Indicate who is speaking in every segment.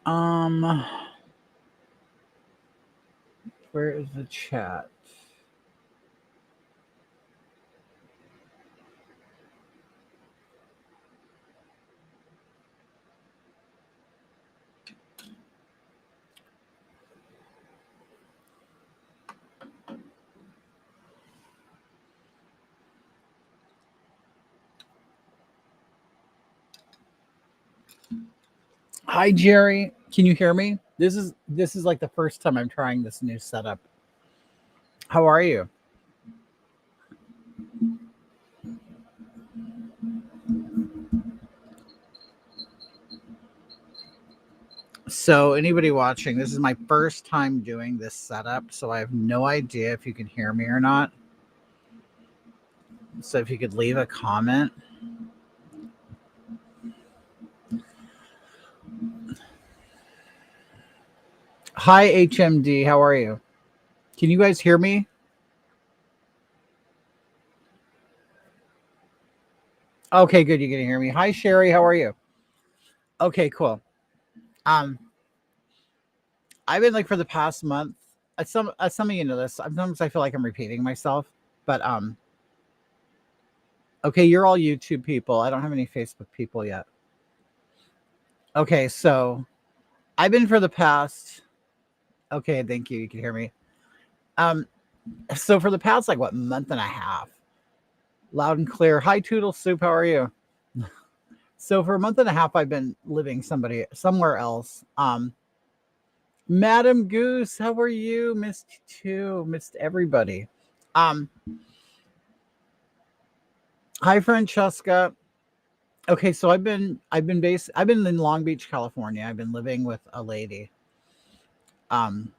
Speaker 1: Um, where is the chat? Hi, Jerry. Can you hear me? This is like the first time I'm trying this new setup. How are you? So, anybody watching, this is my first time doing this setup, so I have no idea if you can hear me or not. So, if you could leave a comment. Hi, HMD. How are you? Can you guys hear me? Okay, good. You can hear me. Hi, Sherry. How are you? Okay, cool. Um, I've been like for the past month. Some of you know this. Sometimes I feel like I'm repeating myself, but okay, you're all YouTube people. I don't have any Facebook people yet. Okay, so I've been for the past. Okay, thank you. You can hear me. Um, so for the past like what month and a half, loud and clear. Hi, Toodle Soup. How are you? So for a month and a half, I've been living somewhere else. Madam Goose, how are you? Missed you too. Missed everybody. Um, Hi, Francesca. Okay, so I've been in Long Beach, California. I've been living with a lady. Um,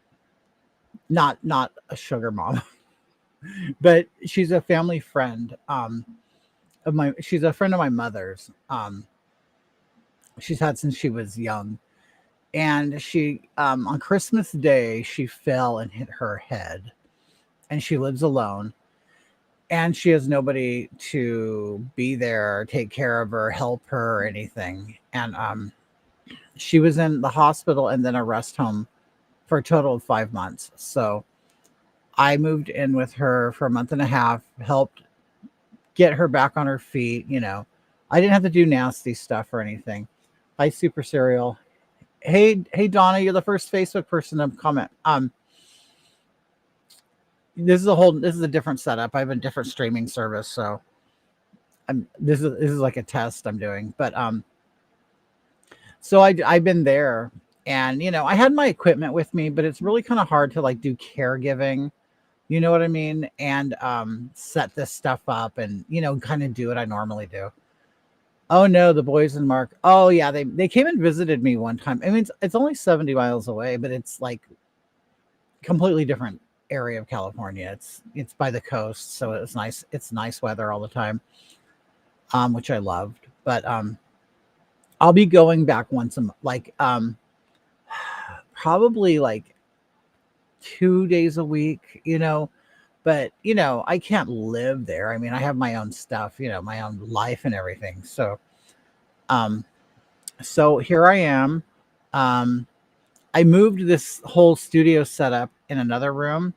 Speaker 1: not a sugar mom, but she's a family friend. She's a friend of my mother's. She's had since she was young, and she on Christmas Day she fell and hit her head, and she lives alone, and she has nobody to be there, take care of her, help her, or anything. And she was in the hospital and then a rest home for a total of 5 months. So I moved in with her for a month and a half, helped get her back on her feet. I didn't have to do nasty stuff or anything. Hi, Super Serial. Hey, Donna, you're the first Facebook person to comment. This is a different setup. I have a different streaming service, so this is like a test I'm doing. But so I've been there, and I had my equipment with me, but it's really kind of hard to like do caregiving. You know what I mean? And set this stuff up, and kind of do what I normally do. Oh no, the boys in Mark. Oh yeah, they came and visited me one time. I mean, it's only 70 miles away, but it's like completely different area of California. It's by the coast, so it's nice. It's nice weather all the time, which I loved. But I'll be going back once like probably like 2 days a week. But I can't live there. I mean, I have my own stuff, my own life and everything. Um, so here I am. Um, I moved this whole studio setup in another room.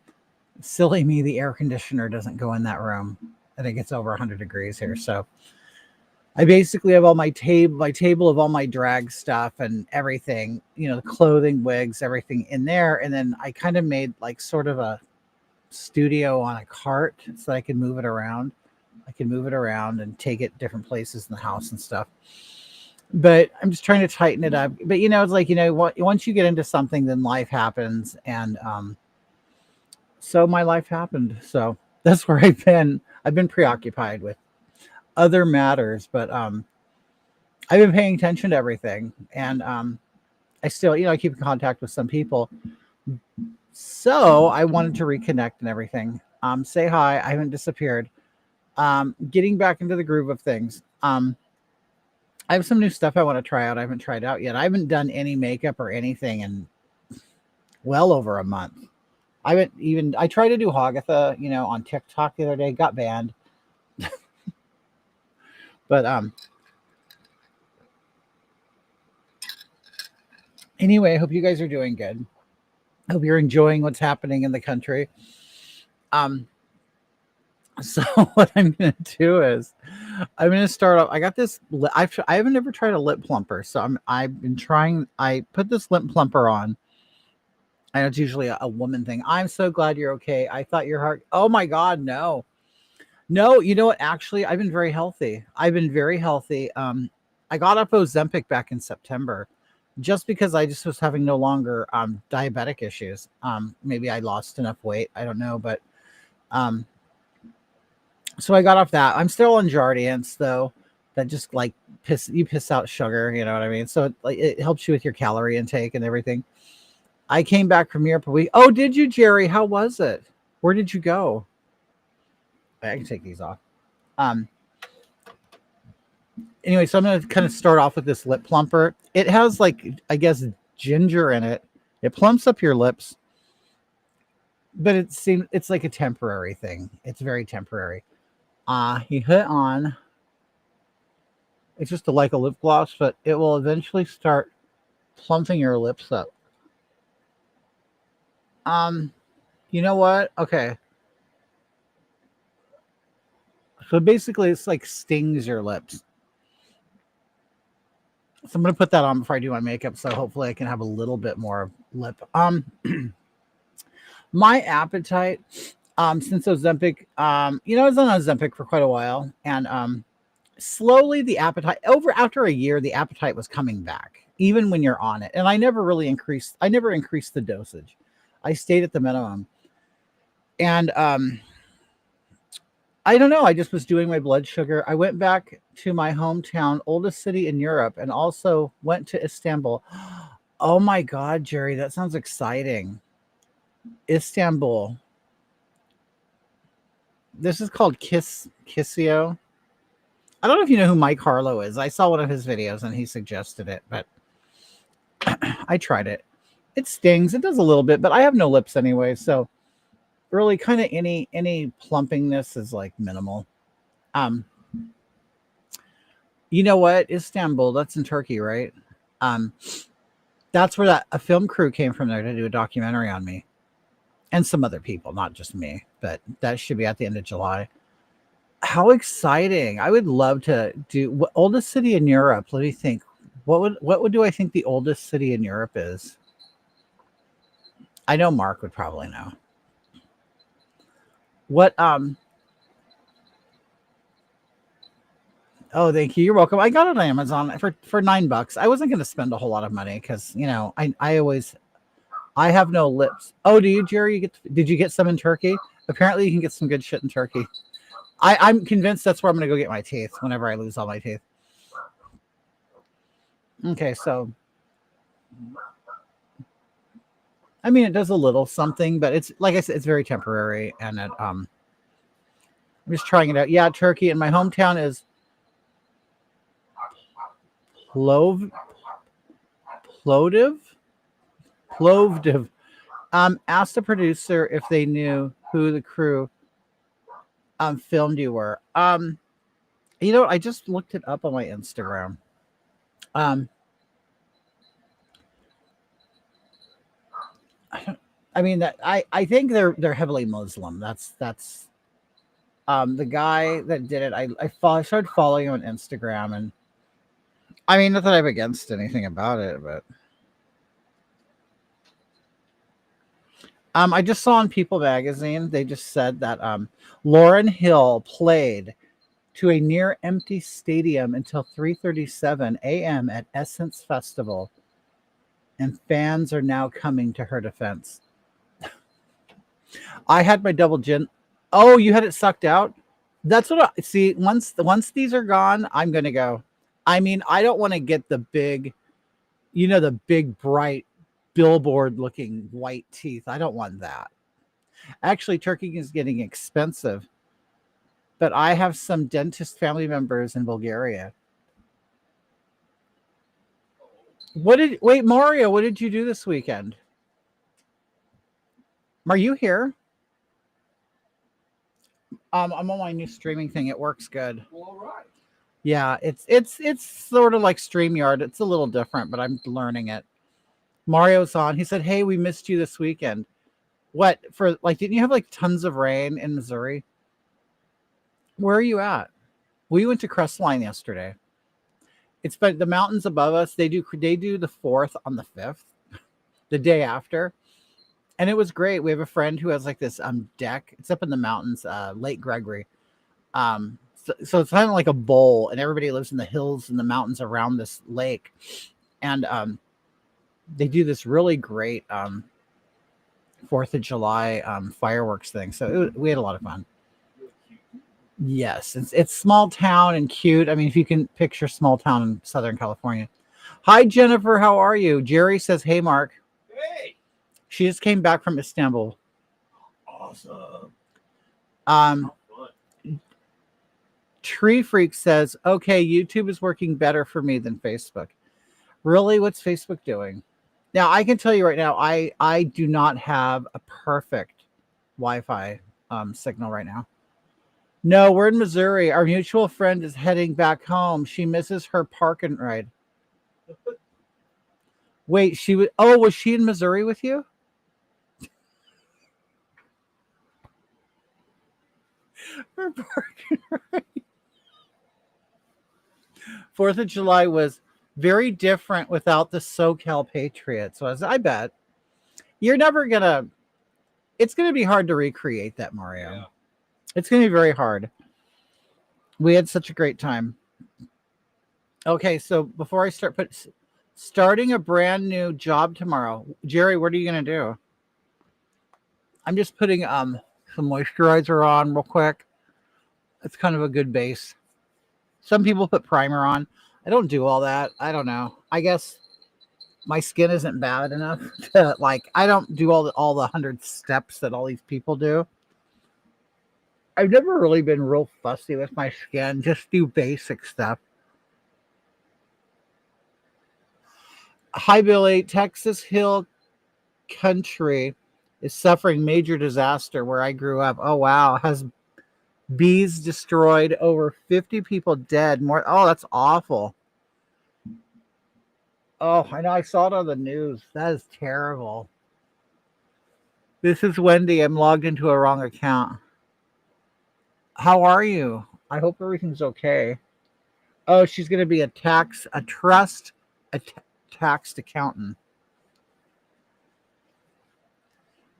Speaker 1: Silly me, the air conditioner doesn't go in that room. I think it's over 100 degrees here. So I basically have all my table of all my drag stuff and everything, the clothing, wigs, everything in there. And then I kind of made like sort of a studio on a cart so I can move it around. I can move it around and take it different places in the house and stuff. But I'm just trying to tighten it up. But it's like once you get into something, then life happens, and so my life happened. So that's where I've been. I've been preoccupied with other matters, but I've been paying attention to everything, and I still, I keep in contact with some people. So I wanted to reconnect and everything. Say hi. I haven't disappeared. Getting back into the groove of things. I have some new stuff I want to try out. I haven't tried out yet. I haven't done any makeup or anything in well over a month. I tried to do Hagatha, on TikTok the other day, got banned. But Anyway, I hope you guys are doing good. I hope you're enjoying what's happening in the country. Um, so what I'm gonna do is I'm gonna start off. I got this. I haven't ever tried a lip plumper, so I've been trying. I put this lip plumper on. And it's usually a woman thing. I'm so glad you're okay. I thought your heart. Oh my God, no, no. You know what? Actually, I've been very healthy. I've been very healthy. I got off Ozempic back in September, just because I just was having no longer diabetic issues. Maybe I lost enough weight. I don't know, but um, so I got off that. I'm still on Jardiance though. That just like piss out sugar. You know what I mean? So it helps you with your calorie intake and everything. I came back from Europe a week. Oh, did you, Jerry? How was it? Where did you go? I can take these off. Um. Anyway, so I'm going to kind of start off with this lip plumper. It has like, I guess, ginger in it. It plumps up your lips, but it's like a temporary thing. It's very temporary. You hit on. It's just like a lip gloss, but it will eventually start plumping your lips up. Um, you know what? Okay. So basically, it's like stings your lips. So I'm gonna put that on before I do my makeup. So hopefully I can have a little bit more lip. My appetite, since Ozempic, I was on Ozempic for quite a while, and slowly the appetite after a year, the appetite was coming back, even when you're on it. And I never really increased. I never increased the dosage. I stayed at the minimum, and I don't know. I just was doing my blood sugar. I went back to my hometown, oldest city in Europe, and also went to Istanbul. Oh my God, Jerry, that sounds exciting. Istanbul. This is called Kissio. I don't know if you know who Mike Harlow is. I saw one of his videos and he suggested it, but I tried it. It stings. It does a little bit, but I have no lips anyway, so really kind of any plumpingness is like minimal. Um you know what? Istanbul, that's in Turkey, right? Um that's where a film crew came from there to do a documentary on me. And some other people, not just me, but that should be at the end of July. How exciting. I would love to do what oldest city in Europe. Let me think. What would do I think the oldest city in Europe is? I know Mark would probably know. What Oh, thank you. You're welcome. I got it on Amazon for $9. I wasn't gonna spend a whole lot of money because I have no lips. Oh, do you, Jerry? Did you get some in Turkey? Apparently you can get some good shit in Turkey. I'm convinced that's where I'm gonna go get my teeth whenever I lose all my teeth. Okay, so I mean, it does a little something, but it's like I said, it's very temporary, and I'm just trying it out. Yeah, Turkey, and my hometown is Plov, Plovdiv, Plovdiv. Asked the producer if they knew who the crew filmed you were. I just looked it up on my Instagram. Um, I mean that I think they're heavily Muslim. That's the guy that did it. I started following him on Instagram, and I mean, not that I have against anything about it, but I just saw in People magazine they just said that Lauryn Hill played to a near empty stadium until 3:37 a.m. at Essence Festival, and fans are now coming to her defense. I had my double gin. Oh, you had it sucked out? That's what I see. Once these are gone, I'm gonna go. I mean, I don't want to get the big bright billboard looking white teeth. I don't want that. Actually, turkey is getting expensive, but I have some dentist family members in Bulgaria. Wait, Mario, what did you do this weekend? Are you here? I'm on my new streaming thing. It works good.
Speaker 2: All right.
Speaker 1: Yeah, it's sort of like StreamYard. It's a little different, but I'm learning it. Mario's on. He said, "Hey, we missed you this weekend." What for? Like, didn't you have like tons of rain in Missouri? Where are you at? We went to Crestline yesterday. It's but the mountains above us. They do the 4th on the 5th, the day after, and it was great. We have a friend who has like this deck. It's up in the mountains, Lake Gregory. So it's kind of like a bowl, and everybody lives in the hills and the mountains around this lake, and they do this really great 4th of July fireworks thing. So we had a lot of fun. Yes, it's small town and cute. I mean, if you can picture small town in Southern California. Hi, Jennifer. How are you? Jerry says, "Hey, Mark."
Speaker 2: Hey.
Speaker 1: She just came back from Istanbul.
Speaker 2: Awesome.
Speaker 1: Tree Freak says, "Okay, YouTube is working better for me than Facebook." Really? What's Facebook doing? Now, I can tell you right now, I do not have a perfect Wi-Fi signal right now. No, we're in Missouri. Our mutual friend is heading back home. She misses her park and ride. Wait, was she in Missouri with you? Her park and ride. 4th of July was very different without the SoCal Patriots. So I bet you're never gonna. It's gonna be hard to recreate that, Mario. Yeah. It's gonna be very hard. We had such a great time. Okay, so before I starting a brand new job tomorrow, Jerry, what are you gonna do? I'm just putting some moisturizer on real quick. It's kind of a good base. Some people put primer on. I don't do all that. I don't know. I guess my skin isn't bad enough to I don't do all the 100 steps that all these people do. I've never really been real fussy with my skin. Just do basic stuff. Hi, Billy. Texas Hill Country is suffering major disaster where I grew up. Oh, wow. Has bees destroyed, over 50 people dead. More. Oh, that's awful. Oh, I know. I saw it on the news. That is terrible. This is Wendy. I'm logged into a wrong account. How are you? I hope everything's okay. Oh, she's going to be a taxed accountant.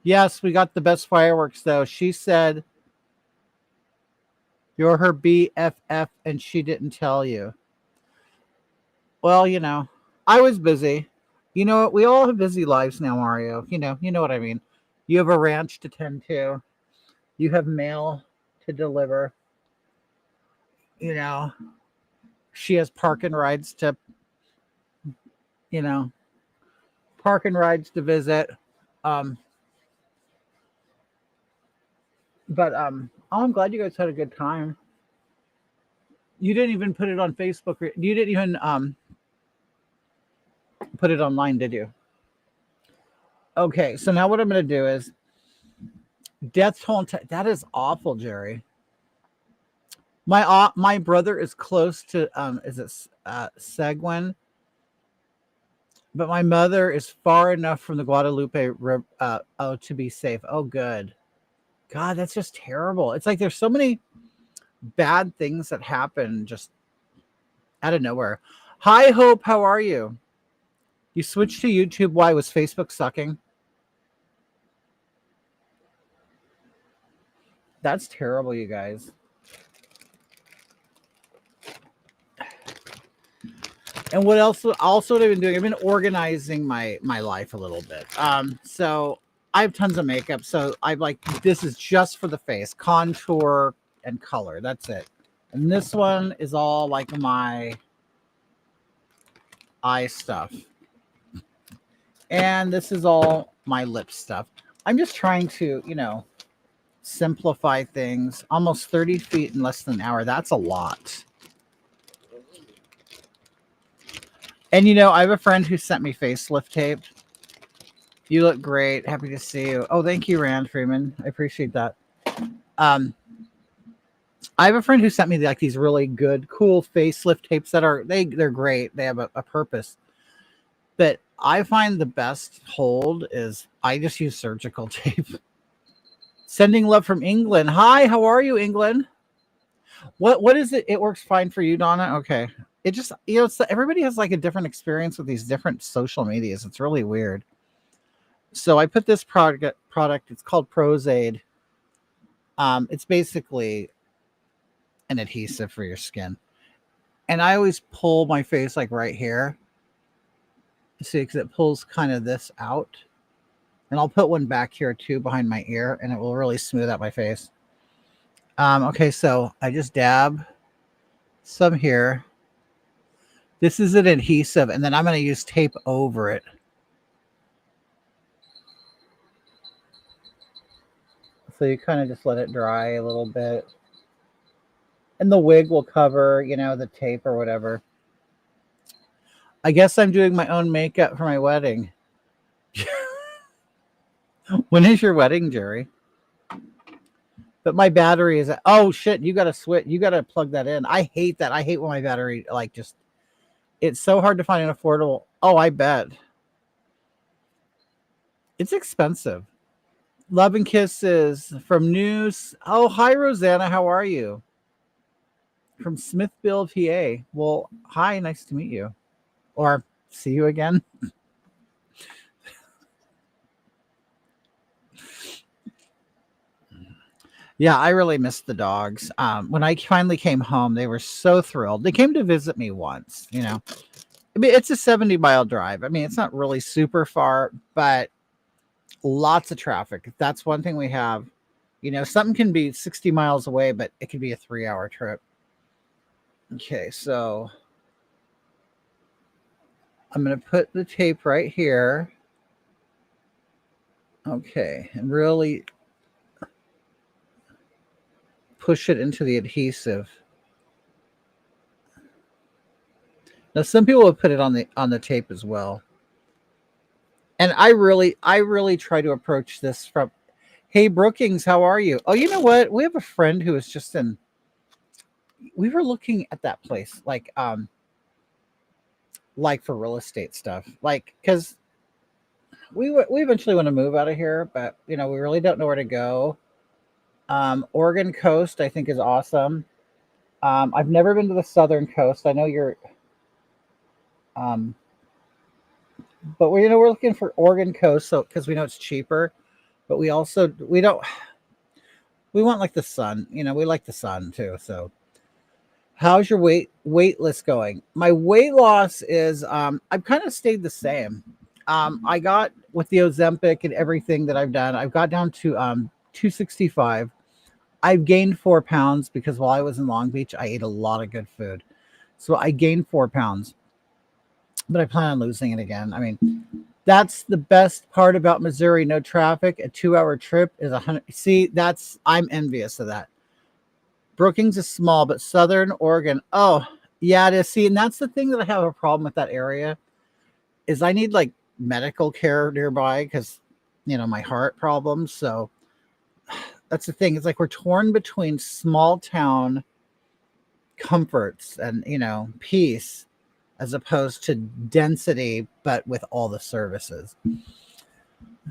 Speaker 1: Yes, we got the best fireworks, though. She said you're her BFF and she didn't tell you. Well, I was busy. You know what? We all have busy lives now, Mario. You know what I mean. You have a ranch to tend to. You have mail to deliver. She has park and rides to visit. But I'm glad you guys had a good time. You didn't even put it on Facebook. You didn't even put it online, did you? Okay, so now what I'm going to do is death toll. That is awful, Jerry. My brother is close to is it Seguin? But my mother is far enough from the Guadalupe to be safe. Oh, good. God, that's just terrible. It's like there's so many bad things that happen just out of nowhere. Hi, Hope. How are you? You switched to YouTube. Why? Was Facebook sucking? That's terrible, you guys. And what else? Also, what I've been doing, I've been organizing my life a little bit. So I have tons of makeup. So I'm like, this is just for the face, contour and color. That's it. And this one is all like my eye stuff. And this is all my lip stuff. I'm just trying to, simplify things. Almost 30 feet in less than an hour. That's a lot. And I have a friend who sent me facelift tape. You look great. Happy to see you. Oh, thank you, Rand Freeman. I appreciate that. I have a friend who sent me these really good, cool facelift tapes that they're great. They have a purpose. But I find the best hold is I just use surgical tape. Sending love from England. Hi, how are you, England? What is it? It works fine for you, Donna. Okay. It just it's everybody has like a different experience with these different social medias. It's really weird. So I put this product. It's called Prozaid. It's basically an adhesive for your skin, and I always pull my face like right here. See, because it pulls kind of this out, and I'll put one back here too behind my ear, and it will really smooth out my face. Okay, so I just dab some here. This is an adhesive, and then I'm going to use tape over it. So you kind of just let it dry a little bit. And the wig will cover, the tape or whatever. I guess I'm doing my own makeup for my wedding. When is your wedding, Jerry? But my battery is, oh shit, you got to switch. You got to plug that in. I hate that. I hate when my battery, it's so hard to find an affordable. Oh, I bet. It's expensive. Love and kisses from News. Oh, hi, Rosanna. How are you? From Smithville, PA. Well, hi. Nice to meet you. Or see you again. Yeah, I really missed the dogs. When I finally came home, they were so thrilled. They came to visit me once, I mean, it's a 70-mile drive. I mean, it's not really super far, but lots of traffic. That's one thing we have. Something can be 60 miles away, but it could be a 3-hour trip. Okay, so I'm going to put the tape right here. Okay, and really push it into the adhesive. Now, some people will put it on the tape as well. And I really try to approach this from, hey Brookings, how are you? Oh, you know what? We have a friend who is just in. We were looking at that place, like for real estate stuff, because we eventually want to move out of here, but we really don't know where to go. Oregon coast, I think, is awesome. I've never been to the southern coast. I know you're, um, but we're looking for Oregon coast, so because we know it's cheaper, but we want like the sun. We like the sun too. So, how's your wait list going? My weight loss is I've kind of stayed the same. I got with the Ozempic and everything that I've done, I've got down to 265. I've gained 4 pounds because while I was in Long Beach, I ate a lot of good food. So I gained 4 pounds, but I plan on losing it again. I mean, that's the best part about Missouri. No traffic. A 2-hour trip is 100. See, I'm envious of that. Brookings is small, but Southern Oregon. Oh, yeah, it is. See, and that's the thing that I have a problem with that area is I need like medical care nearby because, my heart problems. So that's the thing. It's like we're torn between small town comforts and, peace as opposed to density, but with all the services.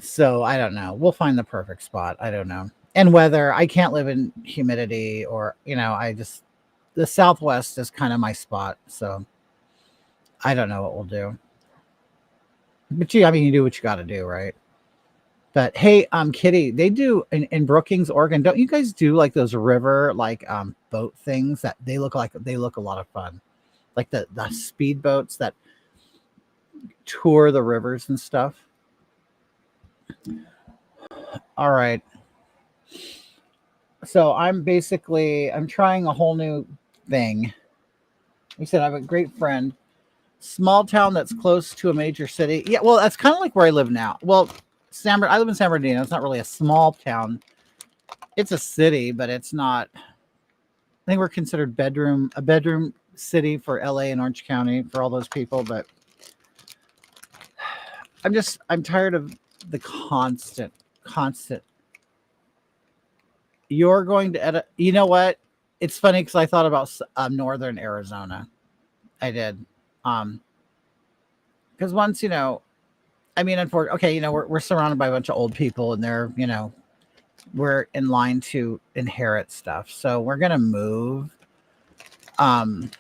Speaker 1: So I don't know. We'll find the perfect spot. I don't know. And weather, I can't live in humidity or, the Southwest is kind of my spot. So I don't know what we'll do. But I mean, you do what you got to do, right? But hey, Kitty, they do in Brookings, Oregon. Don't you guys do like those river, boat things that they look a lot of fun? Like the speed boats that tour the rivers and stuff. All right. So I'm trying a whole new thing. We said I have a great friend, small town that's close to a major city. Yeah, well, that's kind of like where I live now. Well, I live in San Bernardino. It's not really a small town. It's a city, but it's not. I think we're considered a bedroom city for LA and Orange County for all those people. But I'm tired of the constant. You're going to edit. You know what? It's funny because I thought about northern Arizona. I did. because once I mean, unfortunately, okay, we're surrounded by a bunch of old people, and we're in line to inherit stuff, so we're gonna move. Um,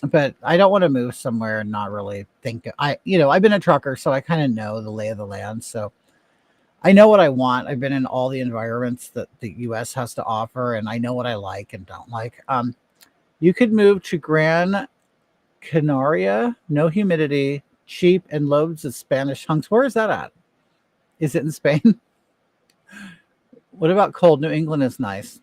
Speaker 1: but I don't want to move somewhere and not really think. I've been a trucker, so I kind of know the lay of the land. So I know what I want. I've been in all the environments that the U.S. has to offer, and I know what I like and don't like. You could move to Gran Canaria, no humidity, cheap, and loads of Spanish hunks. Where is that at? Is it in Spain? What about cold? New England is nice.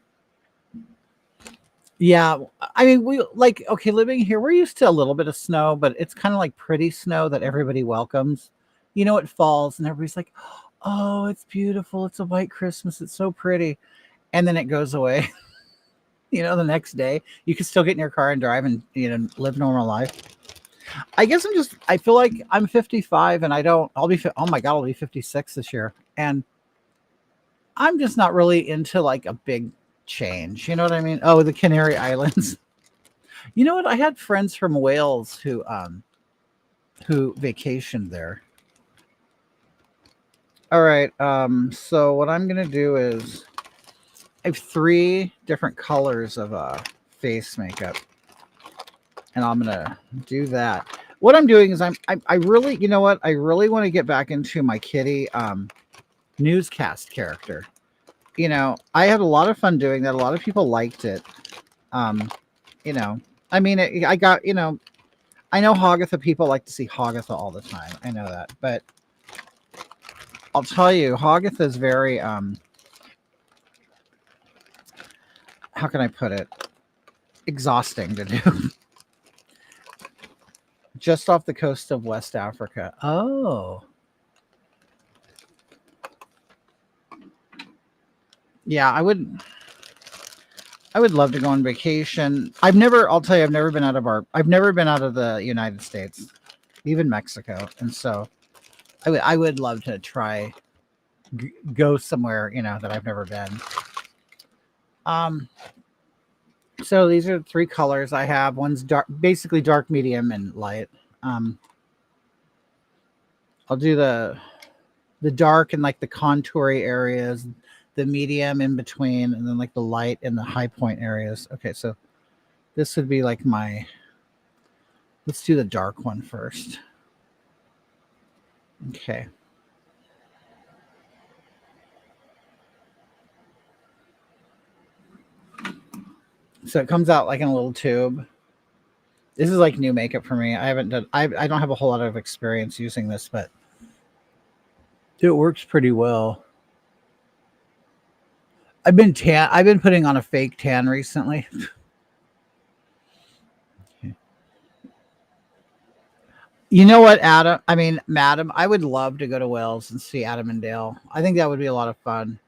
Speaker 1: Yeah, I mean, we like okay living here. We're used to a little bit of snow, but it's kind of like pretty snow that everybody welcomes. It falls and everybody's like, "Oh, it's beautiful. It's a white Christmas. It's so pretty." And then it goes away. The next day, you can still get in your car and drive and live normal life. I guess I feel like I'm 55 and I don't. Oh my god, I'll be 56 this year, and I'm just not really into like a big change. You know what I mean? Oh, the Canary Islands. You know what? I had friends from Wales who vacationed there. All right. So what I'm gonna do is I have three different colors of face makeup, and I'm gonna do that. What I'm doing is I really I really want to get back into my kitty newscast character. I had a lot of fun doing that. A lot of people liked it. Um, you know, I mean, I got I know Hogatha people like to see Hogatha all the time. I know that, but I'll tell you, Hogatha is very how can I put it? Exhausting to do. Just off the coast of West Africa. Oh. Yeah, I would love to go on vacation. I'll tell you, I've never been out of the United States, even Mexico. And so I would love to try go somewhere, that I've never been. Um, so these are three colors I have. One's dark, basically dark, medium, and light. Um, I'll do the dark and like the contoury areas, the medium in between, and then like the light and the high point areas. Okay, so this would be like let's do the dark one first. Okay. So it comes out like in a little tube. This is like new makeup for me. I don't have a whole lot of experience using this, but it works pretty well. I've been putting on a fake tan recently. You know what, Adam? I mean, Madam, I would love to go to Wales and see Adam and Dale. I think that would be a lot of fun.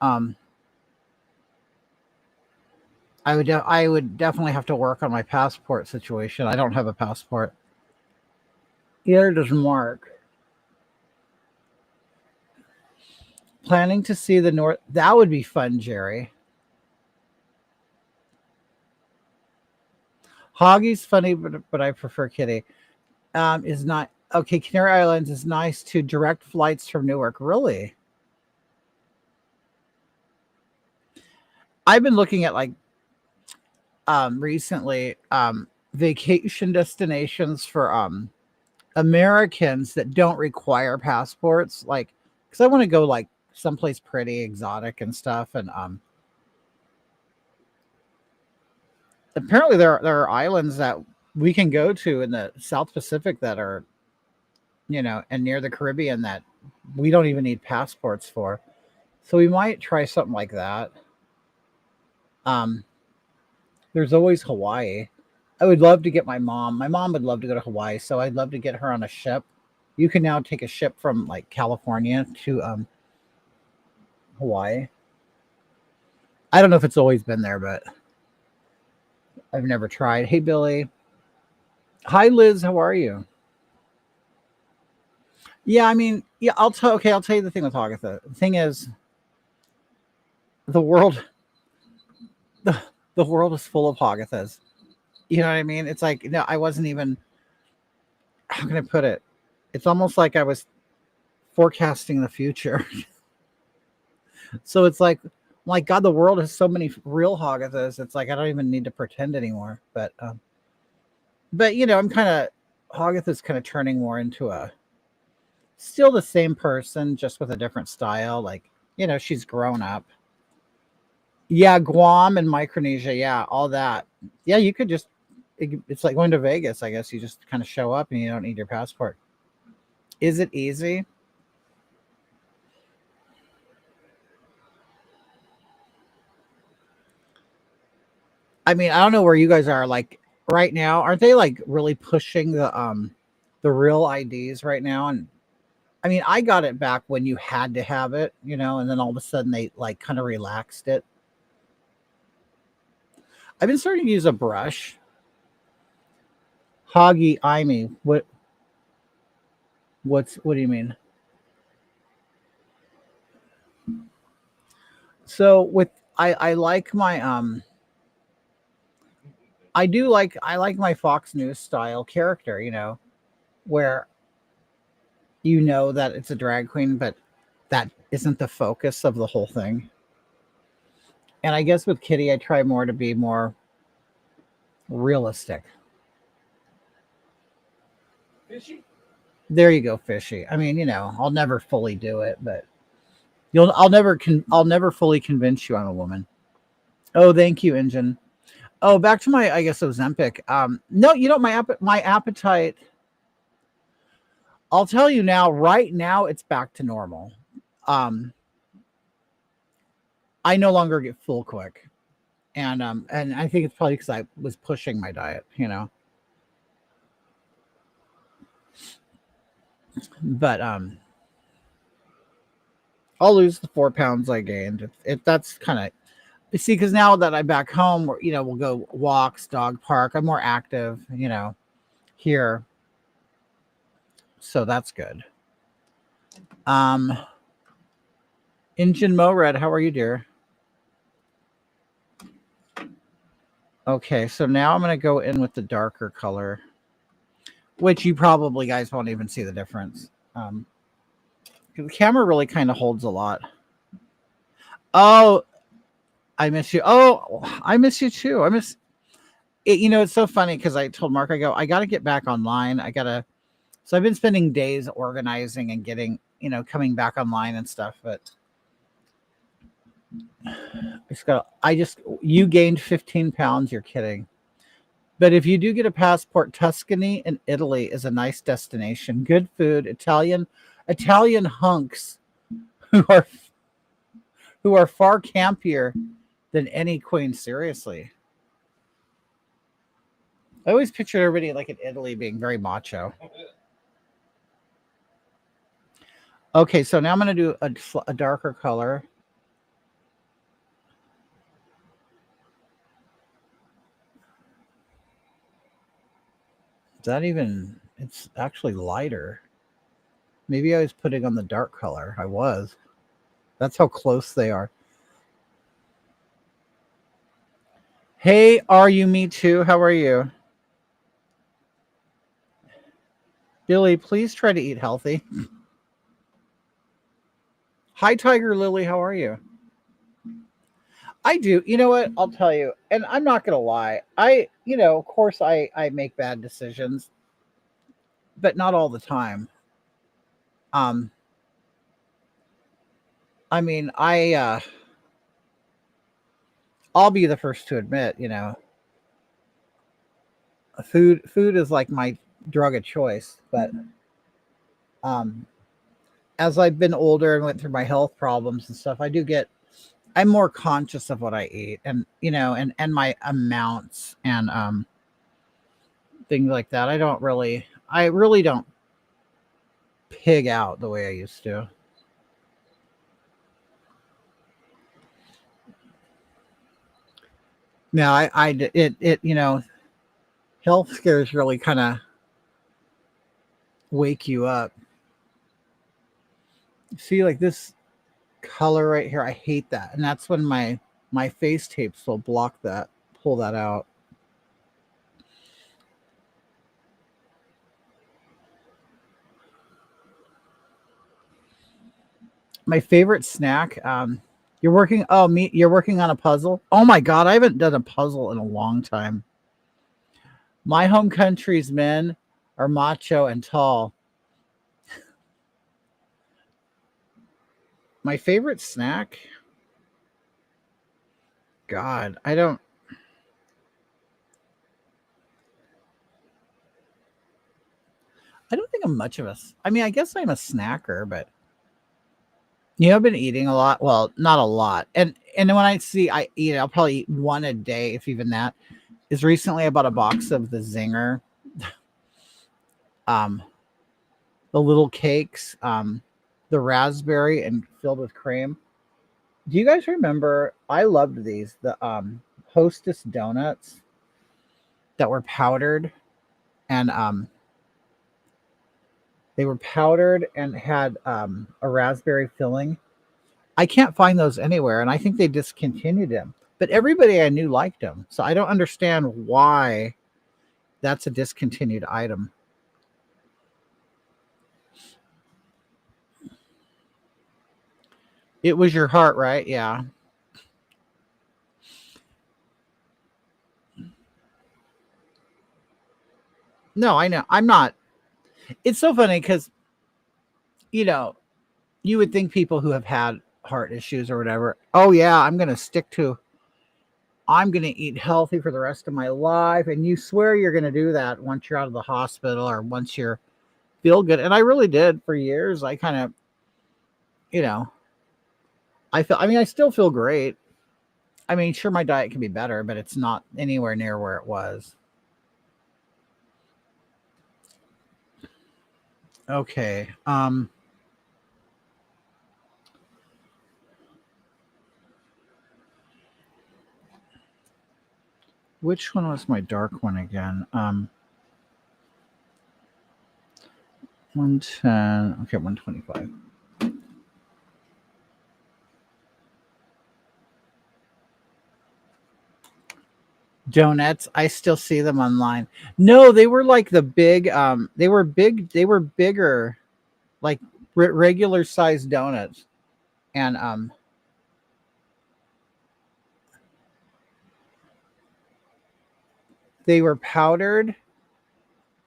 Speaker 1: Um, I would definitely have to work on my passport situation. I don't have a passport. Here does Mark. Planning to see the North. That would be fun, Jerry. Hoggy's funny, but I prefer Kitty. Is not okay. Canary Islands is nice to direct flights from Newark. Really, I've been looking at like recently vacation destinations for Americans that don't require passports. Like, because I want to go like someplace pretty exotic and stuff, and apparently there are islands that we can go to in the South Pacific that are and near the Caribbean that we don't even need passports for. So we might try something like that. Um, there's always Hawaii. I would love to get my mom. My mom would love to go to Hawaii, so I'd love to get her on a ship. You can now take a ship from like California to Hawaii. I don't know if it's always been there, but I've never tried. Hey Billy. Hi Liz, how are you? Yeah, I mean, yeah, I'll tell you the thing with Agatha. The thing is the world the, the world is full of Hagathas. You know what I mean? It's like no, I wasn't even how can I put it? It's almost like I was forecasting the future. So it's like God, the world has so many real Hoggathas. It's like I don't even need to pretend anymore. But I'm kind of Hoggathas kind of turning more into a still the same person, just with a different style. Like she's grown up. Yeah, Guam and Micronesia. Yeah, all that. Yeah, you could just. It's like going to Vegas. I guess you just kind of show up and you don't need your passport. Is it easy? I mean, I don't know where you guys are like right now. Aren't they like really pushing the real IDs right now? And I mean, I got it back when you had to have it, and then all of a sudden they like kind of relaxed it. I've been starting to use a brush. Hoggy Imy. What do you mean? So with I like my I like my Fox News style character, where that it's a drag queen, but that isn't the focus of the whole thing. And I guess with Kitty, I try more to be more realistic.
Speaker 2: Fishy?
Speaker 1: There you go, fishy. I mean, I'll never fully do it, but I'll never fully convince you I'm a woman. Oh, thank you, Engine. Oh, back to my, I guess, Ozempic. No, my appetite. I'll tell you now. Right now, it's back to normal. Um, I no longer get full quick, and I think it's probably because I was pushing my diet, But I'll lose the 4 pounds I gained. If that's kind of see, because now that I'm back home, we'll go walks, dog park. I'm more active, here, so that's good. Um, Engine Mored, how are you, dear? Okay, so now I'm gonna go in with the darker color, which you probably guys won't even see the difference. 'Cause the camera really kind of holds a lot. Oh, I miss you. Oh, I miss you too. I miss it. It's so funny because I told Mark, I got to get back online. So I've been spending days organizing and getting, coming back online and stuff. But you gained 15 pounds. You're kidding. But if you do get a passport, Tuscany and Italy is a nice destination. Good food, Italian hunks who are far campier than any queen. Seriously. I always picture everybody like in Italy being very macho. Okay, so now I'm going to do a darker color. Is that even? It's actually lighter. Maybe I was putting on the dark color. I was. That's how close they are. Hey, are you me too? How are you? Billy, please try to eat healthy. Hi, Tiger Lily. How are you? I do. You know what? I'll tell you. And I'm not going to lie. Of course, I make bad decisions, but not all the time. Um, I mean, I'll be the first to admit, food is like my drug of choice. But um, as I've been older and went through my health problems and stuff, I'm more conscious of what I eat, and and my amounts and things like that. I really don't pig out the way I used to. Now health scares really kind of wake you up. See, like this color right here, I hate that, and that's when my face tapes will pull that out. My favorite snack. You're working. Oh, me. You're working on a puzzle. Oh my god, I haven't done a puzzle in a long time. My home country's men are macho and tall. My favorite snack. God, I don't. I don't think I'm much of a. I mean, I guess I'm a snacker, but I've been eating a lot. Well, not a lot, and when I see I eat, I'll probably eat one a day, if even that. Is recently I bought a box of the Zinger, um, the little cakes, the raspberry and filled with cream. Do you guys remember? I loved these, the Hostess donuts that were powdered, and they were powdered and had a raspberry filling. I can't find those anywhere, and I think they discontinued them. But everybody I knew liked them, so I don't understand why that's a discontinued item. It was your heart, right? Yeah. No, I know. I'm not. It's so funny because you know you would think people who have had heart issues or whatever. Oh yeah, I'm going to eat healthy for the rest of my life, and you swear you're going to do that once you're out of the hospital or once you're feel good. And I really did for years. I kind of, you know, I feel. I mean, I still feel great. I mean, sure, my diet can be better, but it's not anywhere near where it was. Okay. Which one was my dark one again? 110. Okay, 125. Donuts. I still see them online. No, they were like the big. They were big. They were bigger, like regular sized donuts, and they were powdered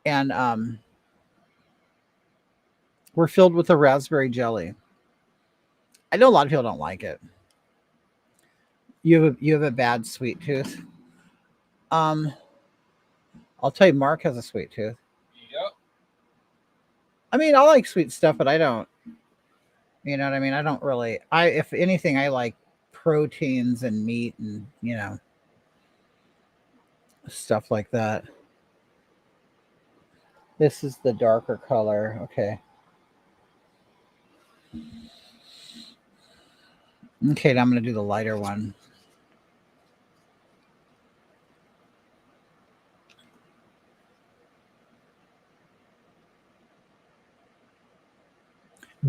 Speaker 1: and were filled with a raspberry jelly. I know a lot of people don't like it. You have a bad sweet tooth. Um, I'll tell you, Mark has a sweet tooth.
Speaker 2: Yep.
Speaker 1: I mean, I like sweet stuff, but I don't. You know what I mean? I don't really. If anything, I like proteins and meat and stuff like that. This is the darker color. Okay. Okay, now I'm going to do the lighter one.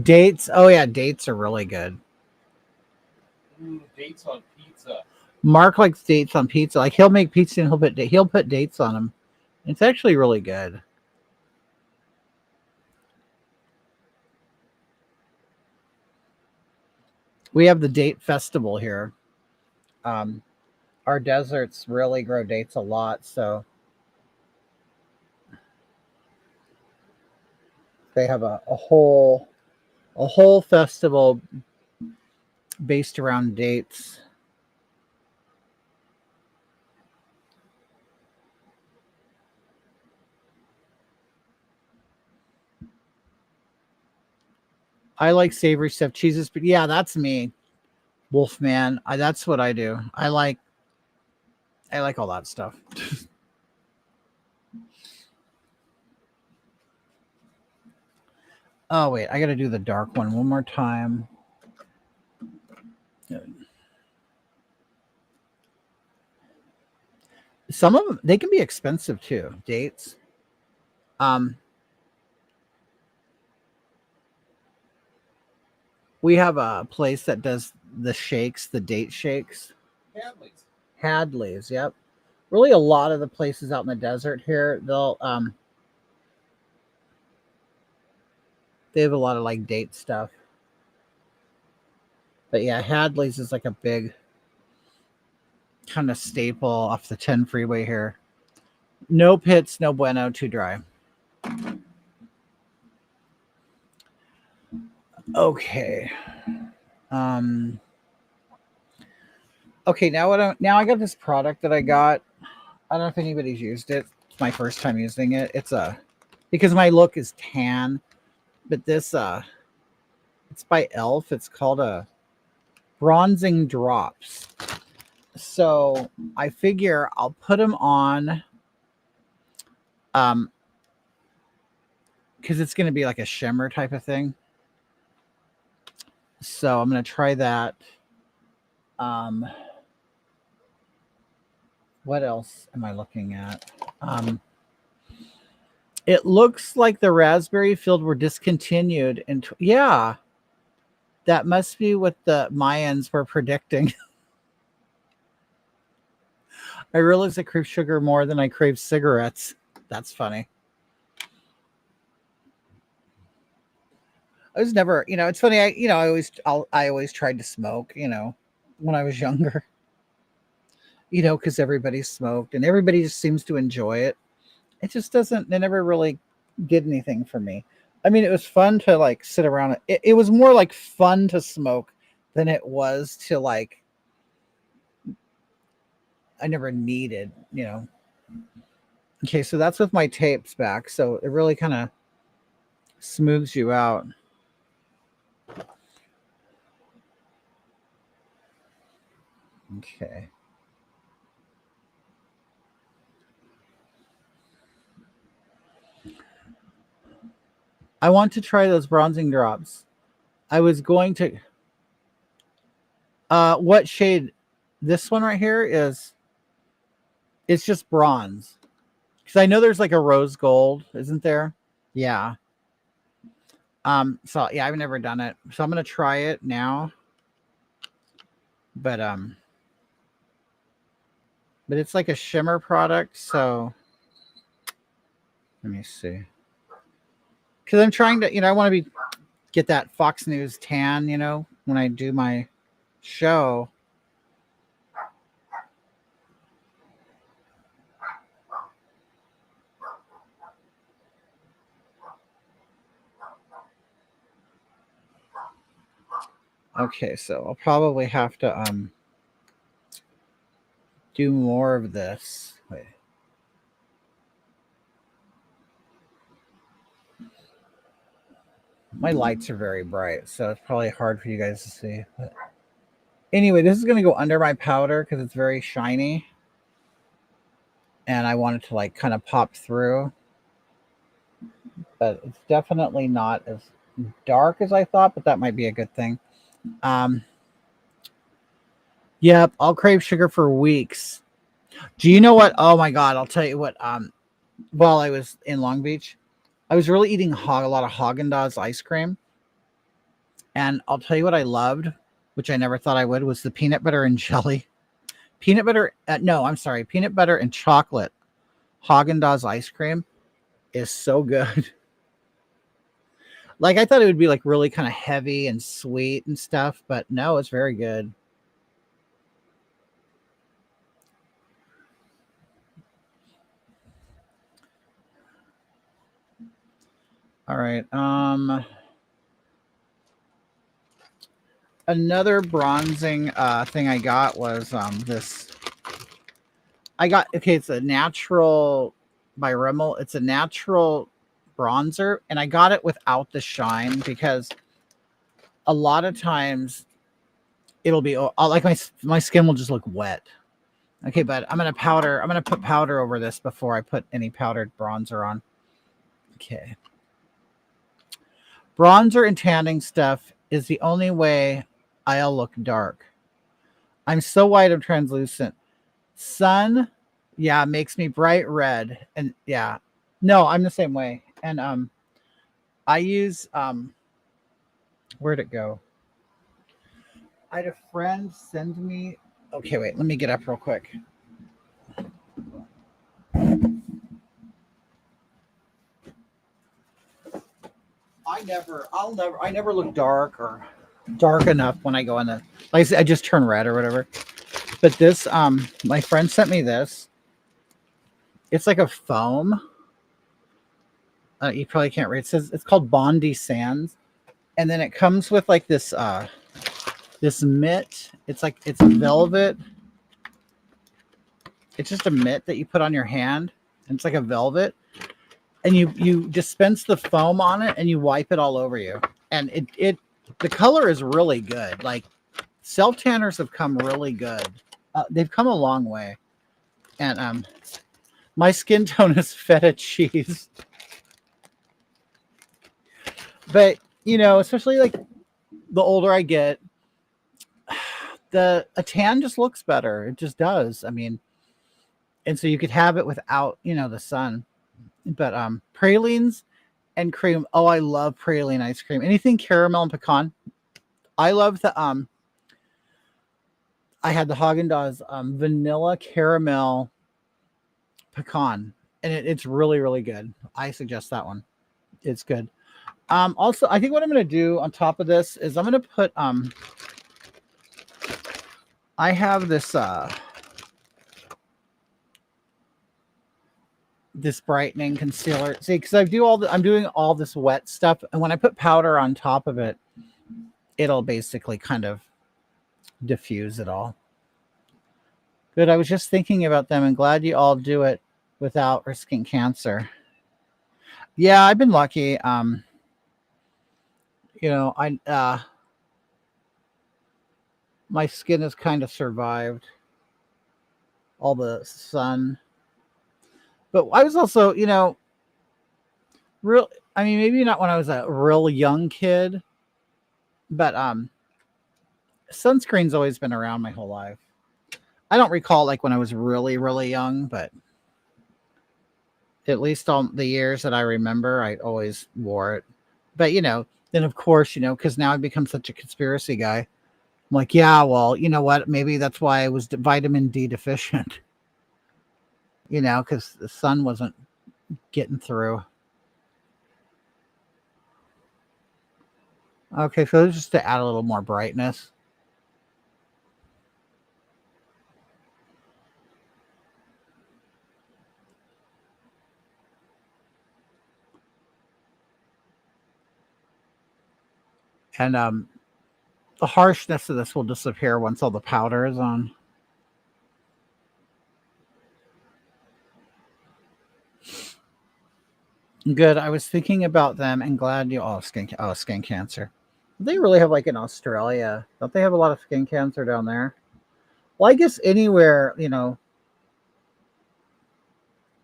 Speaker 1: Dates. Oh yeah, dates are really good.
Speaker 2: Dates on pizza.
Speaker 1: Mark likes dates on pizza. Like he'll make pizza and he'll put dates on them. It's actually really good. We have the date festival here. Um, our deserts really grow dates a lot, so they have a whole festival based around dates. I like savory stuffed cheeses, but yeah, that's me, Wolfman. That's what I do. I like all that stuff. Oh wait, I got to do the dark one more time. Some of them they can be expensive too. Dates. Um, we have a place that does the shakes, the date shakes.
Speaker 2: Hadley's.
Speaker 1: Hadley's, yep. Really, a lot of the places out in the desert here, they have a lot of like date stuff. But yeah, Hadley's is like a big kind of staple off the 10 freeway here. No pits, no bueno, too dry. Okay. Um okay, now I got this product that I got. I don't know if anybody's used it. It's my first time using it. It's a because my look is tan, but this it's by Elf. It's called a bronzing drops. So I figure I'll put them on um because it's going to be like a shimmer type of thing. So I'm going to try that. Um, what else am I looking at? It looks like the raspberry field were discontinued. And yeah, that must be what the Mayans were predicting. I realize I crave sugar more than I crave cigarettes. That's funny. I was never, it's funny. I always tried to smoke, when I was younger, because everybody smoked and everybody just seems to enjoy it. It never really did anything for me. I mean, it was fun to like sit around. It was more like fun to smoke than it was to like, I never needed. Okay, so that's with my tapes back. So it really kind of smooths you out. Okay. I want to try those bronzing drops. I was going to what shade? This one right here it's just bronze. Cuz I know there's like a rose gold, isn't there? Yeah. So yeah, I've never done it. So I'm going to try it now. But it's like a shimmer product, so let me see. Cuz I'm trying to, I want to get that Fox News tan, when I do my show. Okay, so I'll probably have to do more of this. Wait. My lights are very bright, so it's probably hard for you guys to see. But anyway, this is going to go under my powder because it's very shiny. And I want it to like kind of pop through. But it's definitely not as dark as I thought, but that might be a good thing. Yep, I'll crave sugar for weeks. Do you know what? Oh my god, I'll tell you what. While I was in Long Beach, I was really eating a lot of Haagen-Dazs ice cream, and I'll tell you what I loved, which I never thought I would, was the peanut butter and jelly. Peanut butter? No, I'm sorry, peanut butter and chocolate Haagen-Dazs ice cream is so good. Like I thought it would be like really kind of heavy and sweet and stuff, but no, it's very good. All right. Another bronzing thing I got was this. It's a natural by Rimmel. It's a natural bronzer, and I got it without the shine because a lot of times it'll be like my skin will just look wet. Okay, but I'm gonna put powder over this before I put any powdered bronzer on. Okay. Bronzer and tanning stuff is the only way I'll look dark. I'm so white I'm translucent. Sun, yeah, makes me bright red. And yeah. No, I'm the same way. And I use where'd it go? I had a friend send me. Okay, wait, let me get up real quick. I never look dark or dark enough when I go in the, like I said, I just turn red or whatever. But this, my friend sent me this. It's like a foam. You probably can't read. It says it's called Bondi Sands, and then it comes with like this mitt. It's like it's a velvet. It's just a mitt that you put on your hand, and it's like a velvet, and you dispense the foam on it, and you wipe it all over you, and it the color is really good. Like self tanners have come really good. They've come a long way, and my skin tone is feta cheese. But you know, especially like the older I get, a tan just looks better. It just does. I mean, and so you could have it without, you know, the sun. But pralines and cream. Oh, I love praline ice cream. Anything caramel and pecan. I love the I had the Haagen-Dazs vanilla caramel pecan, and it's really really good. I suggest that one. It's good. Also, I think what I'm going to do on top of this is I'm going to put I have this brightening concealer. See, because I'm doing all this wet stuff, and when I put powder on top of it, it'll basically kind of diffuse it all. Good. I was just thinking about them, and glad you all do it without risking cancer. Yeah, I've been lucky. You know, my skin has kind of survived all the sun, but I was also, you know, real. I mean, maybe not when I was a real young kid, but sunscreen's always been around my whole life. I don't recall like when I was really really young, but at least all the years that I remember, I always wore it. But you know, then of course, you know, because now I've become such a conspiracy guy. I'm like, yeah, well, you know what? Maybe that's why I was vitamin D deficient. You know, because the sun wasn't getting through. Okay, so just to add a little more brightness. And the harshness of this will disappear once all the powder is on. Good. I was thinking about them and glad you all skin cancer. They really have like in Australia. Don't they have a lot of skin cancer down there? Well, I guess anywhere, you know,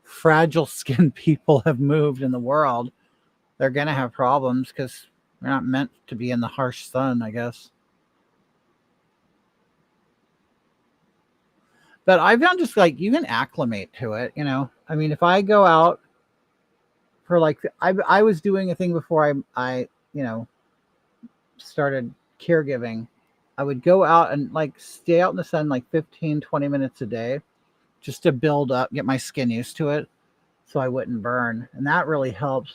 Speaker 1: fragile skinned people have moved in the world, they're gonna have problems because they're not meant to be in the harsh sun, I guess. But I found just like you can acclimate to it, you know. I mean, if I go out for like I was doing a thing before I you know started caregiving. I would go out and like stay out in the sun like 15-20 minutes a day just to build up, get my skin used to it so I wouldn't burn. And that really helps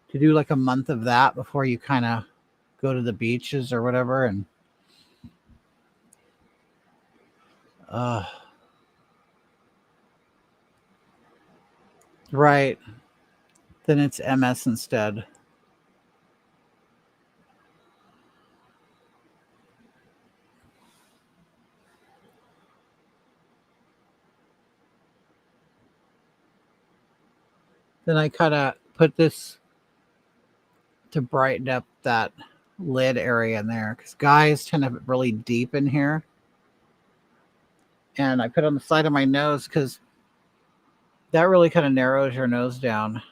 Speaker 1: to do like a month of that before you kind of go to the beaches or whatever. And uh right, then it's MS instead. Then I kind of put this to brighten up that lid area in there because guys tend to have it really deep in here. And I put it on the side of my nose because that really kind of narrows your nose down.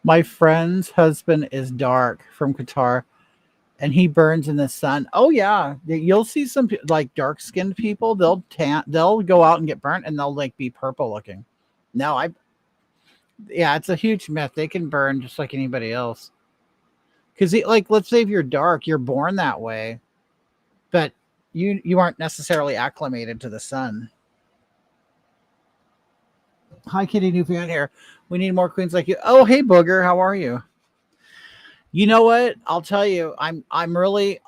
Speaker 1: My friend's husband is dark from Qatar and he burns in the sun. Oh yeah, you'll see some like dark skinned people. They'll go out and get burnt, and they'll like be purple looking. No, yeah, it's a huge myth. They can burn just like anybody else. Because like, let's say if you're dark, you're born that way. but you aren't necessarily acclimated to the sun. Hi, Kitty, new fan here. We need more queens like you. Oh, hey, Booger, how are you? You know what? I'll tell you, I'm really,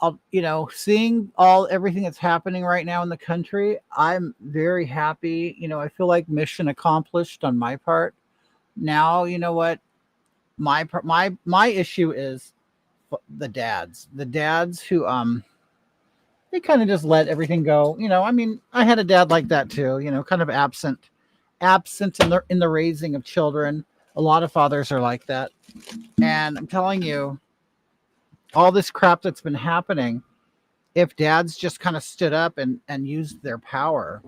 Speaker 1: seeing all everything that's happening right now in the country. I'm very happy. I feel like mission accomplished on my part. Now, you know what? My issue is the dads who they kind of just let everything go. I mean, I had a dad like that too. Kind of absent in the raising of children. A lot of fathers are like that, and I'm telling you, all this crap that's been happening, if dads just kind of stood up and used their power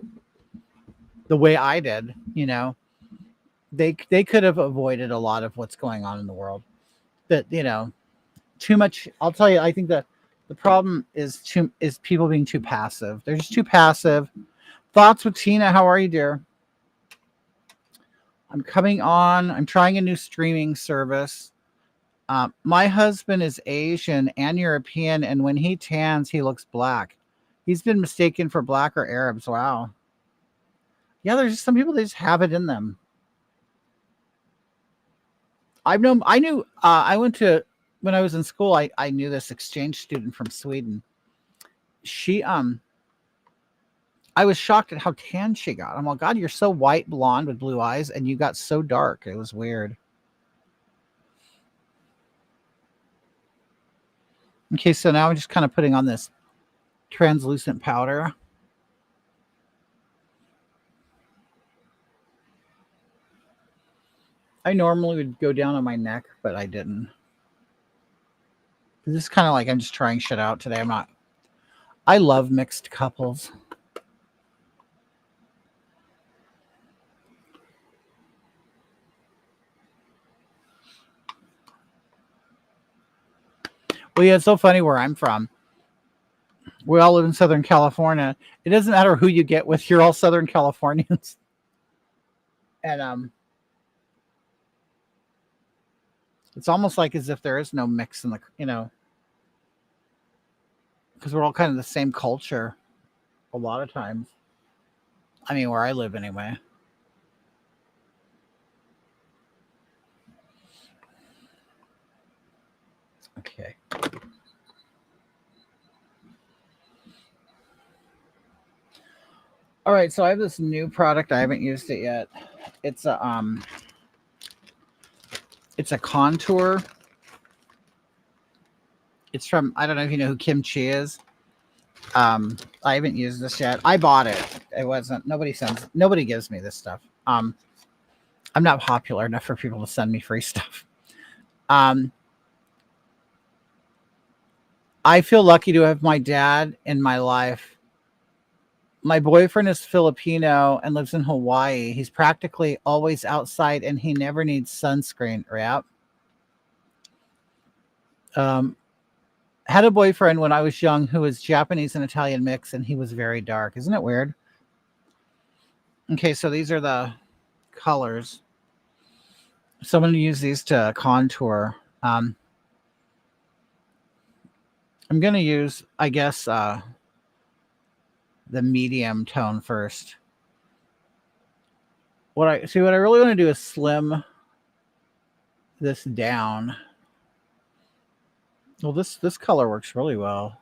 Speaker 1: the way I did, they could have avoided a lot of what's going on in the world. But too much. I'll tell you, I think that the problem is people being too passive. They're just too passive. Thoughts with Tina? How are you, dear? I'm coming on. I'm trying a new streaming service. My husband is Asian and European, and when he tans, he looks black. He's been mistaken for black or Arabs. Wow. Yeah, there's just some people that just have it in them. I knew, I went to, when I was in school, I knew this exchange student from Sweden. She, I was shocked at how tan she got. I'm like, God, you're so white, blonde with blue eyes, and you got so dark. It was weird. Okay, so now I'm just kind of putting on this translucent powder. I normally would go down on my neck, but I didn't. This is kind of like I'm just trying shit out today. I'm not. I love mixed couples. Well, yeah, it's so funny where I'm from. We all live in Southern California. It doesn't matter who you get with. You're all Southern Californians. And it's almost like as if there is no mix in the, because we're all kind of the same culture a lot of times. I mean, where I live anyway. Okay. All right, so I have this new product. I haven't used it yet. It's a contour. It's from, I don't know if you know who Kimchi is. I haven't used this yet. I bought it. It wasn't, nobody gives me this stuff. I'm not popular enough for people to send me free stuff. Um, I feel lucky to have my dad in my life. My boyfriend is Filipino and lives in Hawaii. He's practically always outside and he never needs sunscreen. Right? Um, had a boyfriend when I was young who was Japanese and Italian mix, and he was very dark. Isn't it weird? Okay, so these are the colors. So I'm going to use these to contour. I'm going to use, I guess, the medium tone first. What I really want to do is slim this down. Well, this color works really well.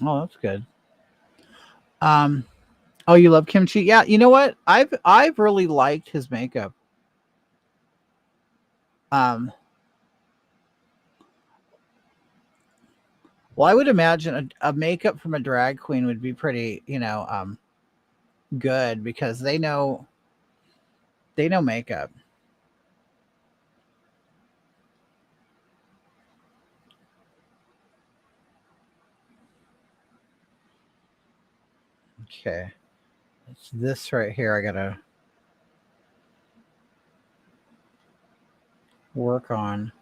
Speaker 1: Oh, that's good. Um, oh, you love kimchi? Yeah. You know what? I've really liked his makeup. Um, well, I would imagine a makeup from a drag queen would be pretty, good because they know makeup. Okay, it's this right here. I gotta work on.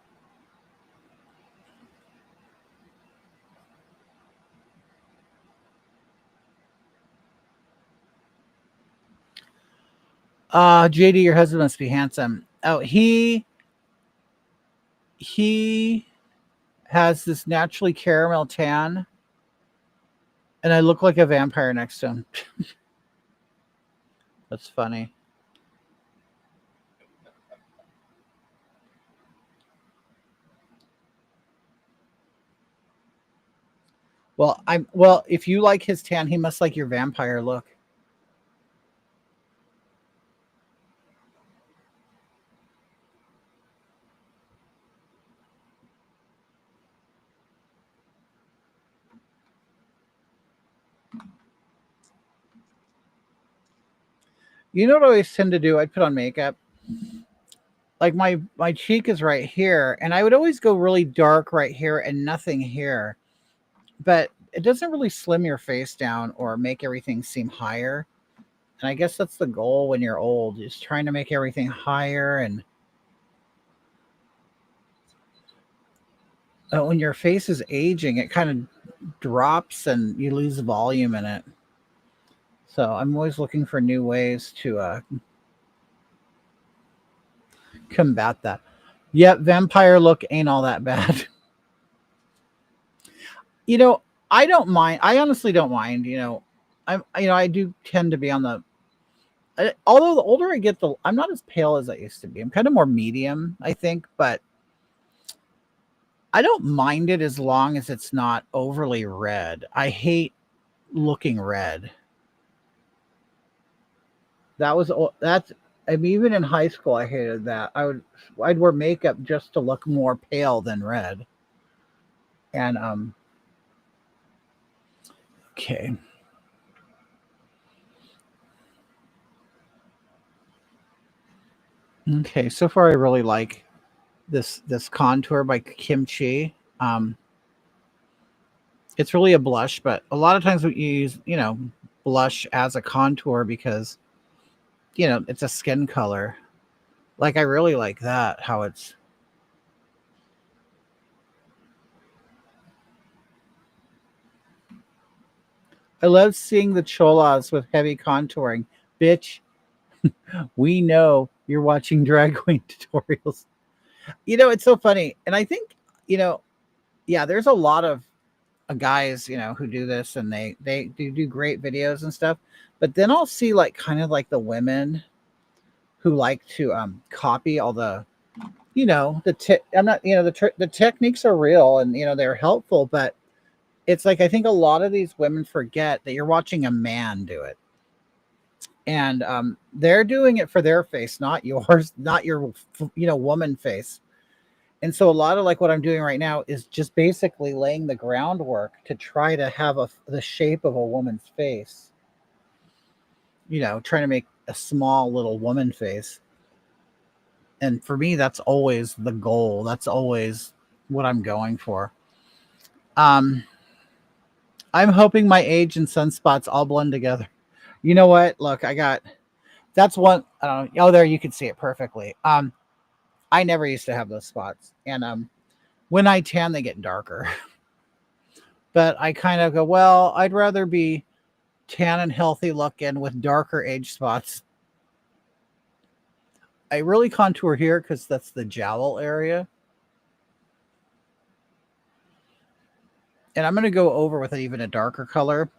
Speaker 1: JD, your husband must be handsome. Oh, he has this naturally caramel tan, and I look like a vampire next to him. That's funny. Well. If you like his tan, he must like your vampire look. You know what I always tend to do? I'd put on makeup. Like my cheek is right here, and I would always go really dark right here and nothing here. But it doesn't really slim your face down or make everything seem higher. And I guess that's the goal when you're old, is trying to make everything higher. And when your face is aging, it kind of drops and you lose volume in it. So I'm always looking for new ways to combat that. Yep, vampire look ain't all that bad. you know, I don't mind. I honestly don't mind. I do tend to be on the. Although the older I get, I'm not as pale as I used to be. I'm kind of more medium, I think, but I don't mind it as long as it's not overly red. I hate looking red. That's. I mean, even in high school, I hated that. I'd wear makeup just to look more pale than red. And okay, okay. So far, I really like this contour by Kimchi. It's really a blush, but a lot of times we use blush as a contour because it's a skin color. Like I really like that how it's. I love seeing the cholas with heavy contouring. Bitch, we know you're watching drag queen tutorials. It's so funny, and I think you know, yeah, there's a lot of guys who do this, and they do great videos and stuff. But then I'll see like kind of like the women who like to copy all the I'm not the techniques are real, and they're helpful, but it's like I think a lot of these women forget that you're watching a man do it, and they're doing it for their face, not yours, not your woman face. And so a lot of like what I'm doing right now is just basically laying the groundwork to try to have the shape of a woman's face. Trying to make a small little woman face. And for me, that's always the goal. That's always what I'm going for. Um, I'm hoping my age and sunspots all blend together. You know what? Look, that's one. Oh, there you can see it perfectly. I never used to have those spots, and when I tan, they get darker. But I kind of go, well, I'd rather be tan and healthy looking with darker age spots. I really contour here because that's the jowl area. And I'm going to go over with even a darker color.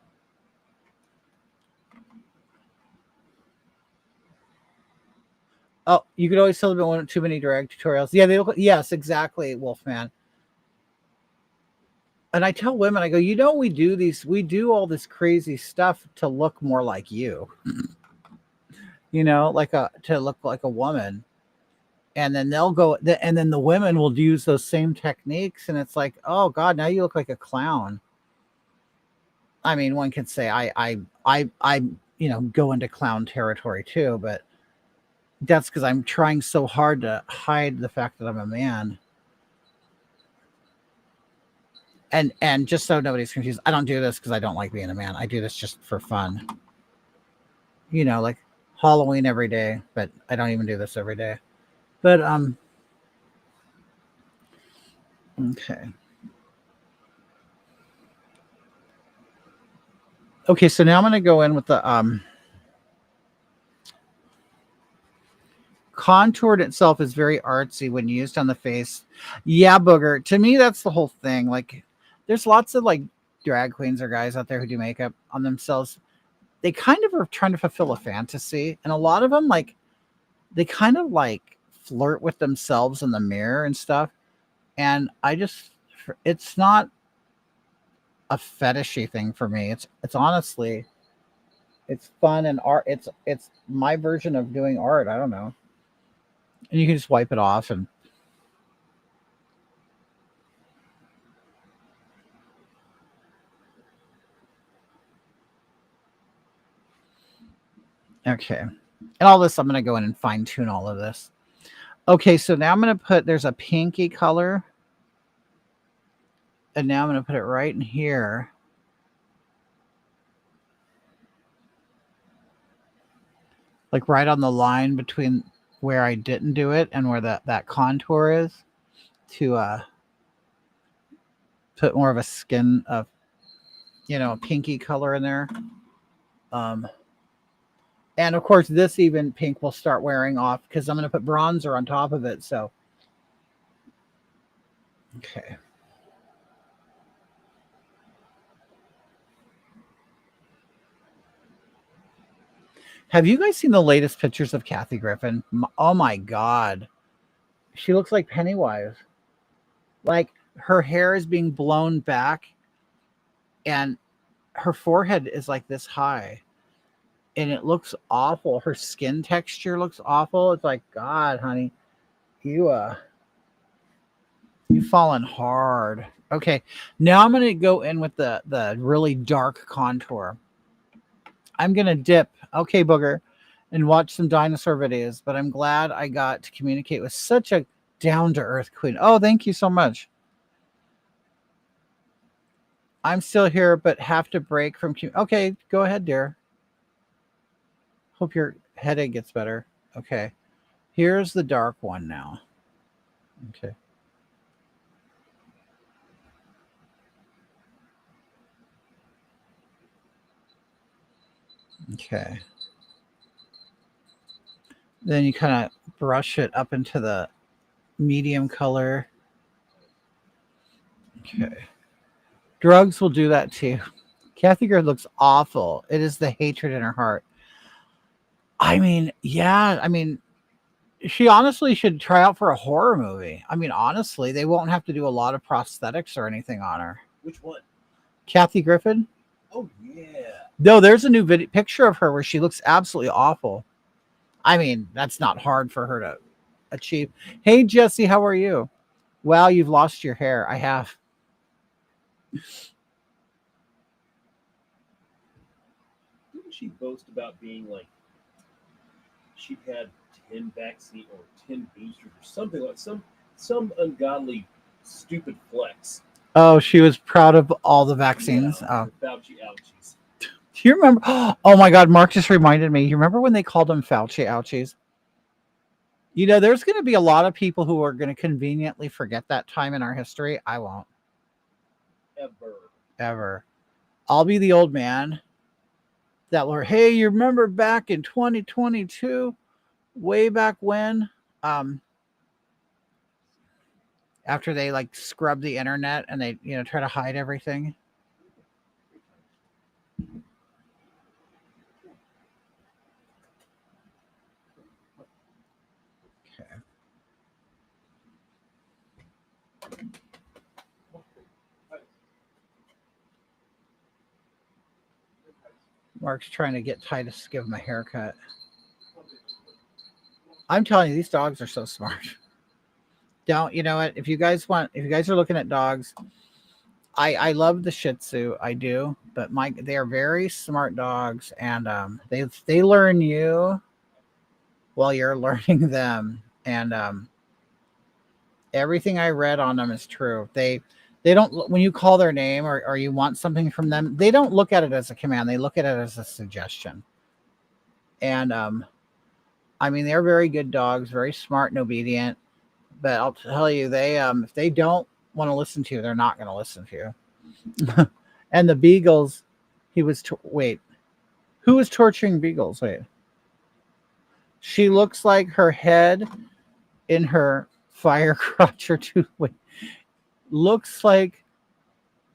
Speaker 1: Oh, you could always tell them one too many drag tutorials. Yeah, they look. Yes, exactly, Wolfman. And I tell women, I go, we do all this crazy stuff to look more like you. To look like a woman. And then they'll go, and then the women will use those same techniques, and it's like, oh God, now you look like a clown. I mean, one could say I go into clown territory too, but that's because I'm trying so hard to hide the fact that I'm a man. And just so nobody's confused, I don't do this because I don't like being a man. I do this just for fun. Like Halloween every day, but I don't even do this every day. But okay. Okay, so now I'm gonna go in with the contoured itself is very artsy when used on the face. Yeah, booger. To me, that's the whole thing. Like, there's lots of like drag queens or guys out there who do makeup on themselves. They kind of are trying to fulfill a fantasy, and a lot of them like they kind of like flirt with themselves in the mirror and stuff. And I just, it's not a fetishy thing for me. It's honestly, it's fun and art. It's my version of doing art. I don't know. And you can just wipe it off and okay. And all this, I'm going to go in and fine tune all of this. Okay, so now I'm going to put, there's a pinky color. And now I'm going to put it right in here. Like right on the line between where I didn't do it and where that contour is, to put more of a skin of, pinky color in there. And of course, this even pink will start wearing off because I'm going to put bronzer on top of it. So, okay. Have you guys seen the latest pictures of Kathy Griffin? Oh my God. She looks like Pennywise. Like her hair is being blown back and her forehead is like this high. And it looks awful. Her skin texture looks awful. It's like, God, honey, you've fallen hard. Okay, now I'm gonna go in with the really dark contour. I'm gonna dip, okay, booger, and watch some dinosaur videos. But I'm glad I got to communicate with such a down to earth queen. Oh, thank you so much. I'm still here, but have to break from. Okay, go ahead, dear. Hope your headache gets better. Okay. Here's the dark one now. Okay. Okay. Then you kind of brush it up into the medium color. Okay. Drugs will do that too. Kathy Gerd looks awful. It is the hatred in her heart. I mean, yeah. I mean, she honestly should try out for a horror movie. I mean, honestly, they won't have to do a lot of prosthetics or anything on her.
Speaker 2: Which one?
Speaker 1: Kathy Griffin?
Speaker 2: Oh, yeah.
Speaker 1: No, there's a new picture of her where she looks absolutely awful. I mean, that's not hard for her to achieve. Hey, Jesse, how are you? Wow, you've lost your hair. I have.
Speaker 2: Didn't she boast about being like she had 10 vaccine or 10 boosters or something like some ungodly stupid flex?
Speaker 1: Oh, she was proud of all the vaccines.
Speaker 2: Yeah, Fauci ouchies.
Speaker 1: Do you remember? Oh my God, Mark just reminded me. You remember when they called them Fauci ouchies? You know, there's going to be a lot of people who are going to conveniently forget that time in our history. I won't. Ever. I'll be the old man that were, hey, you remember back in 2022, way back when, after they like scrub the internet and they, try to hide everything. Okay. Mark's trying to get Titus to give him a haircut. I'm telling you, these dogs are so smart. Don't, you know what? If you guys are looking at dogs, I love the Shih Tzu, I do, but they are very smart dogs, and they learn you while you're learning them, and everything I read on them is true. They don't, when you call their name or you want something from them, they don't look at it as a command. They look at it as a suggestion. And I mean, they're very good dogs, very smart and obedient. But I'll tell you, they if they don't want to listen to you, they're not going to listen to you. And the beagles, wait, who was torturing beagles? Wait, She looks like her head in her fire crotch or two. Looks like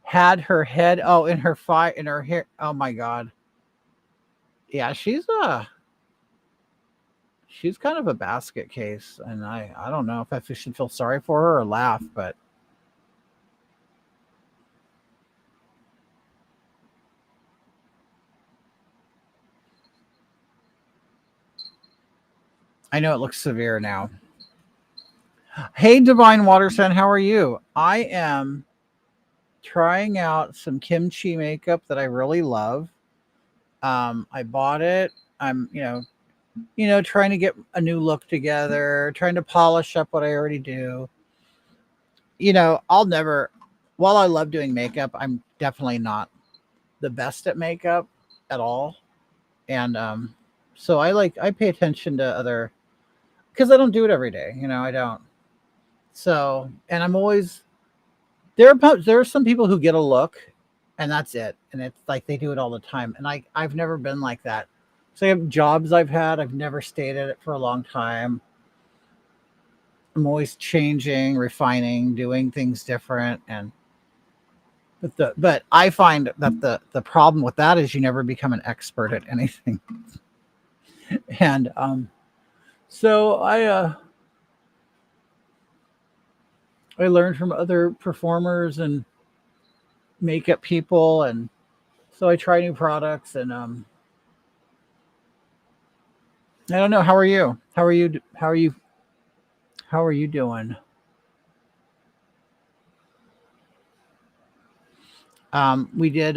Speaker 1: had her head in her fire in her hair. Oh my god. Yeah, she's kind of a basket case, and I don't know if I should feel sorry for her or laugh, but I know it looks severe now. Hey, Divine Waterson, how are you? I am trying out some kimchi makeup that I really love. I bought it. I'm, trying to get a new look together, trying to polish up what I already do. I'll never, while I love doing makeup, I'm definitely not the best at makeup at all. And so I pay attention to other, because I don't do it every day. I don't. So, and I'm always there are some people who get a look and that's it. And it's like they do it all the time. And I've never been like that. So I have jobs I've had, I've never stayed at it for a long time. I'm always changing, refining, doing things different. And but I find that the problem with that is you never become an expert at anything. And so I learned from other performers and makeup people, and so I try new products. And I don't know. How are you? How are you? How are you? How are you doing? We did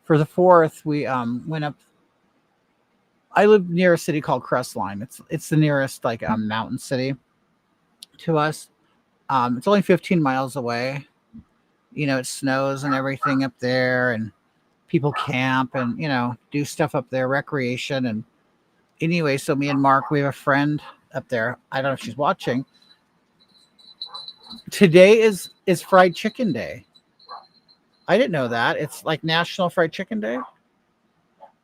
Speaker 1: for the fourth. We went up. I live near a city called Crestline. It's the nearest like mountain city to us. It's only 15 miles away. It snows and everything up there, and people camp and do stuff up there, recreation. And anyway, so me and Mark, we have a friend up there. I don't know if she's watching. Today is fried chicken day. I didn't know that. It's like National Fried Chicken Day.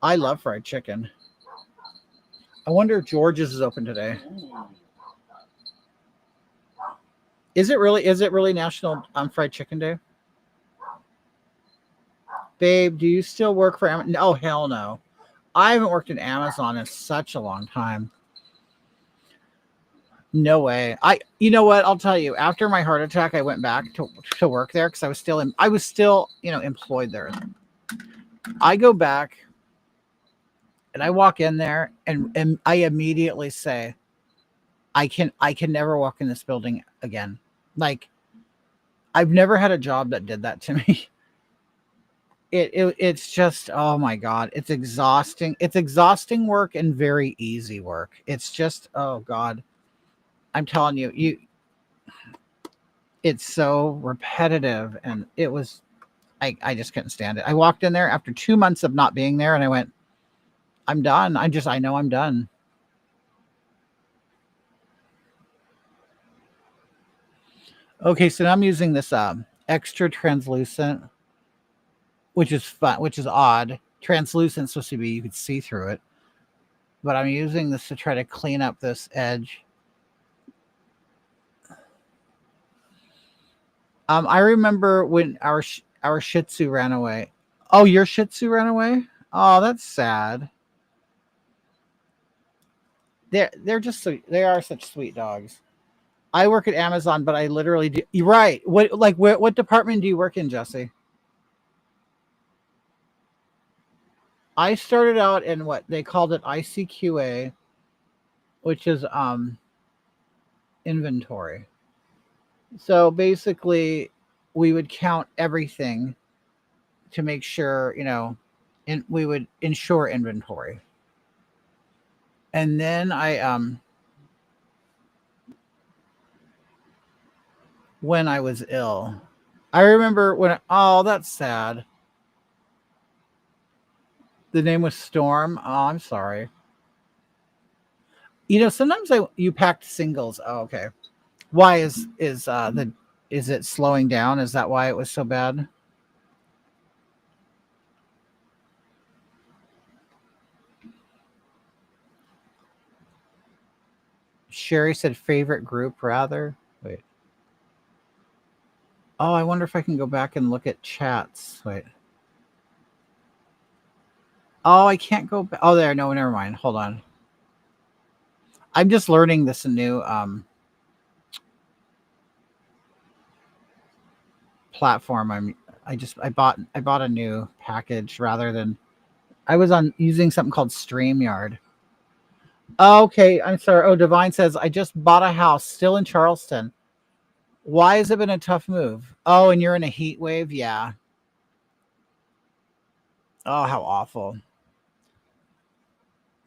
Speaker 1: I love fried chicken. I wonder if George's is open today. Is it really National Fried Chicken Day? Babe, do you still work for Amazon? No, hell no. I haven't worked in Amazon in such a long time. No way. You know what? I'll tell you. After my heart attack, I went back to work there because I was still employed there. I go back and I walk in there and I immediately say, I can never walk in this building again. Like I've never had a job that did that to me. It's just, oh my god, it's exhausting. It's exhausting work and very easy work. It's just, oh god, I'm telling you, it's so repetitive. And it was, I just couldn't stand it. I walked in there after 2 months of not being there and I went, I'm done. I know I'm done. Okay, so now I'm using this extra translucent, which is fun, which is odd. Translucent supposed to be you could see through it, but I'm using this to try to clean up this edge. I remember when our Shih Tzu ran away. Oh, your Shih Tzu ran away. Oh, that's sad. They're just so they are such sweet dogs. I work at Amazon, but I literally do. You're right. What department do you work in, Jesse? I started out in what they called it ICQA, which is inventory. So basically, we would count everything to make sure, and we would ensure inventory. And then when I was ill, I remember oh, that's sad. The name was Storm. Oh, I'm sorry. Sometimes you packed singles. Oh, okay. Why is it slowing down? Is that why it was so bad? Sherry said favorite group rather. Wait. Oh, I wonder if I can go back and look at chats. Wait. Oh, I can't go back. Oh, there. No, never mind. Hold on. I'm just learning this new platform. I bought a new package rather than I was on using something called StreamYard. Okay, I'm sorry. Oh, Divine says I just bought a house still in Charleston. Why has it been a tough move? Oh, and you're in a heat wave? Yeah. Oh, how awful.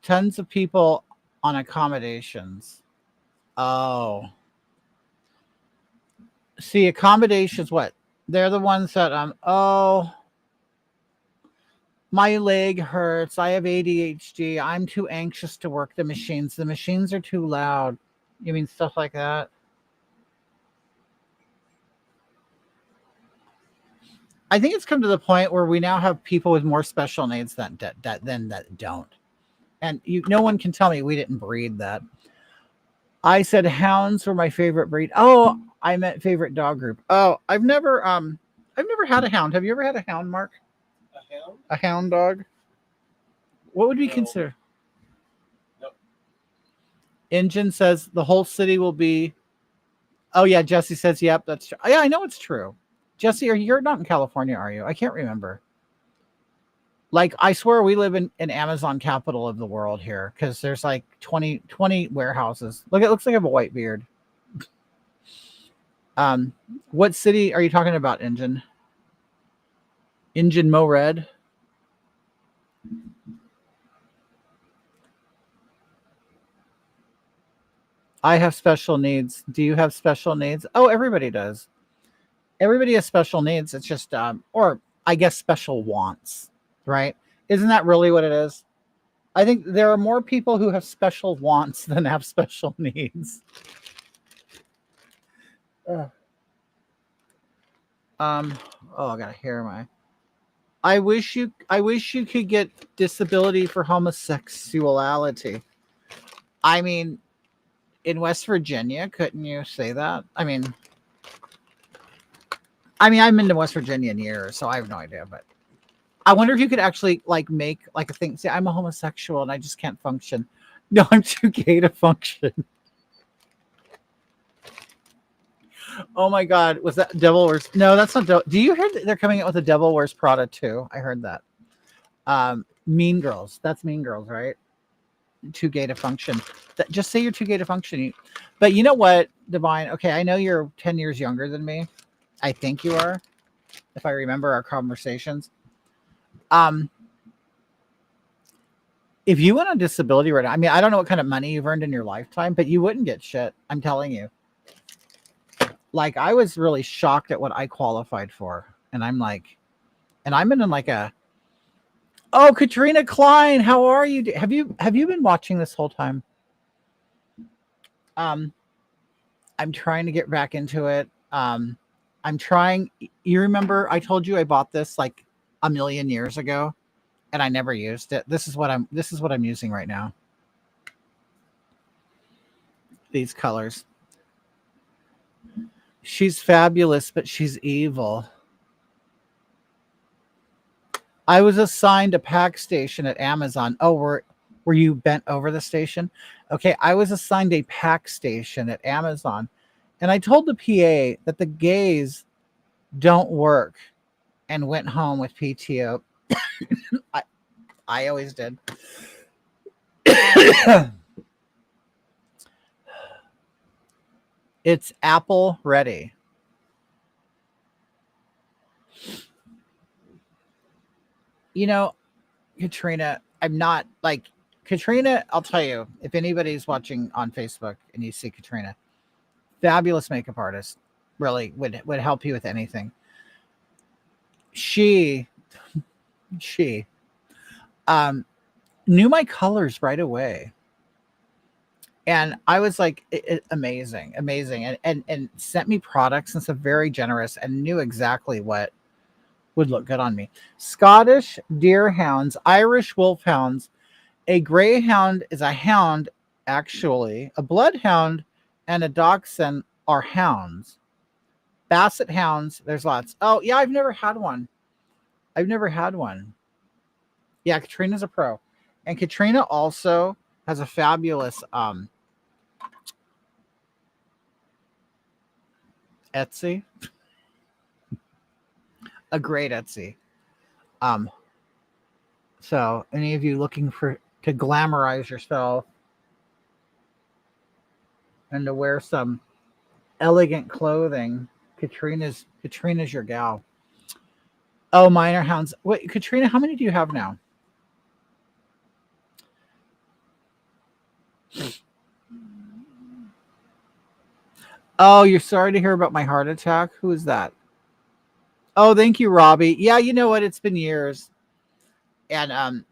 Speaker 1: Tons of people on accommodations. Oh. See, accommodations what? They're the ones that oh, my leg hurts. I have ADHD. I'm too anxious to work the machines. The machines are too loud. You mean stuff like that? I think it's come to the point where we now have people with more special needs than that don't. And no one can tell me we didn't breed that. I said hounds were my favorite breed. Oh, I meant favorite dog group. Oh, I've never had a hound. Have you ever had a hound, Mark?
Speaker 2: A hound?
Speaker 1: A hound dog? What would we consider?
Speaker 2: Nope.
Speaker 1: Engine says the whole city will be. Oh yeah, Jesse says yep, that's true. Yeah, I know it's true. Jesse, you're not in California, are you? I can't remember. Like, I swear we live in Amazon capital of the world here because there's like 20 warehouses. Look, it looks like I have a white beard. What city are you talking about, Engine? Engine Mo Red? I have special needs. Do you have special needs? Oh, everybody does. Everybody has special needs. It's just, or I guess special wants, right? Isn't that really what it is? I think there are more people who have special wants than have special needs. Ugh. Oh, I gotta hear my. I wish you could get disability for homosexuality. I mean, in West Virginia, couldn't you say that? I'm into West Virginia in years, so I have no idea. But I wonder if you could actually like make like a thing. Say, I'm a homosexual and I just can't function. No, I'm too gay to function. Oh my God, was that Devil Wears? No, that's not. Do you hear that they're coming out with a Devil Wears Prada too? I heard that. Mean Girls. That's Mean Girls, right? Too gay to function. Just say you're too gay to function. But you know what, Divine? Okay, I know you're 10 years younger than me. I think you are, if I remember our conversations. If you went on disability right now, I don't know what kind of money you've earned in your lifetime, but you wouldn't get shit. I'm telling you. Like, I was really shocked at what I qualified for. And I'm in like a, oh, Katrina Klein, how are you? Have you been watching this whole time? I'm trying to get back into it. I'm trying. You remember I told you I bought this like a million years ago and I never used it. This is what I'm using right now. These colors. She's fabulous, but she's evil. I was assigned a pack station at Amazon. Oh, were you bent over the station? Okay, I was assigned a pack station at Amazon. And I told the PA that the gays don't work and went home with PTO. I always did. It's Apple ready. You know, Katrina, I'm not like Katrina. I'll tell you, if anybody's watching on Facebook and you see Katrina, fabulous makeup artist, really would help you with anything. She knew my colors right away. And I was like, amazing, and sent me products and stuff, very generous, and knew exactly what would look good on me. Scottish deerhounds, Irish wolfhounds. A greyhound is a hound actually. A bloodhound and a dachshund are hounds. Basset hounds, there's lots. Oh, yeah, I've never had one. I've never had one. Yeah, Katrina's a pro. And Katrina also has a fabulous Etsy, a great Etsy. Um, so any of you looking for to glamorize yourself and to wear some elegant clothing, Katrina's your gal. Oh, minor hounds. Wait, Katrina, how many do you have now? Oh, you're sorry to hear about my heart attack. Who is that? Oh, thank you, Robbie. Yeah, you know what? It's been years. And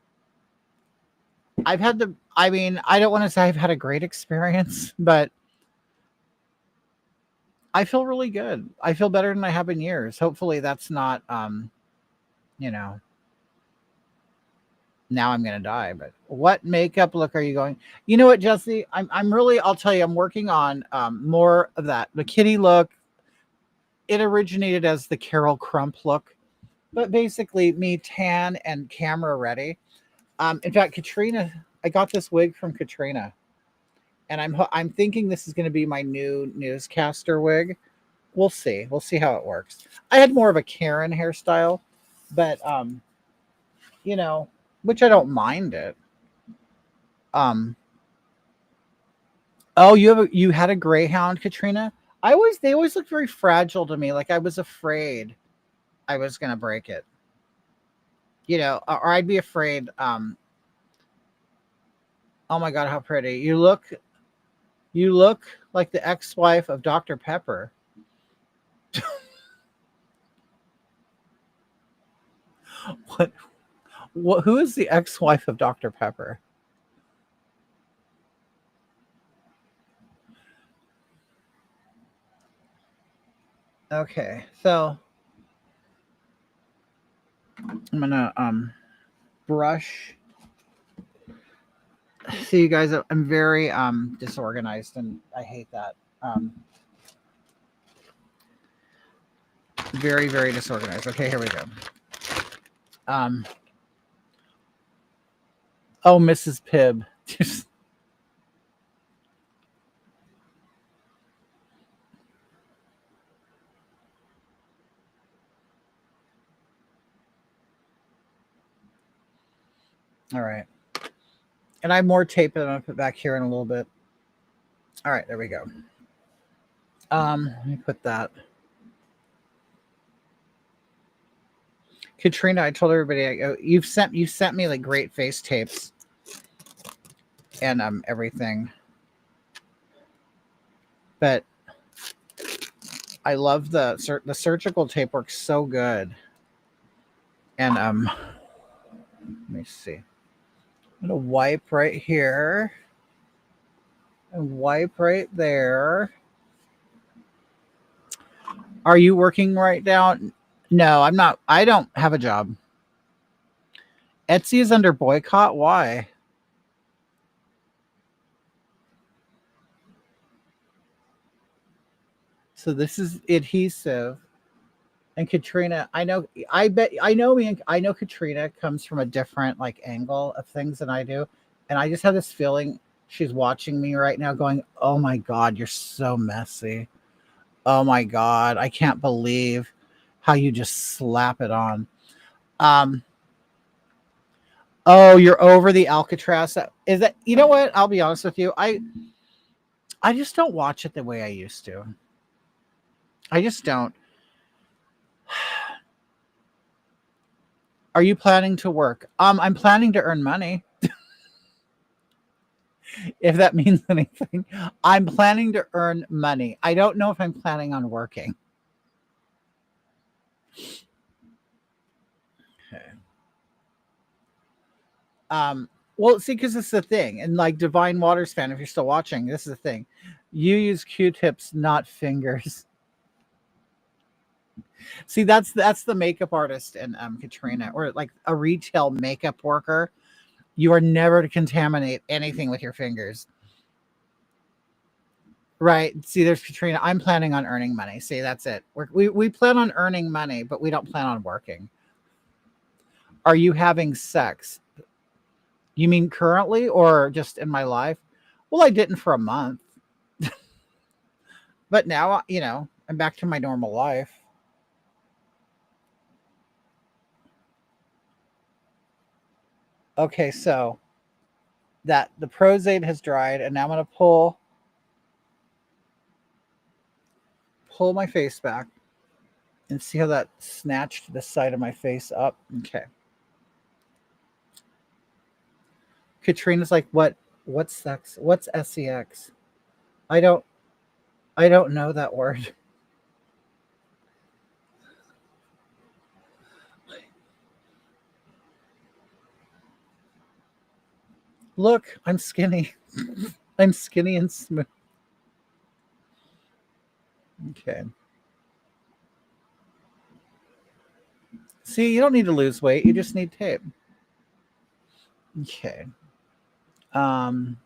Speaker 1: I've had the I mean, I don't want to say I've had a great experience, but I feel really good. I feel better than I have in years. Hopefully that's not you know, now I'm gonna die. But what makeup look are you going? You know what, Jesse? I'm really I'll tell you, I'm working on more of that. The kitty look, it originated as the Carol Crump look, but basically me tan and camera ready. In fact, Katrina, I got this wig from Katrina, and I'm thinking this is going to be my new newscaster wig. We'll see. We'll see how it works. I had more of a Karen hairstyle, but you know, which I don't mind it. Um, oh, you had a greyhound, Katrina. They always looked very fragile to me. Like I was afraid I was going to break it. You know, or I'd be afraid. Oh my God, how pretty you look! You look like the ex-wife of Dr. Pepper. What? What? Who is the ex-wife of Dr. Pepper? Okay, so I'm gonna brush. See, you guys, I'm very disorganized, and I hate that. Very very disorganized. Okay, here we go. Um, oh, Mrs. Pibb. All right, and I have more tape that I'm gonna put back here in a little bit. All right, there we go. Let me put that. Katrina, I told everybody you've sent me like great face tapes and everything. But I love the surgical tape works so good. And let me see. I'm gonna wipe right here and wipe right there. Are you working right now? No, I'm not. I don't have a job. Etsy is under boycott. Why? So this is adhesive. And Katrina, I know Katrina comes from a different like angle of things than I do. And I just have this feeling she's watching me right now going, "Oh my God, you're so messy. Oh my God, I can't believe how you just slap it on." Um, oh, you're over the Alcatraz. Is that, you know what? I'll be honest with you. I just don't watch it the way I used to. I just don't. Are you planning to work? I'm planning to earn money. If that means anything. I'm planning to earn money. I don't know if I'm planning on working. Okay. Well, see, because this is the thing, and like Divine Waters fan, if you're still watching, this is the thing. You use Q-tips, not fingers. See, that's the makeup artist and Katrina, or like a retail makeup worker. You are never to contaminate anything with your fingers. Right. See, there's Katrina. I'm planning on earning money. See, that's it. We plan on earning money, but we don't plan on working. Are you having sex? You mean currently or just in my life? Well, I didn't for a month, but now, I'm back to my normal life. Okay, so that the Prozade has dried, and now I'm going to pull my face back and see how that snatched the side of my face up. Okay. Katrina's like, what's sex? What's sex? I don't I don't know that word. Look, I'm skinny. I'm skinny and smooth. Okay. See, you don't need to lose weight. You just need tape. Okay. Um,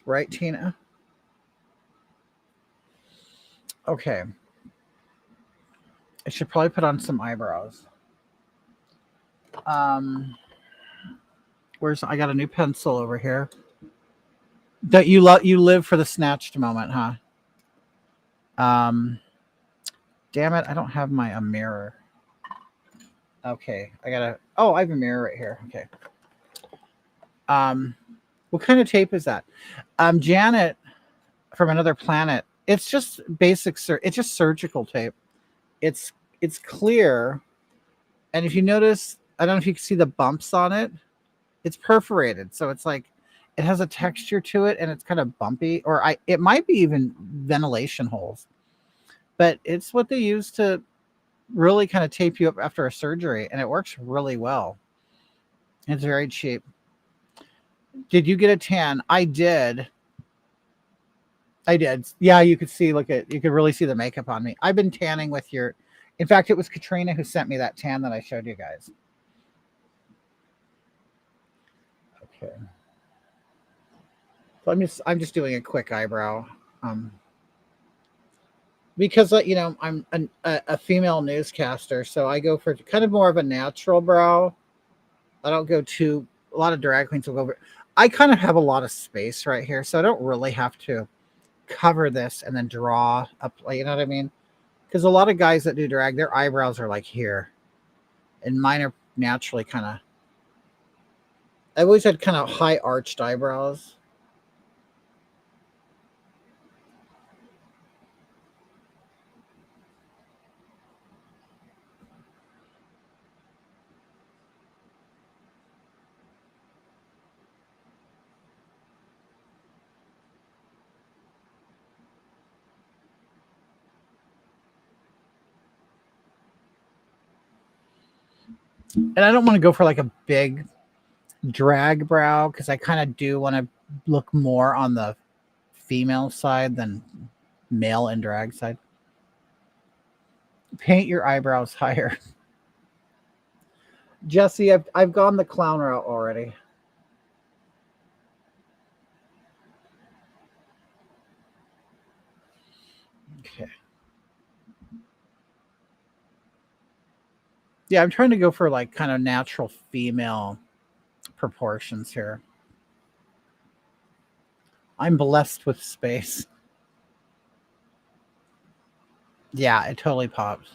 Speaker 1: right, Tina? Okay. I should probably put on some eyebrows. Um, I got a new pencil over here. That you live for the snatched moment, huh? Um, damn it, I don't have my a mirror. Okay, I have a mirror right here. Okay. Um, what kind of tape is that? Janet from another planet. It's just it's just surgical tape. It's it's clear, and if you notice, I don't know if you can see the bumps on it. It's perforated, so it's like it has a texture to it, and it's kind of bumpy. It might be even ventilation holes, but it's what they use to really kind of tape you up after a surgery, and it works really well. It's very cheap. Did you get a tan? I did. I did. Yeah, you could see. You could really see the makeup on me. I've been tanning with your. In fact, it was Katrina who sent me that tan that I showed you guys. Okay. So I'm just doing a quick eyebrow, um, because I'm a female newscaster, so I go for kind of more of a natural brow. I don't go too. A lot of drag queens will go over. I kind of have a lot of space right here, so I don't really have to cover this and then draw up. You know what I mean? Because a lot of guys that do drag, their eyebrows are like here, and mine are naturally kind of. I've always had kind of high arched eyebrows. And I don't want to go for like a big drag brow because I kind of do want to look more on the female side than male and drag side. Paint your eyebrows higher. Jesse, I've gone the clown route already. Okay. Yeah, I'm trying to go for like kind of natural female proportions here. I'm blessed with space. Yeah, it totally pops.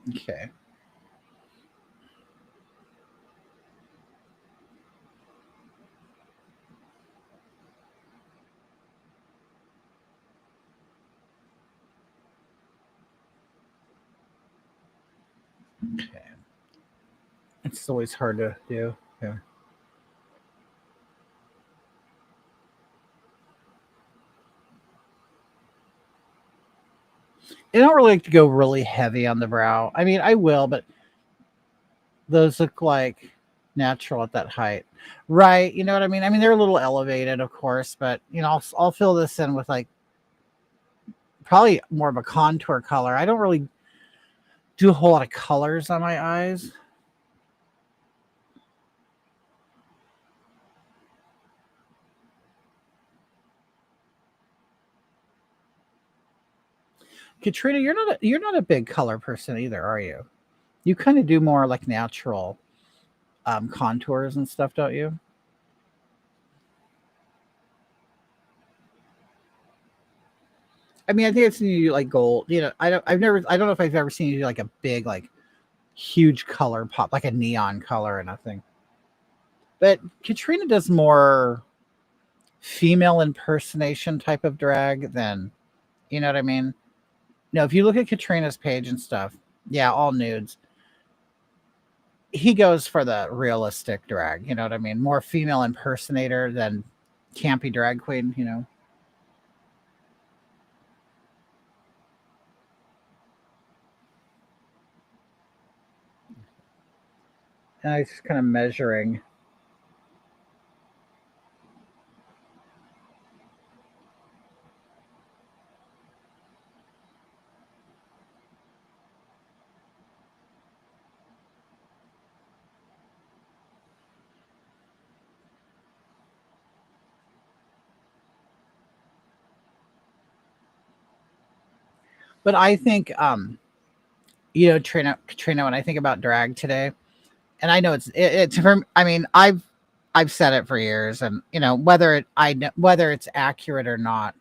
Speaker 1: Okay. Okay. It's always hard to do. Yeah. I don't really like to go really heavy on the brow. I mean, I will, but those look like natural at that height. Right. You know what I mean? I mean, they're a little elevated, of course, but I'll fill this in with like probably more of a contour color. I don't really do a whole lot of colors on my eyes. Katrina, you're not a big color person either, are you? You kind of do more like natural contours and stuff, don't you? I mean, I think I've seen you do like gold. I don't know if I've ever seen you do like a big, like huge color pop, like a neon color or nothing. But Katrina does more female impersonation type of drag than, you know what I mean? No, if you look at Katrina's page and stuff, yeah, all nudes. He goes for the realistic drag, you know what I mean? More female impersonator than campy drag queen, you know. And I was just kind of measuring. But I think Trina, when I think about drag today, and I know it's from I mean, I've said it for years, and whether it's accurate or not,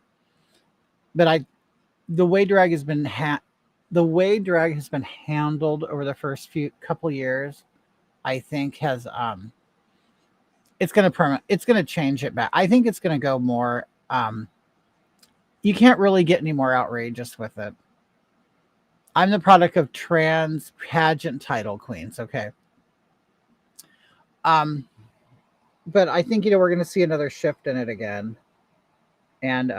Speaker 1: but I the way drag has been the way drag has been handled over the first few couple years, I think has it's gonna change it back. I think it's gonna go more you can't really get any more outrageous with it. I'm the product of trans pageant title queens, okay. Um but I think we're gonna see another shift in it again. And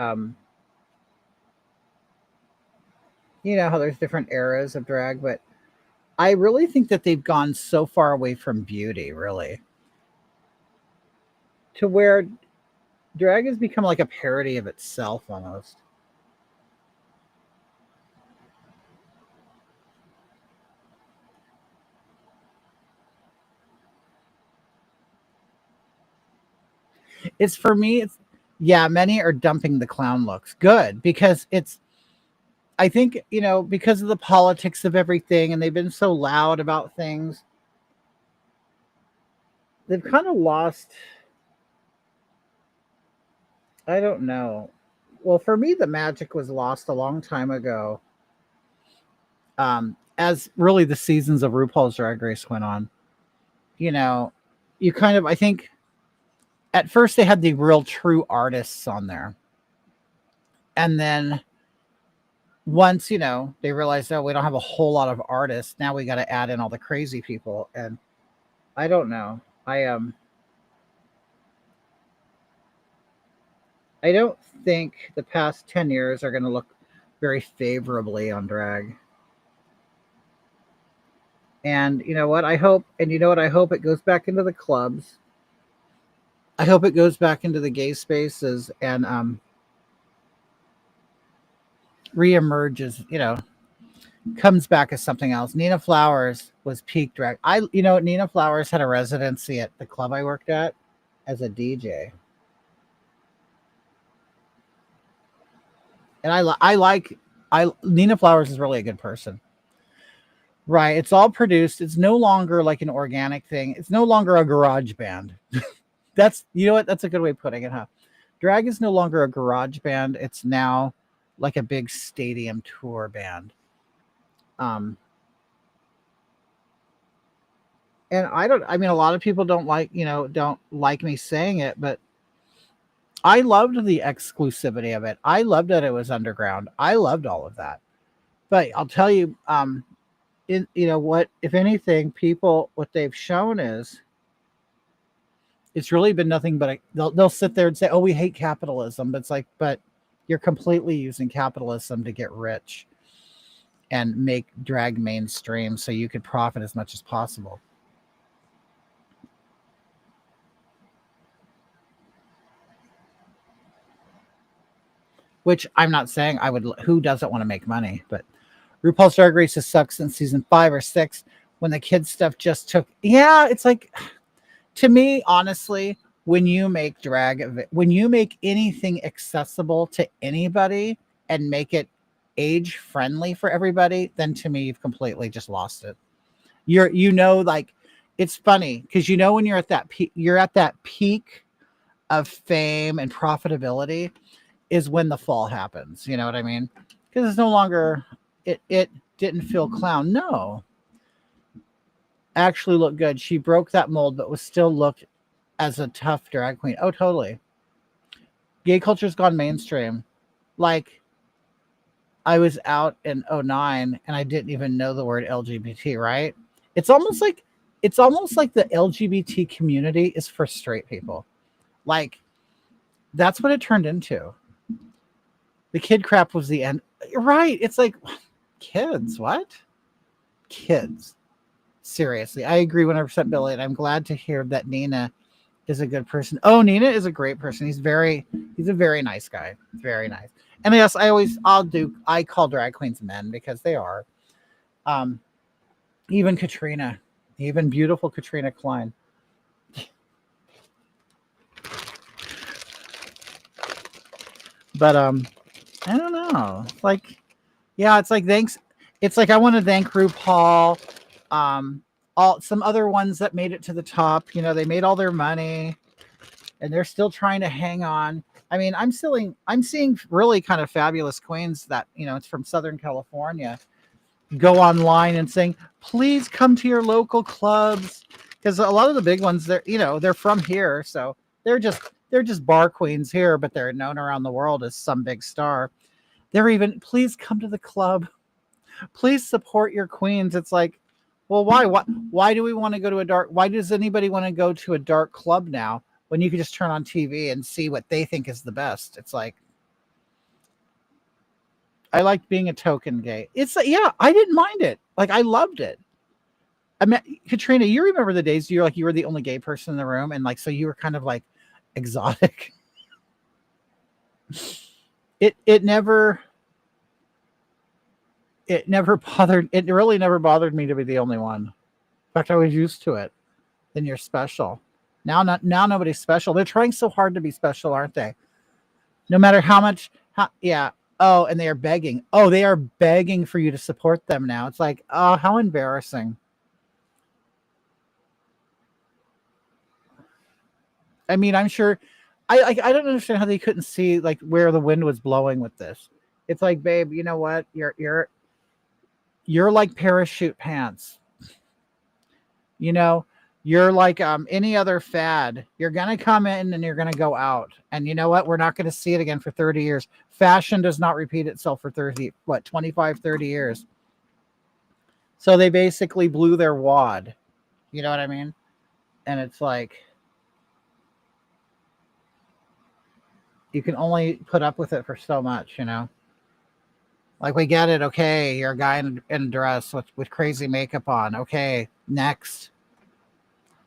Speaker 1: you know how there's different eras of drag, but I really think that they've gone so far away from beauty, really, to where drag has become like a parody of itself almost. It's for me, it's yeah, many are dumping the clown looks. Good, because it's I think, because of the politics of everything and they've been so loud about things, they've kind of lost I don't know. Well, for me the magic was lost a long time ago. As really the seasons of RuPaul's Drag Race went on. You know, you kind of I think at first they had the real true artists on there. And then once, they realized, oh, we don't have a whole lot of artists. Now we got to add in all the crazy people. And I don't know. I don't think the past 10 years are going to look very favorably on drag. And you know what? I hope it goes back into the clubs. I hope it goes back into the gay spaces and reemerges, comes back as something else. Nina Flowers was peak drag. Nina Flowers had a residency at the club I worked at as a DJ. And I like I Nina Flowers is really a good person. Right. It's all produced. It's no longer like an organic thing. It's no longer a garage band. That's you know what? That's a good way of putting it, huh? Drag is no longer a garage band. It's now like a big stadium tour band. Um and I mean a lot of people don't like me saying it, but I loved the exclusivity of it. I loved that it was underground. I loved all of that. But I'll tell you, what, if anything, people, what they've shown is it's really been nothing but they'll sit there and say, oh, we hate capitalism. But it's like, but you're completely using capitalism to get rich and make drag mainstream so you could profit as much as possible. Which I'm not saying I would, who doesn't want to make money, but RuPaul's Drag Race has sucked since season 5 or 6 when the kids stuff just took. Yeah, it's like, to me, honestly, when you make anything accessible to anybody and make it age friendly for everybody, then to me you've completely just lost it. Like it's funny because when you're at that peak, you're at that peak of fame and profitability is when the fall happens. You know what I mean? Because it's no longer it didn't feel clown. No, actually looked good. She broke that mold, but was still looked as a tough drag queen. Oh, totally. Gay culture's gone mainstream. Like I was out in '09 and I didn't even know the word LGBT, right? It's almost like it's almost like the LGBT community is for straight people. Like that's what it turned into. The kid crap was the end. Right. It's like kids, what? Kids. Seriously. I agree 100% Billy, and I'm glad to hear that Nina is a good person. Oh, Nina is a great person. He's a very nice guy. Very nice. And yes, I call drag queens men because they are. Um, even Katrina, even beautiful Katrina Klein. But I don't know. Like, yeah, it's like thanks. It's like I want to thank RuPaul, all some other ones that made it to the top. They made all their money and they're still trying to hang on. I mean, I'm seeing really kind of fabulous queens that it's from Southern California go online and saying, please come to your local clubs because a lot of the big ones they're from here, so they're just bar queens here, but they're known around the world as some big star. They're even please come to the club, please support your queens. It's like, well, why do we want to go to a dark? Why does anybody want to go to a dark club now when you can just turn on TV and see what they think is the best? It's like I liked being a token gay. It's like, yeah, I didn't mind it. Like I loved it. I mean, Katrina, you remember the days you were the only gay person in the room, and like so you were kind of like exotic. It never bothered. It really never bothered me to be the only one. In fact, I was used to it. Then you're special. Now nobody's special. They're trying so hard to be special, aren't they? No matter how much. Yeah. Oh, and they are begging. Oh, they are begging for you to support them now. It's like, oh, how embarrassing. I mean, I'm sure. I don't understand how they couldn't see like where the wind was blowing with this. It's like, babe, you know what? You're like parachute pants. You know, you're like any other fad. You're gonna come in and you're gonna go out. And you know what? We're not gonna see it again for 30 years. Fashion does not repeat itself for 25, 30 years. So they basically blew their wad. You know what I mean? And it's like you can only put up with it for so much. Like we get it, okay, you're a guy in a dress with crazy makeup on. Okay, next.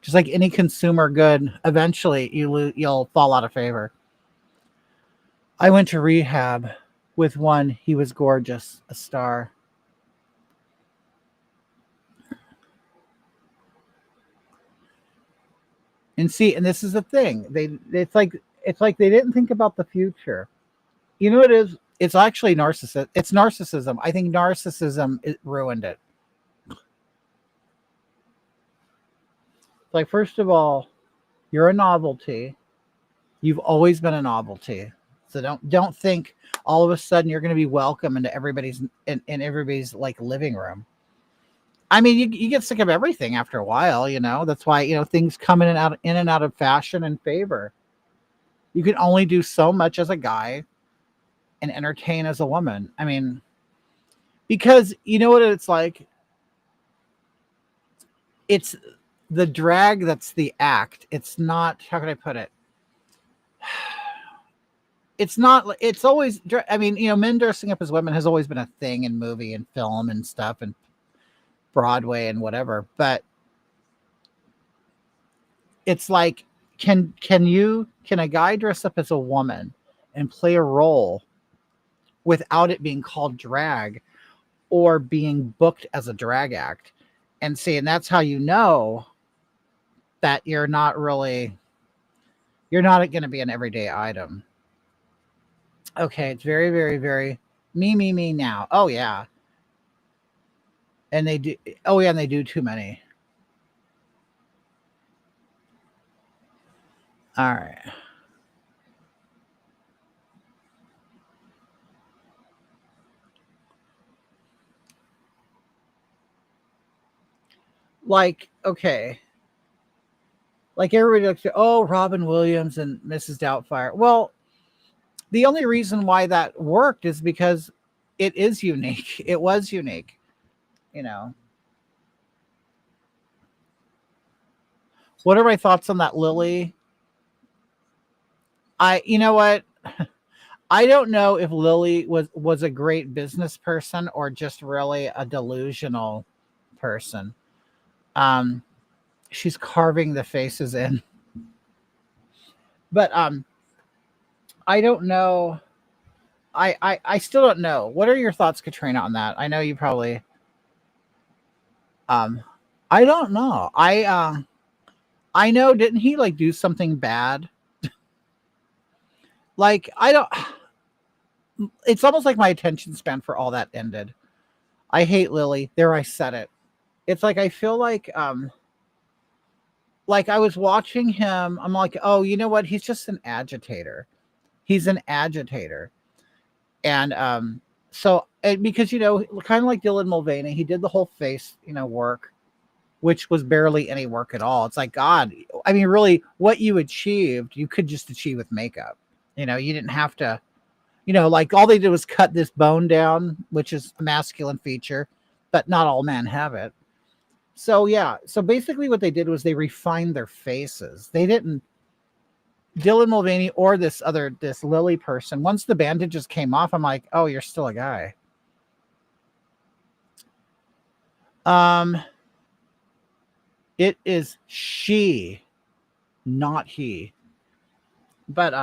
Speaker 1: Just like any consumer good, eventually you'll fall out of favor. I went to rehab with one. He was gorgeous, a star. And see, and this is the thing. It's like they didn't think about the future. You know what it is? It's actually narcissism. It's narcissism. I think narcissism ruined it. Like first of all, you're a novelty. You've always been a novelty. So don't think all of a sudden you're going to be welcome into in everybody's like living room. I mean, you get sick of everything after a while. That's why things come in and out of fashion and favor. You can only do so much as a guy and entertain as a woman. I mean, because you know what it's like. It's the drag that's the act. It's not. How can I put it? It's not. It's always. I mean, men dressing up as women has always been a thing in movie and film and stuff and Broadway and whatever. But it's like, can a guy dress up as a woman and play a role without it being called drag or being booked as a drag act? And see, and that's how you know that you're not going to be an everyday item. Okay, it's very, very, very. Me now. Oh yeah, and they do. Oh yeah, and they do too many. All right. Like okay, like everybody looks at oh Robin Williams and Mrs. Doubtfire. Well, the only reason why that worked is because it is unique. It was unique. You know. What are my thoughts on that, Lily? You know what? I don't know if Lily was a great business person or just really a delusional person. Um, she's carving the faces in, but I don't know. I still don't know. What are your thoughts, Katrina, on that? I know you probably um, I don't know. I know didn't he like do something bad? Like I don't. It's almost like my attention span for all that ended. I hate Lily. There, I said it. It's like I feel like I was watching him. I'm like, oh, you know what? He's just an agitator. He's an agitator, and so and because kind of like Dylan Mulvaney, he did the whole face, work, which was barely any work at all. It's like God. I mean, really, what you achieved, you could just achieve with makeup. You didn't have to. Like all they did was cut this bone down, which is a masculine feature, but not all men have it. So yeah, so basically what they did was they refined their faces. They didn't Dylan Mulvaney or this Lily person. Once the bandages came off, I'm like, oh, you're still a guy. Um, it is she, not he. But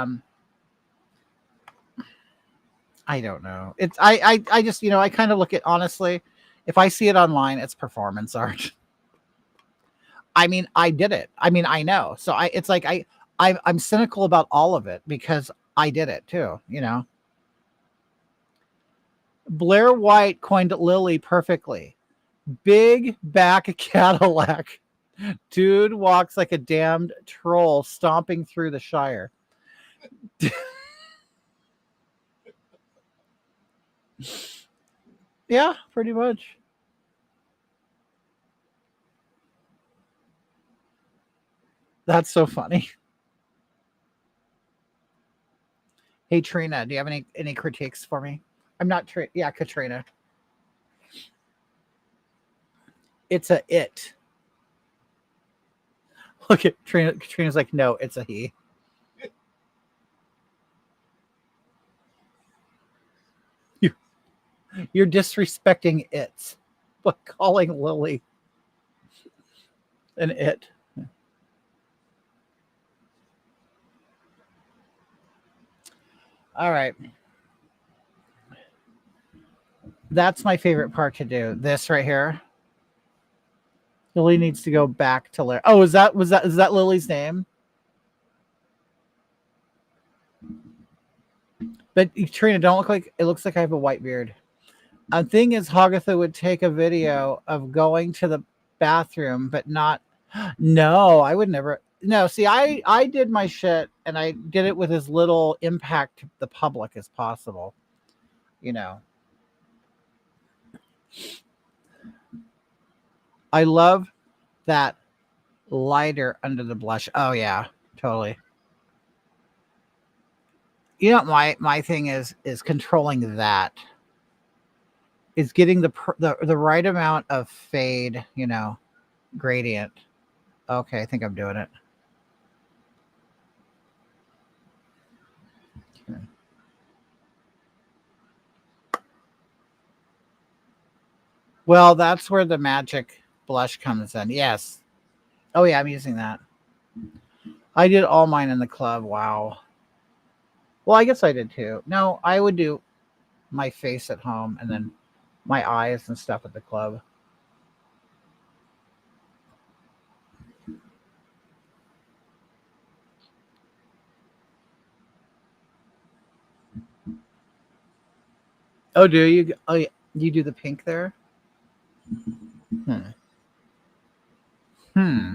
Speaker 1: I don't know. It's I just I kind of look at honestly, if I see it online, it's performance art. I mean, I did it. I mean, I know. So it's like I'm cynical about all of it because I did it too. Blair White coined Lily perfectly. Big back Cadillac. Dude walks like a damned troll stomping through the Shire. Yeah, pretty much. That's so funny. Hey Trina, do you have any critiques for me? I'm not yeah, Katrina. It's a it. Look at Trina. Katrina's like, no, it's a he. You, you're disrespecting it by calling Lily an it. All right. That's my favorite part to do. This right here. Lily needs to go back to Larry. Oh, is that Lily's name? But Trina, don't look like it looks like I have a white beard. A thing is, Hagatha would take a video of going to the bathroom, but not. No, I would never. No, see, I did my shit, and I did it with as little impact to the public as possible. You know, I love that lighter under the blush. Oh yeah, totally. My thing is controlling that. Is getting the right amount of fade. Gradient. Okay, I think I'm doing it. Okay. Well, that's where the magic blush comes in. Yes. Oh yeah, I'm using that. I did all mine in the club. Wow. Well, I guess I did too. No, I would do my face at home and then my eyes and stuff at the club. Oh, do you? Oh, you do the pink there? Hmm. Hmm.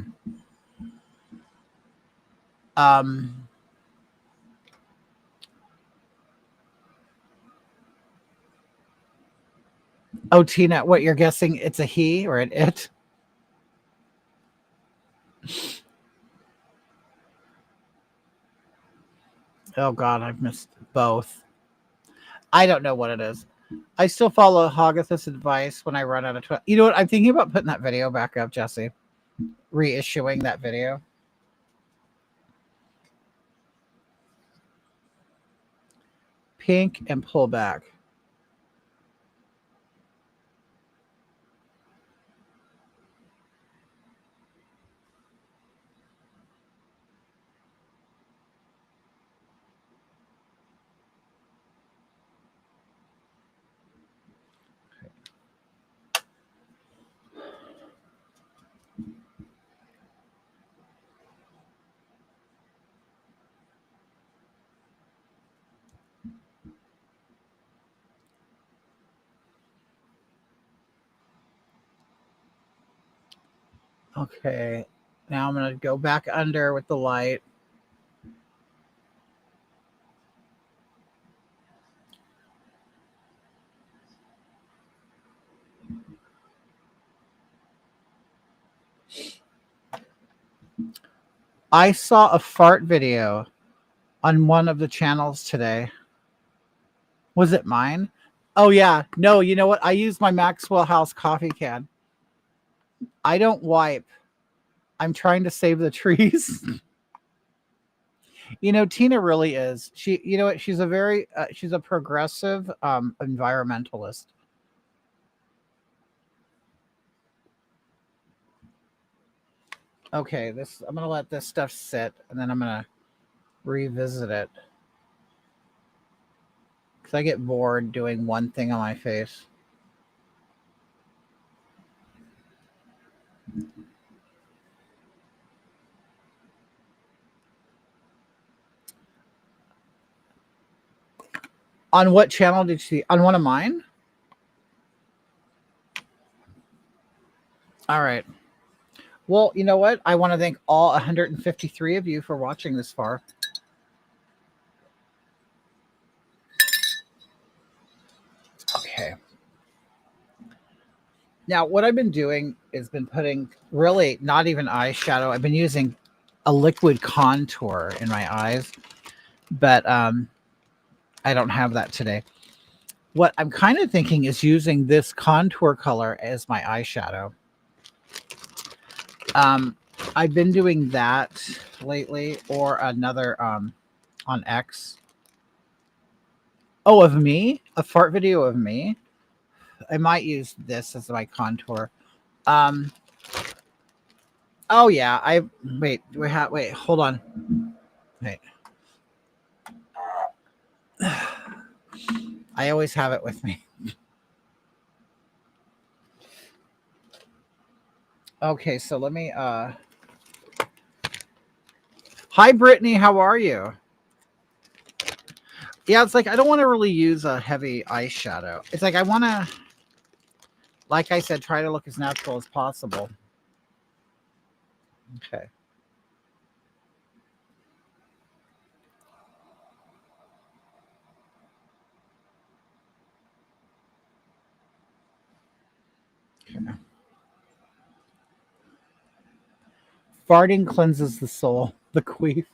Speaker 1: Um. Oh, Tina, what you're guessing? It's a he or an it? Oh God, I've missed both. I don't know what it is. I still follow Hoggath's advice when I run out of Twitter. You know what? I'm thinking about putting that video back up, Jesse. Reissuing that video. Pink and pull back. Okay. Now I'm going to go back under with the light. I saw a fart video on one of the channels today. Was it mine? Oh, yeah. No, you know what? I use my Maxwell House coffee can. I don't wipe. I'm trying to save the trees. You know, Tina really is. She, you know what? She's a very, she's a progressive environmentalist. Okay, this I'm gonna let this stuff sit, and then I'm gonna revisit it because I get bored doing one thing on my face. On what channel did you see? On one of mine? All right. Well, you know what? I want to thank all 153 of you for watching this far. Okay. Now, what I've been doing is been putting really not even eyeshadow. I've been using a liquid contour in my eyes, but I don't have that today. What I'm kind of thinking is using this contour color as my eyeshadow. Um, I've been doing that lately, or another on X. Oh, of me, a fart video of me. I might use this as my contour. Um, oh yeah, I wait. Wait, hold on. Wait, I always have it with me. Okay, so let me. Hi, Brittany. How are you? Yeah, it's like I don't want to really use a heavy eyeshadow. It's like I want to, like I said, try to look as natural as possible. Okay. Okay. Farting cleanses the soul. The queef.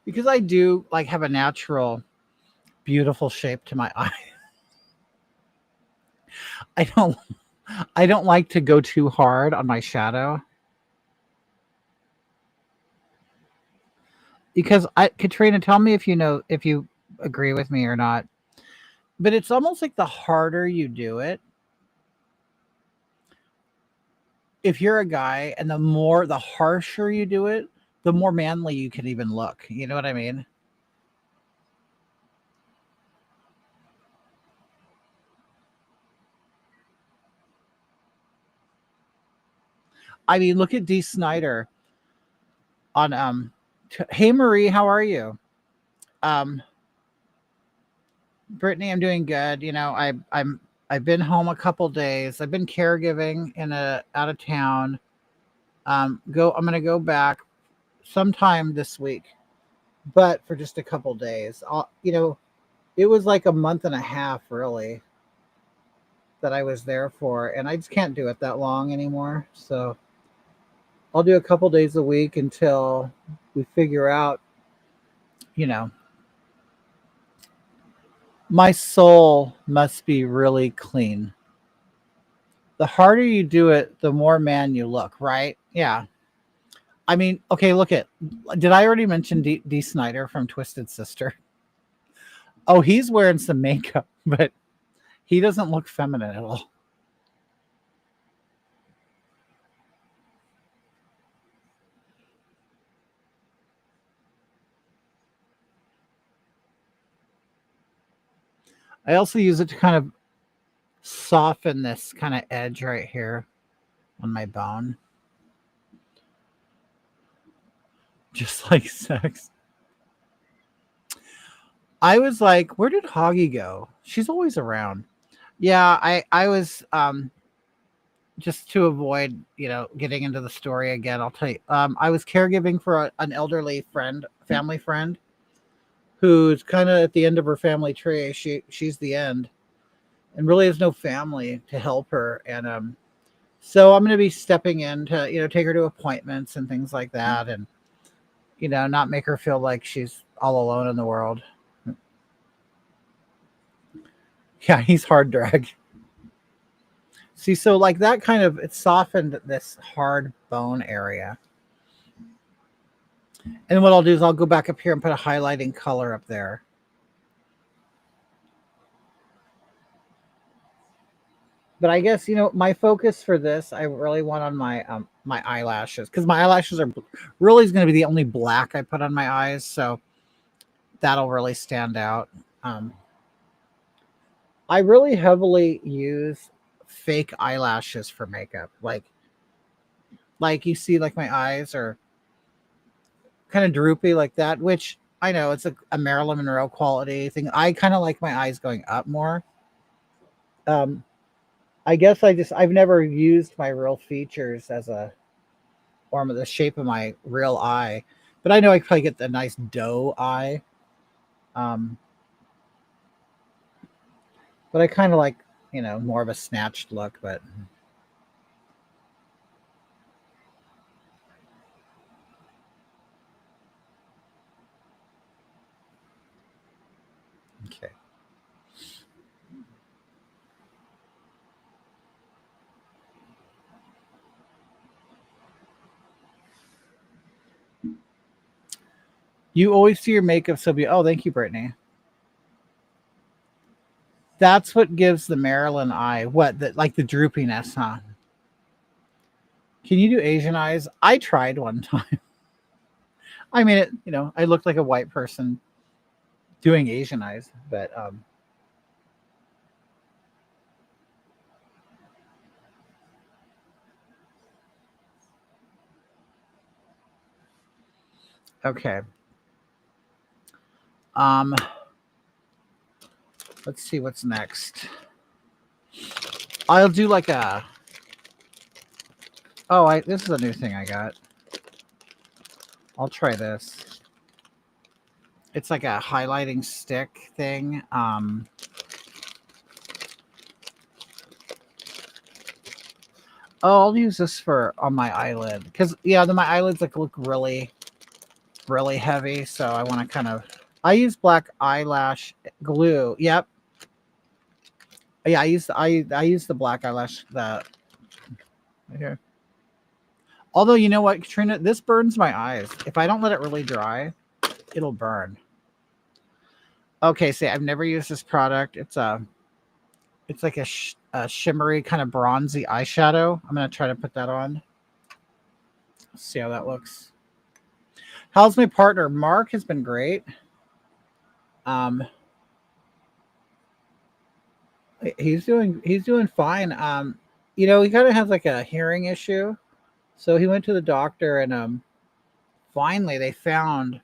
Speaker 1: Because I do like have a natural, beautiful shape to my eye. I don't. I don't like to go too hard on my shadow because Katrina, tell me if you know if you agree with me or not. But it's almost like the harder you do it, if you're a guy, and the harsher you do it, the more manly you can even look. You know what I mean? I mean, look at D. Snyder on Hey Marie, how are you? Um, Brittany, I'm doing good. I've been home a couple days. I've been caregiving in a out of town. I'm gonna go back sometime this week, but for just a couple days. It was like a month and a half really that I was there for, and I just can't do it that long anymore. So I'll do a couple days a week until we figure out, you know, my soul must be really clean. The harder you do it, the more man you look, right? Yeah. I mean, okay, look at, did I already mention D Snyder from Twisted Sister? Oh, he's wearing some makeup, but he doesn't look feminine at all. I also use it to kind of soften this kind of edge right here on my bone, just like sex. I was like, where did Hoggy go? She's always around. Yeah, I was just to avoid, getting into the story again, I'll tell you. I was caregiving for an elderly friend, family friend, who's kind of at the end of her family tree. She's the end, and really has no family to help her. And so I'm going to be stepping in to take her to appointments and things like that, and not make her feel like she's all alone in the world. Yeah, he's hard drag. See, so like that kind of it softened this hard bone area. And what I'll do is I'll go back up here and put a highlighting color up there. But I guess my focus for this, I really want on my eyelashes, because my eyelashes are really is going to be the only black I put on my eyes, so that'll really stand out. Um, I really heavily use fake eyelashes for makeup, like you see, like my eyes are kind of droopy like that, which I know it's a Marilyn Monroe quality thing. I kind of like my eyes going up more. Um, I guess I've never used my real features as a form of the shape of my real eye, but I know I could probably get the nice doe eye. Um, but I kind of like more of a snatched look. But okay, you always see your makeup so be. Oh, thank you, Brittany. That's what gives the Marilyn eye what the like the droopiness, huh? Can you do Asian eyes? I tried one time. I mean, I looked like a white person doing Asian eyes, but okay. Um, let's see what's next. I'll do like a. Oh, this is a new thing I got. I'll try this. It's like a highlighting stick thing. Oh, I'll use this for on my eyelid because my eyelids like look really, really heavy. So I want to kind of. I use black eyelash glue. Yep. Yeah, I use the black eyelash that right here. Although you know what, Katrina, this burns my eyes. If I don't let it really dry, it'll burn. Okay, see, I've never used this product. It's like a shimmery kind of bronzy eyeshadow. I'm gonna try to put that on. See how that looks. How's my partner? Mark has been great. Um, he's doing fine. He kind of has like a hearing issue, so he went to the doctor and finally they found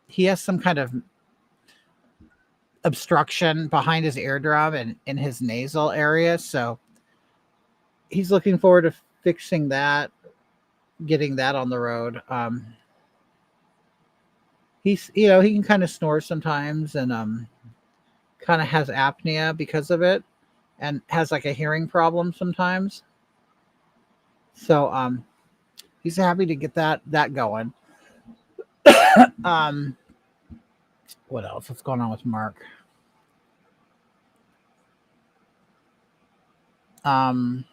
Speaker 1: he has some kind of obstruction behind his eardrum and in his nasal area. So he's looking forward to fixing that, getting that on the road. He's, he can kind of snore sometimes and kind of has apnea because of it and has like a hearing problem sometimes. So he's happy to get that going. um what else? What's going on with Mark? Um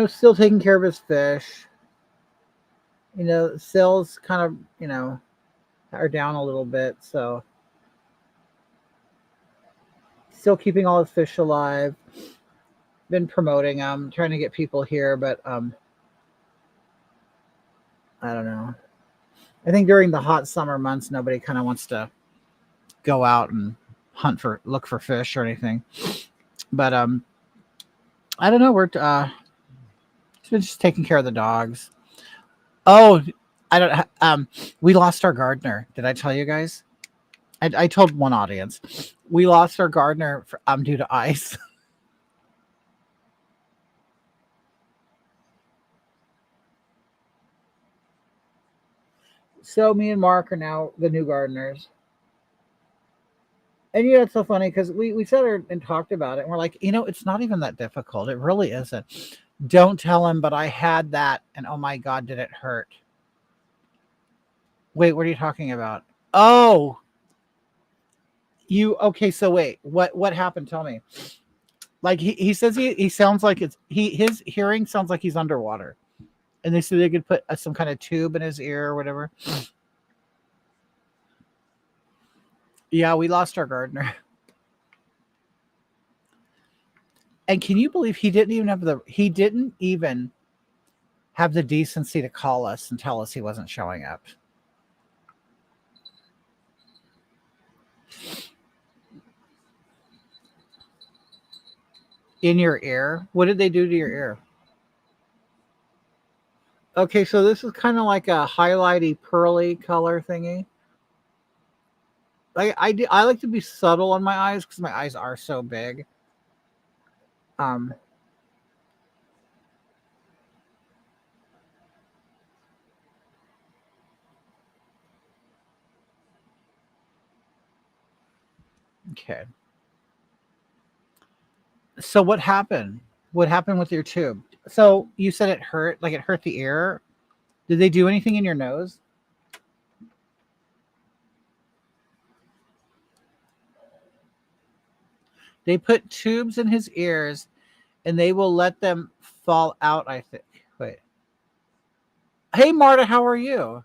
Speaker 1: still taking care of his fish. Sales kind of, are down a little bit, so still keeping all his fish alive. Been promoting them, trying to get people here, but I don't know. I think during the hot summer months, nobody kind of wants to go out and look for fish or anything. But I don't know. We're just taking care of the dogs. Oh, I don't. We lost our gardener. Did I tell you guys? I told one audience. We lost our gardener due to ice. So me and Mark are now the new gardeners. And it's so funny because we sat there and talked about it, and we're like, it's not even that difficult. It really isn't. Don't tell him, but I had that, and oh my god, did it hurt? Wait, what are you talking about? Oh, you okay? So wait, what happened? Tell me. Like he says he sounds like his hearing sounds like he's underwater, and they said they could put some kind of tube in his ear or whatever. Yeah, we lost our gardener. And can you believe he didn't even have the decency to call us and tell us he wasn't showing up? In your ear? What did they do to your ear? Okay, so this is kind of like a highlighty, pearly color thingy. I like to be subtle on my eyes because my eyes are so big. Um, okay. So what happened? What happened with your tube? So you said it hurt, like it hurt the ear. Did they do anything in your nose? They put tubes in his ears and they will let them fall out, I think. Wait. Hey Marta, how are you?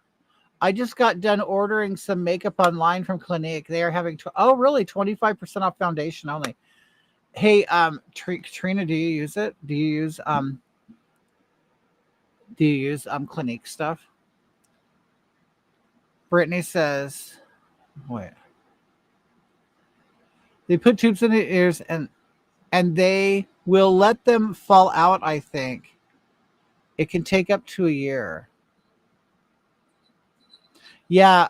Speaker 1: I just got done ordering some makeup online from Clinique. They are having oh really 25% off foundation only. Hey, Trina, do you use it? Do you use Clinique stuff? Brittany says, wait. They put tubes in the ears and they will let them fall out, I think. It can take up to a year. Yeah,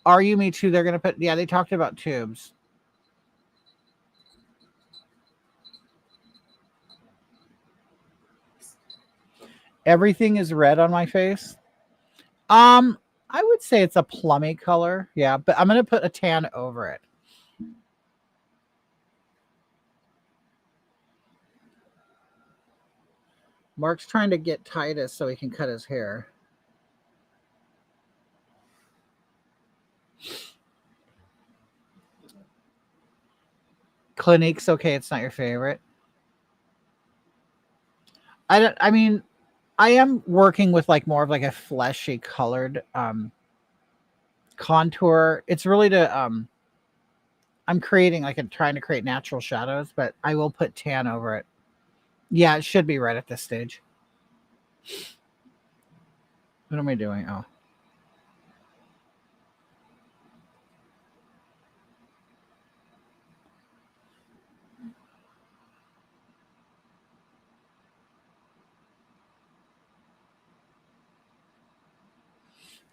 Speaker 1: are you me too? They're gonna put they talked about tubes. Everything is red on my face. Um, I would say it's a plummy color. Yeah, but I'm gonna put a tan over it. Mark's trying to get Titus so he can cut his hair. Clinique's okay. It's not your favorite. I mean, I am working with like more of like a fleshy colored contour. It's really to I'm creating like I'm trying to create natural shadows, but I will put tan over it. Yeah, it should be right at this stage. What am I doing? Oh.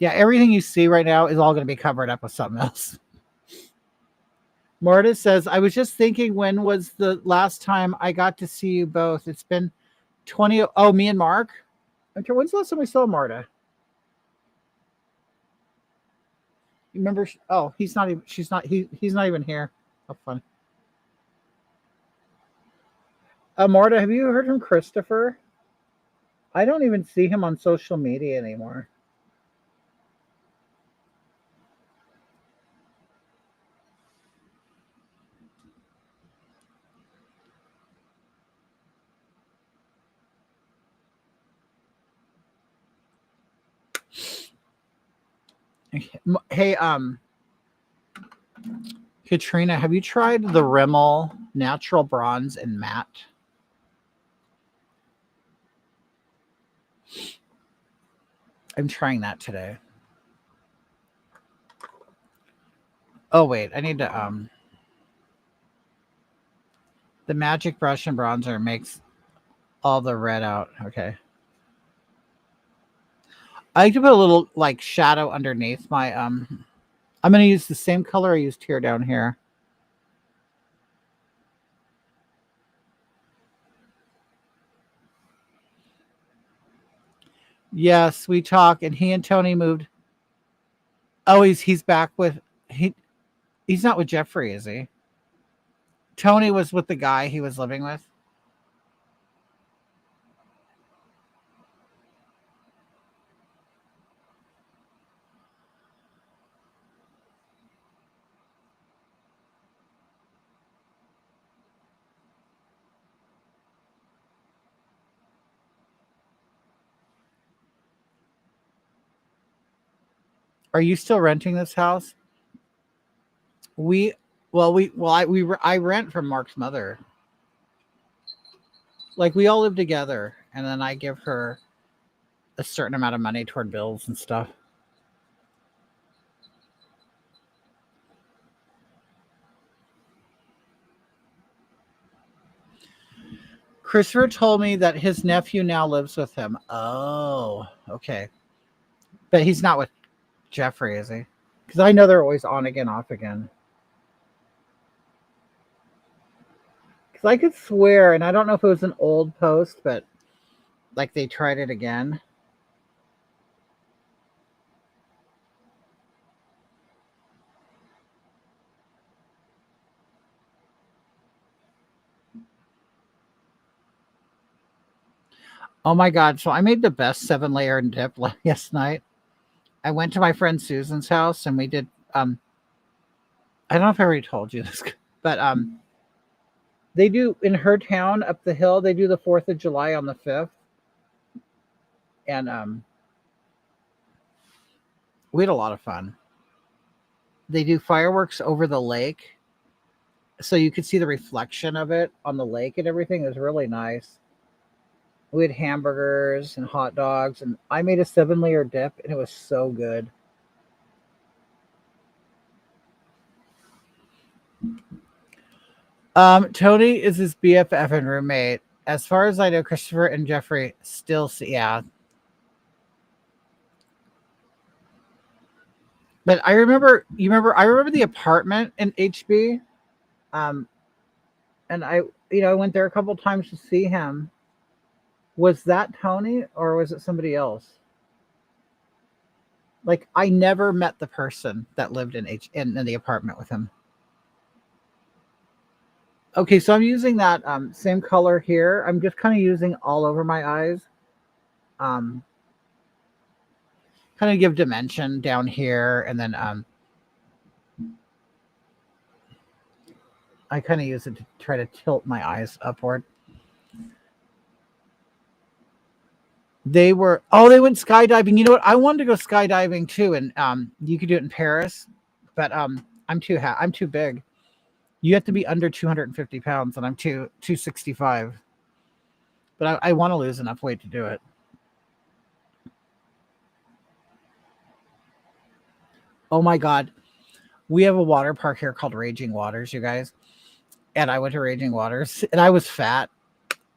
Speaker 1: Yeah, everything you see right now is all going to be covered up with something else. Marta says, I was just thinking, when was the last time I got to see you both? It's been 20. Oh, me and Mark? Okay, when's the last time we saw Marta? You remember? Oh, he's not even, she's not, he's not even here. How fun. Marta, have you heard from Christopher? I don't even see him on social media anymore. Hey, Katrina, have you tried the Rimmel Natural Bronze and Matte? I'm trying that today. Oh wait, I need to the Magic Brush and Bronzer makes all the red out. Okay. I like to put a little like shadow underneath my I'm gonna use the same color I used here down here. Yes, we talk, and he and Tony moved. Oh, he's back with he's not with Jeffrey, is he? Tony was with the guy he was living with. Are you still renting this house? We I rent from Mark's mother. Like, we all live together, and then I give her a certain amount of money toward bills and stuff. Christopher told me that his nephew now lives with him. Oh, okay. But he's not with Jeffrey, is he? Because I know they're always on again, off again. Because I could swear, and I don't know if it was an old post, but like they tried it again. Oh my God. So I made the best 7-layer dip last night. I went to my friend Susan's house and we did, I don't know if I already told you this, but they do in her town up the hill, they do the 4th of July on the 5th. And we had a lot of fun. They do fireworks over the lake. So you could see the reflection of it on the lake and everything. It was really nice. We had hamburgers and hot dogs, and I made a 7-layer dip, and it was so good. Tony is his BFF and roommate. As far as I know, Christopher and Jeffrey still see, yeah. But I remember, I remember the apartment in HB. And I went there a couple times to see him. Was that Tony or was it somebody else? Like, I never met the person that lived in the apartment with him. Okay, so I'm using that same color here. I'm just kind of using all over my eyes. Kind of give dimension down here, and then I kind of use it to try to tilt my eyes upward. They went skydiving. You know what? I wanted to go skydiving too, and you could do it in Paris, but I'm too big. You have to be under 250 pounds, and I'm 265. But I want to lose enough weight to do it. Oh my God. We have a water park here called Raging Waters, you guys. And I went to Raging Waters and I was fat.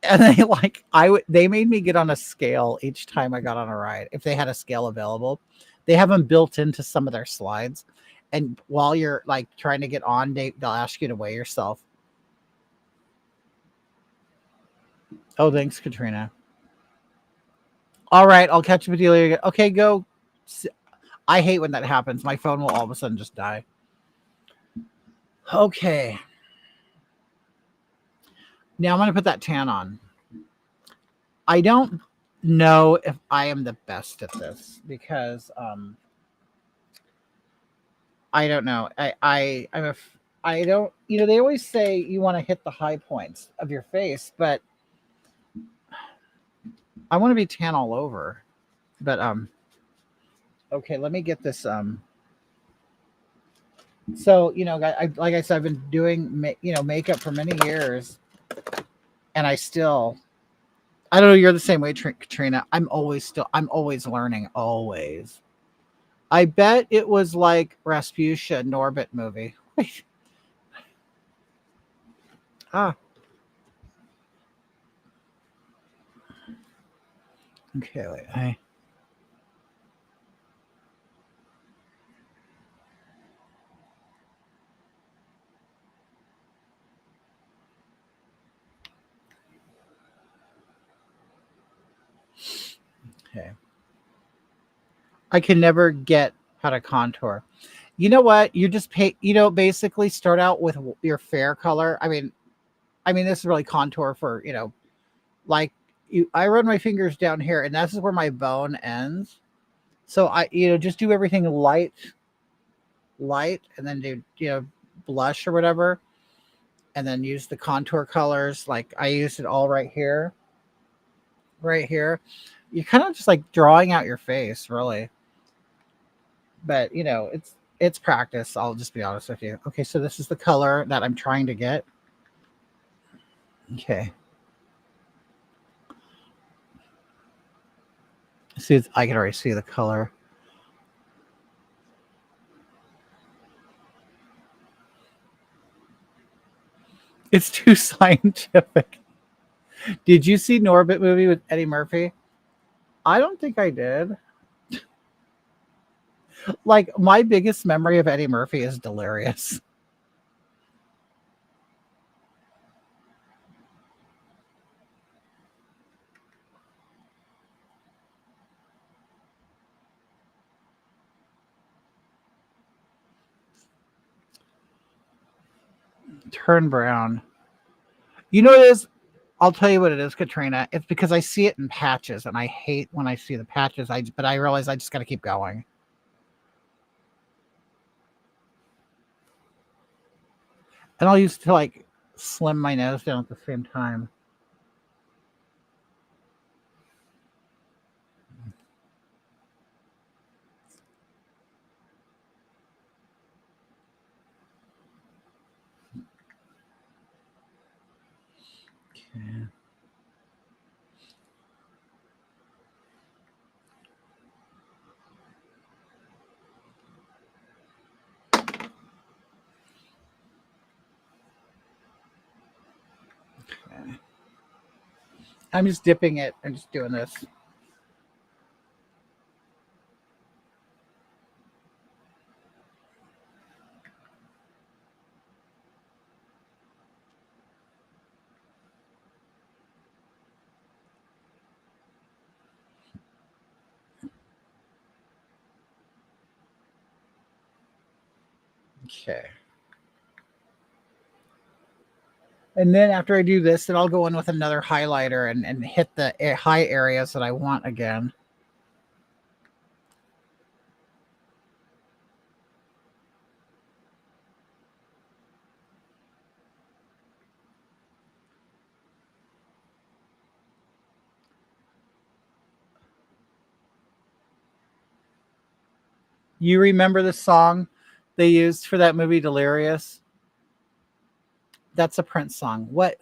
Speaker 1: And they made me get on a scale each time I got on a ride if they had a scale available. They have them built into some of their slides. And while you're like trying to get on, they'll ask you to weigh yourself. Oh, thanks, Katrina. All right, I'll catch up with you later. Okay, go. I hate when that happens. My phone will all of a sudden just die. Okay. Now I'm going to put that tan on. I don't know if I am the best at this because I don't know. I don't, they always say you want to hit the high points of your face, but I want to be tan all over. But okay, let me get this so, like I said, I've been doing makeup for many years, and I don't know, you're the same way, Katrina. I'm always learning, always. I bet it was like Rasputia Norbit movie. Ah, okay, wait. Okay. I can never get how to contour. You know what? You just basically start out with your fair color. I mean, this is really contour for, like I run my fingers down here, and that's where my bone ends. So just do everything light, and then do, blush or whatever, and then use the contour colors. Like I used it all right here, right here. You're kind of just like drawing out your face, really. But it's practice. I'll just be honest with you. Okay, so this is the color that I'm trying to get. Okay. See, I can already see the color. It's too scientific. Did you see Norbit movie with Eddie Murphy? I don't think I did. Like my biggest memory of Eddie Murphy is Delirious. Turn brown. You know what it is? I'll tell you what it is, Katrina. It's because I see it in patches, and I hate when I see the patches. But I realize I just got to keep going. And I'll use to like slim my nose down at the same time. Okay. Okay. I'm just dipping it and just doing this. Okay. And then after I do this, then I'll go in with another highlighter and hit the high areas that I want again. You remember the song they used for that movie Delirious? That's a Prince song. What?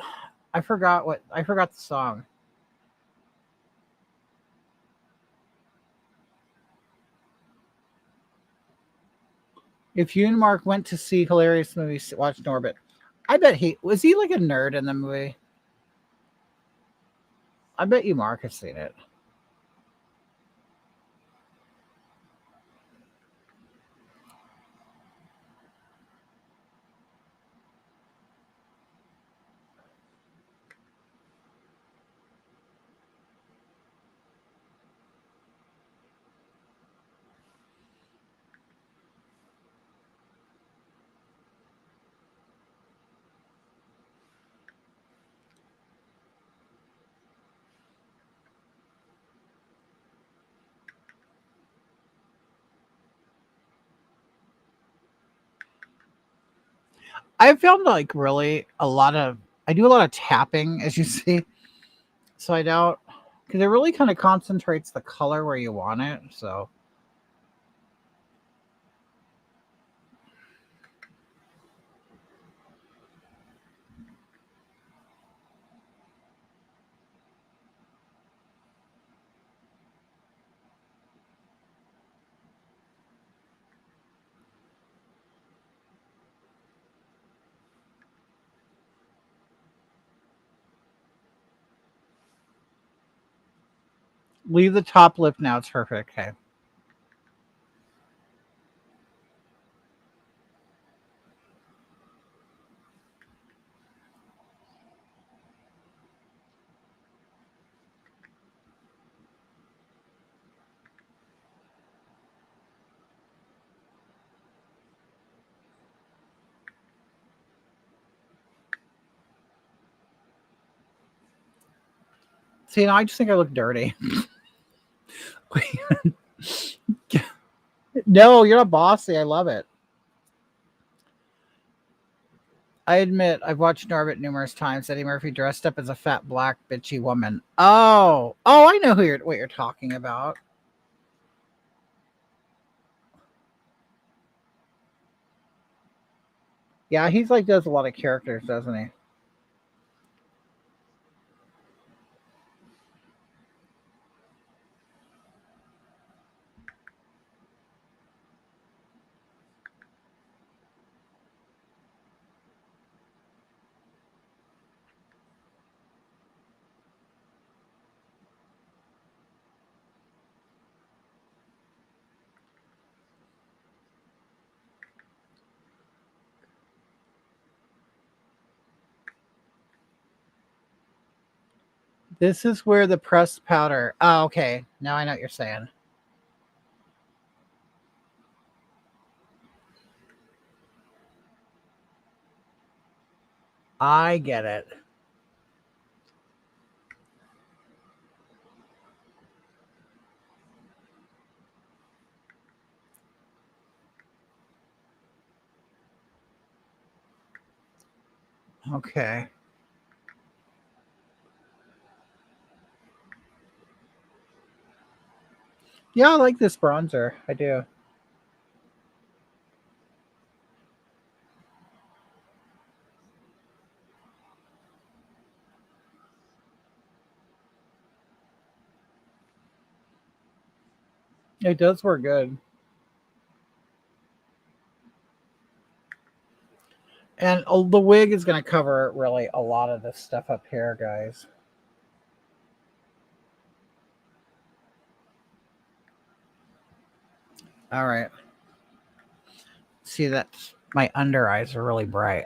Speaker 1: I forgot the song. If you and Mark went to see hilarious movies, watch Norbit. I bet he like a nerd in the movie. I bet you Mark has seen it. I found like really a lot of I do a lot of tapping, as you see. So I don't because it really kind of concentrates the color where you want it. So leave the top lip now. It's perfect. Okay. See, now I just think I look dirty. No, you're not bossy. I love it. I admit I've watched Norbit numerous times. Eddie Murphy dressed up as a fat black bitchy woman. Oh, I know what you're talking about. Yeah, he's like does a lot of characters, doesn't he? This is where the pressed powder. Oh, okay. Now I know what you're saying. I get it. Okay. Yeah, I like this bronzer. I do. It does work good. And the wig is going to cover really a lot of this stuff up here, guys. All right. See that my under eyes are really bright,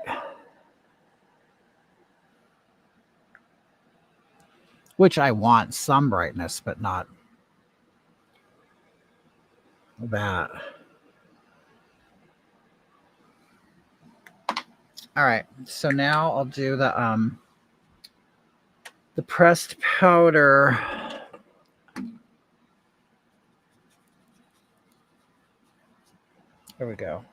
Speaker 1: which I want some brightness, but not that. All right. So now I'll do the pressed powder. There we go.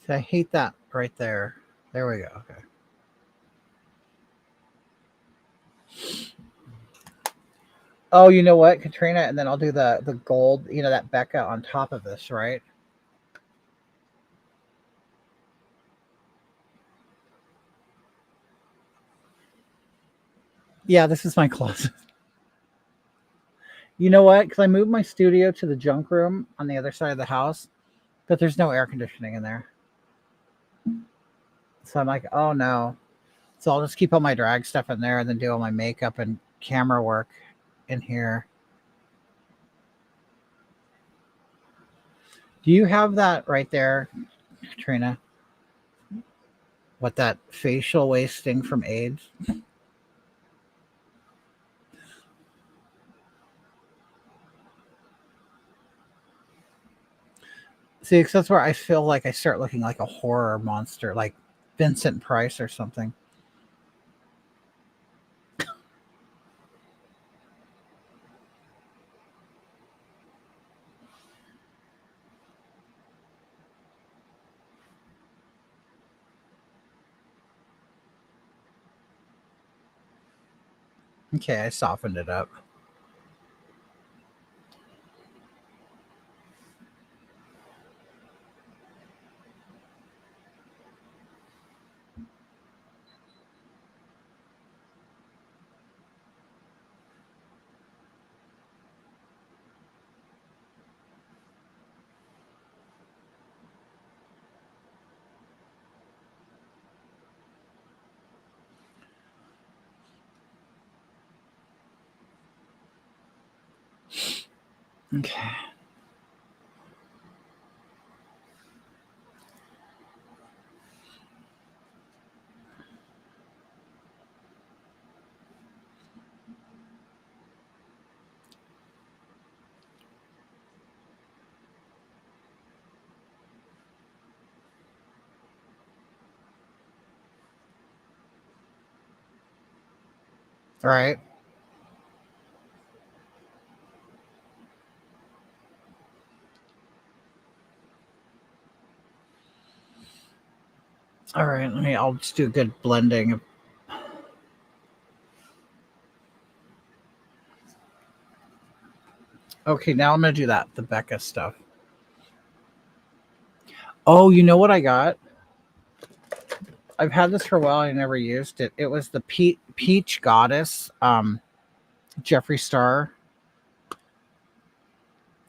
Speaker 1: See, I hate that right there. There we go. Okay. Oh, you know what, Katrina, and then I'll do the gold, that Becca on top of this, right? Yeah, this is my closet. You know what? Because I moved my studio to the junk room on the other side of the house, but there's no air conditioning in there. So I'm like, oh no. So I'll just keep all my drag stuff in there and then do all my makeup and camera work in here. Do you have that right there, Trina? What, that facial wasting from AIDS? See, 'cause that's where I feel like I start looking like a horror monster, like Vincent Price or something. Okay, I softened it up. Okay. All right. All right. I'll just do a good blending. Okay, now I'm gonna do that, the Becca stuff. Oh, you know what I got? I've had this for a while. I never used it. It was the Peach Goddess, Jeffree Star.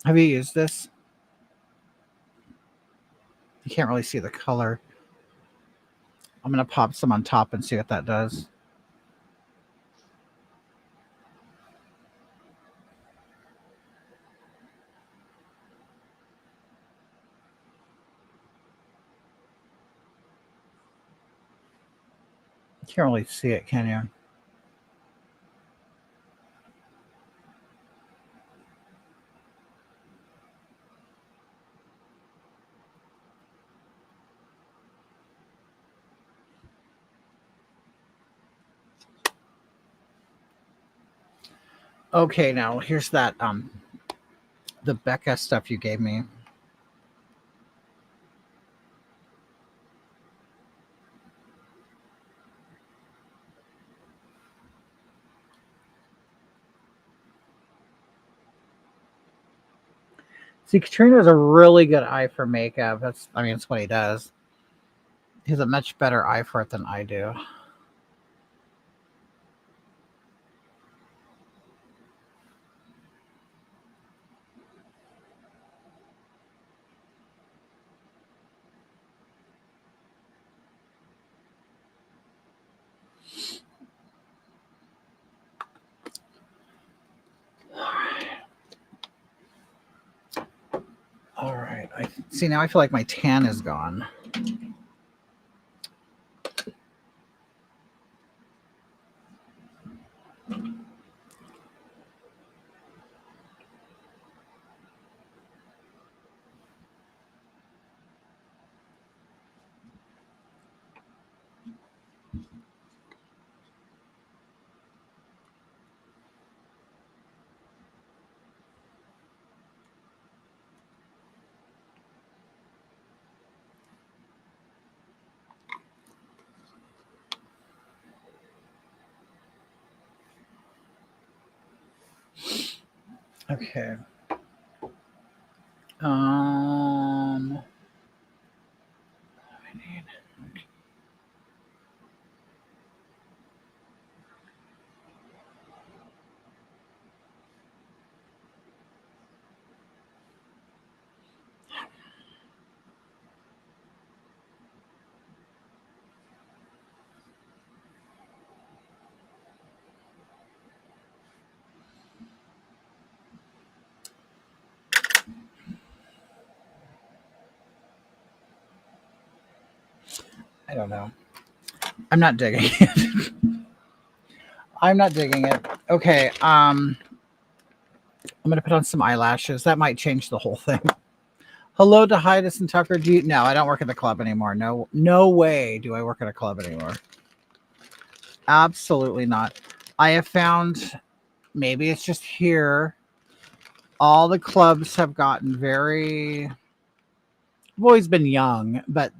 Speaker 1: Have you used this? You can't really see the color. I'm gonna pop some on top and see what that does. You can't really see it, can you? Okay, now here's that the Becca stuff you gave me. See, Katrina has a really good eye for makeup. That's what he does. He has a much better eye for it than I do. All right. I see now. I feel like my tan is gone. Okay. I need. I don't know. I'm not digging it. I'm not digging it. Okay, I'm gonna put on some eyelashes. That might change the whole thing. Hello to Hydus and Tucker. Do you, no, I don't work at the club anymore. No, no way do I work at a club anymore. Absolutely not. I have found, maybe it's just here, all the clubs have gotten very, I've always been young, but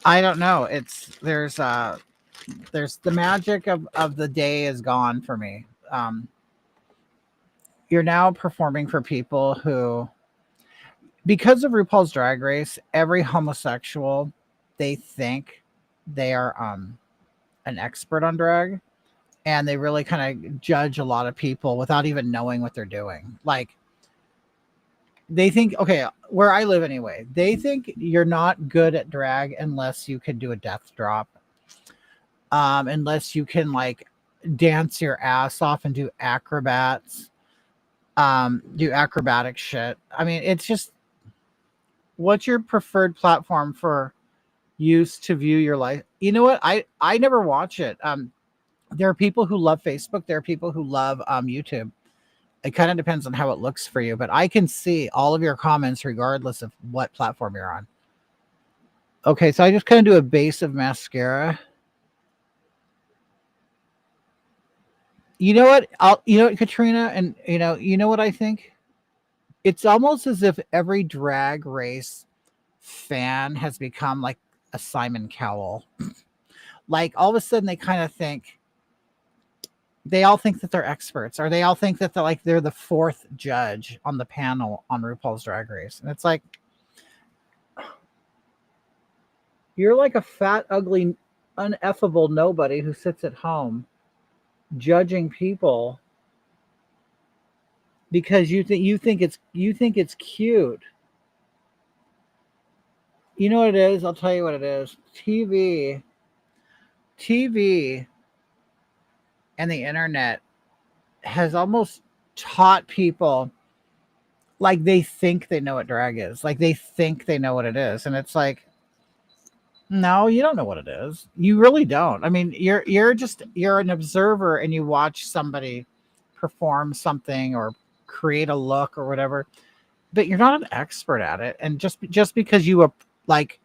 Speaker 1: I don't know. There's the magic of the day is gone for me. You're now performing for people who, because of RuPaul's Drag Race, every homosexual, they think they are an expert on drag, and they really kind of judge a lot of people without even knowing what they're doing. Like, they think, okay, where I live anyway, they think you're not good at drag unless you can do a death drop, unless you can like dance your ass off and do acrobatic shit. I mean, it's just, what's your preferred platform for use to view your life? You know what? I never watch it. There are people who love Facebook. There are people who love YouTube. It kind of depends on how it looks for you, but I can see all of your comments regardless of what platform you're on. Okay, so I just kind of do a base of mascara. You know what? You know what, Katrina, and you know what I think? It's almost as if every drag race fan has become like a Simon Cowell. Like, all of a sudden they kind of think, they all think that they're experts, or they all think that they're the fourth judge on the panel on RuPaul's Drag Race. And it's like, you're like a fat, ugly, uneffable nobody who sits at home judging people because you think it's cute. You know what it is? I'll tell you what it is. TV and the internet has almost taught people, like, they think they know what drag is. Like, they think they know what it is. And it's like, no, you don't know what it is. You really don't. I mean, you're an observer and you watch somebody perform something or create a look or whatever, but you're not an expert at it. And just because you like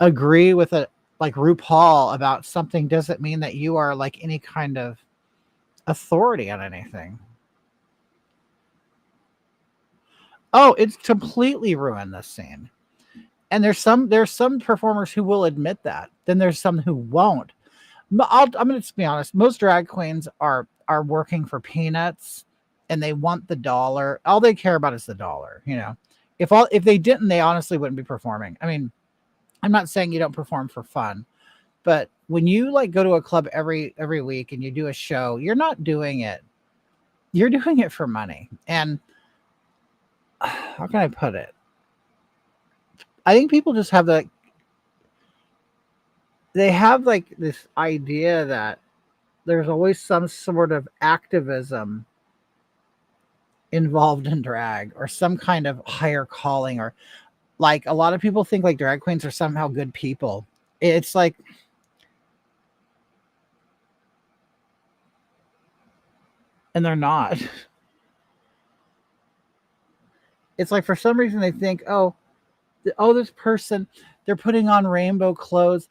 Speaker 1: agree with a like RuPaul about something doesn't mean that you are like any kind of authority on anything. Oh, it's completely ruined this scene. And there's some performers who will admit that. Then there's some who won't. I'm going to be honest. Most drag queens are working for peanuts, and they want the dollar. All they care about is the dollar. If they didn't, they honestly wouldn't be performing. I mean, I'm not saying you don't perform for fun, but when you like go to a club every week and you do a show, you're not doing it. You're doing it for money. And how can I put it? I think people just have they have like this idea that there's always some sort of activism involved in drag, or some kind of higher calling, or like a lot of people think like drag queens are somehow good people. It's like, and they're not. It's like, for some reason they think, oh, this person, they're putting on rainbow clothes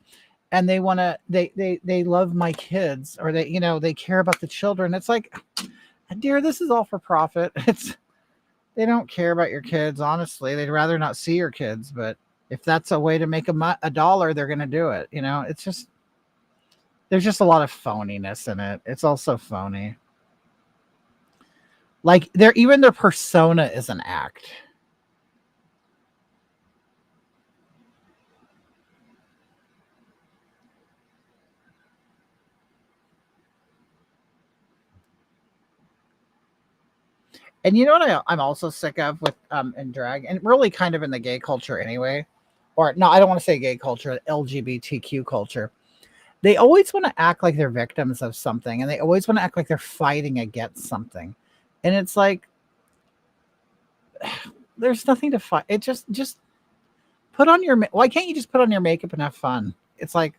Speaker 1: and they want to, they love my kids, or they care about the children. It's like, dear, this is all for profit. They don't care about your kids. Honestly, they'd rather not see your kids, but if that's a way to make a dollar, they're going to do it. It's just, there's just a lot of phoniness in it. It's also phony. Like, even their persona is an act. And you know what I'm also sick of with in drag, and really kind of in the gay culture anyway, or no, I don't want to say gay culture, LGBTQ culture. They always want to act like they're victims of something, and they always want to act like they're fighting against something. And it's like, there's nothing to fight. It just Put on your why can't you just put on your makeup and have fun? It's like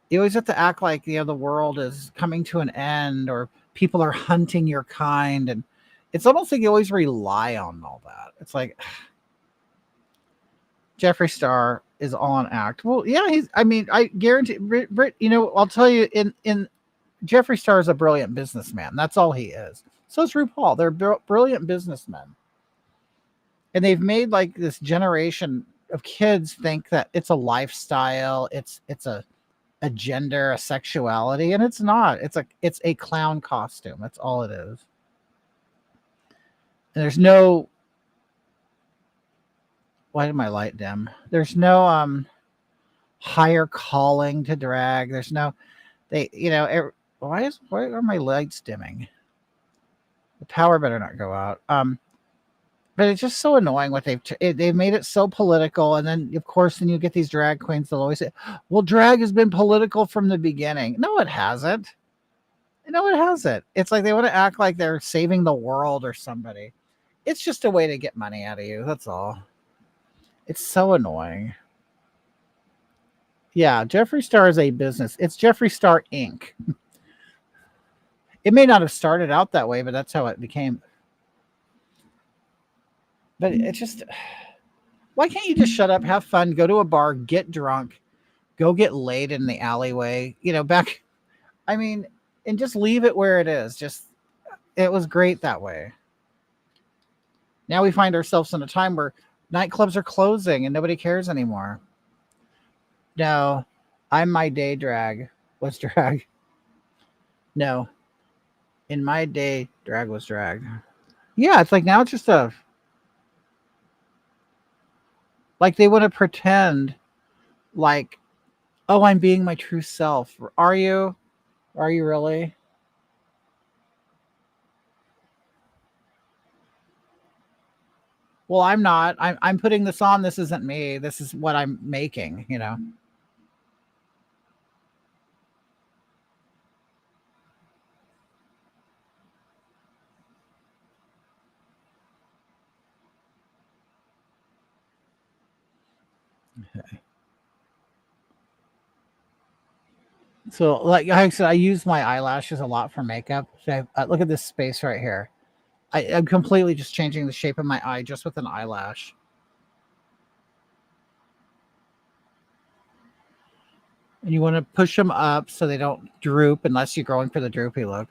Speaker 1: you always have to act like the world is coming to an end or people are hunting your kind, and it's almost like you always rely on all that. It's like Jeffree Star is all an act. Well, yeah, he's. I mean, I guarantee. I'll tell you. In Jeffree Star is a brilliant businessman. That's all he is. So is RuPaul. They're brilliant businessmen, and they've made like this generation of kids think that it's a lifestyle. It's a gender, a sexuality, and it's not. It's a clown costume. That's all it is. And there's no. Why did my light dim? There's no higher calling to drag. There's no why are my lights dimming? The power better not go out. But it's just so annoying what they've made it so political, and then of course then you get these drag queens. They'll always say, "Well, drag has been political from the beginning." No, it hasn't. No, it hasn't. It's like they want to act like they're saving the world or somebody. It's just a way to get money out of you. That's all. It's so annoying. Yeah, Jeffree Star is a business. It's Jeffree Star Inc. It may not have started out that way, but that's how it became. But it's just, why can't you just shut up, have fun, go to a bar, get drunk, go get laid in the alleyway, and just leave it where it is. It was great that way. Now we find ourselves in a time where nightclubs are closing and nobody cares anymore. No, I'm my day drag. What's drag? No, in my day, drag was drag. Yeah, it's like now it's just like they want to pretend like, oh, I'm being my true self. Are you? Are you really? Well, I'm not. I'm putting this on. This isn't me. This is what I'm making. So, like I said, I use my eyelashes a lot for makeup. So, look at this space right here. I'm completely just changing the shape of my eye just with an eyelash. And you want to push them up so they don't droop unless you're going for the droopy look,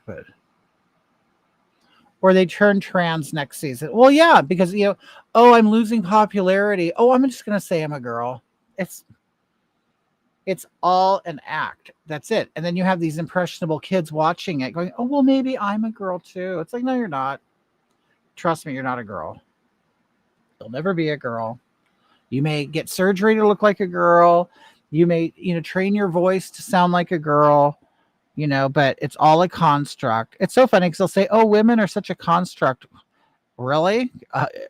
Speaker 1: or they turn trans next season. Well, yeah, because oh, I'm losing popularity. Oh, I'm just gonna say I'm a girl. It's all an act. That's it. And then you have these impressionable kids watching it going, oh, well, maybe I'm a girl too. It's like, no, you're not. Trust me, you're not a girl. You'll never be a girl. You may get surgery to look like a girl. You may, train your voice to sound like a girl, but it's all a construct. It's so funny because they'll say, oh, women are such a construct. Really?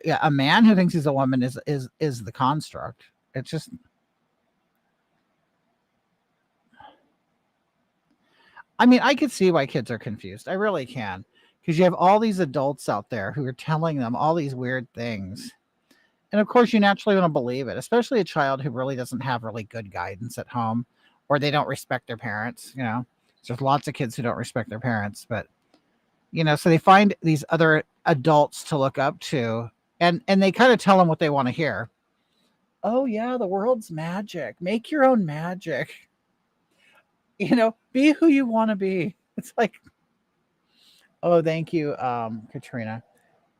Speaker 1: Yeah, a man who thinks he's a woman is the construct. It's just, I could see why kids are confused. I really can. Because you have all these adults out there who are telling them all these weird things. And of course, you naturally want to believe it, especially a child who really doesn't have really good guidance at home, or they don't respect their parents. There's lots of kids who don't respect their parents, but, so they find these other adults to look up to, and they kind of tell them what they want to hear. Oh, yeah, the world's magic. Make your own magic. Be who you want to be. It's like, oh, thank you, Katrina.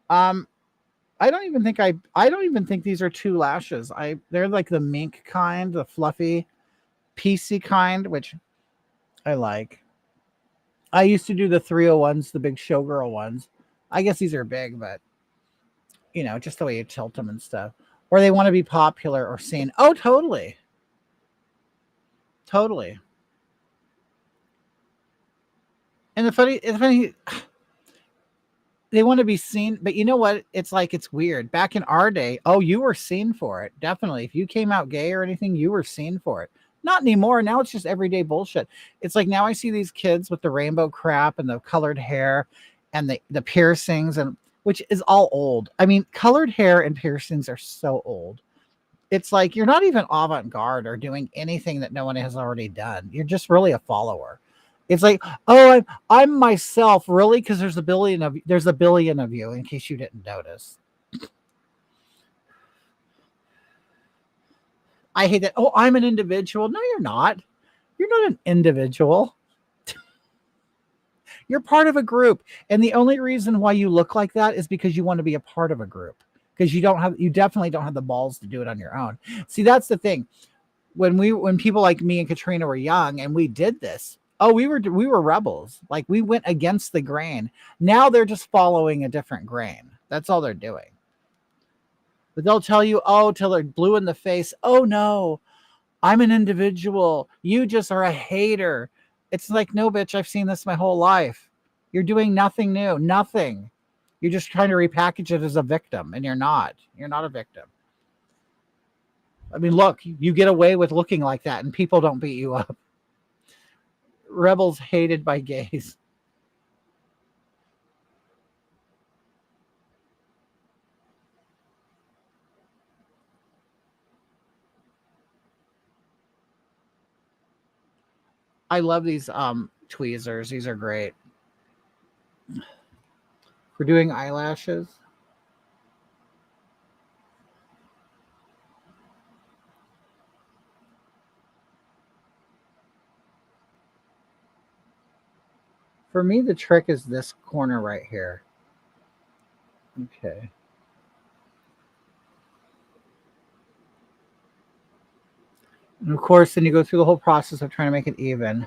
Speaker 1: I don't even think these are two lashes. They're like the mink kind, the fluffy, piecey kind, which I like. I used to do the 301s, the big showgirl ones. I guess these are big, but just the way you tilt them and stuff. Or they want to be popular or seen. Oh, totally. Totally. And the funny, they want to be seen, but you know what? It's like, it's weird. Back in our day, oh, you were seen for it. Definitely. If you came out gay or anything, you were seen for it. Not anymore. Now it's just everyday bullshit. It's like now I see these kids with the rainbow crap and the colored hair and the piercings, and which is all old. Colored hair and piercings are so old. It's like you're not even avant-garde or doing anything that no one has already done. You're just really a follower. It's like, oh, I'm myself, really, because there's a billion of you. In case you didn't notice, I hate that. Oh, I'm an individual. No, you're not. You're not an individual. You're part of a group, and the only reason why you look like that is because you want to be a part of a group. Because you definitely don't have the balls to do it on your own. See, that's the thing. When people like me and Katrina were young and we did this, oh, we were rebels. Like we went against the grain. Now they're just following a different grain. That's all they're doing. But they'll tell you, oh, till they're blue in the face. Oh no, I'm an individual. You just are a hater. It's like, no, bitch, I've seen this my whole life. You're doing nothing new, nothing. You're just trying to repackage it as a victim, and you're not. You're not a victim. I mean, look, you get away with looking like that, and people don't beat you up. Rebels hated by gays. I love these tweezers. These are great for doing eyelashes. For me, the trick is this corner right here. Okay. And of course, then you go through the whole process of trying to make it even.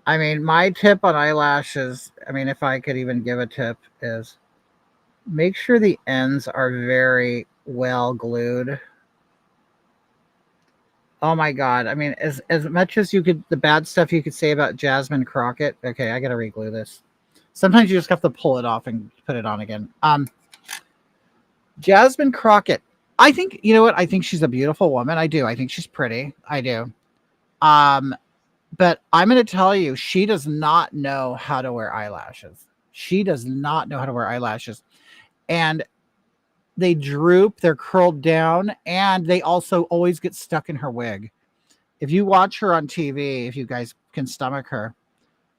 Speaker 1: I mean, my tip on eyelashes, I mean, if I could even give a tip, is make sure the ends are very well glued. Oh my god. I mean, as much as you could the bad stuff you could say about Jasmine Crockett. Okay, I gotta reglue this. Sometimes you just have to pull it off and put it on again. Jasmine Crockett. I think you know what? I think she's a beautiful woman. I do. I think she's pretty. I do. Um, but I'm gonna tell you, she does not know how to wear eyelashes. She does not know how to wear eyelashes. And they droop, they're curled down, and they also always get stuck in her wig. If you watch her on TV, if you guys can stomach her,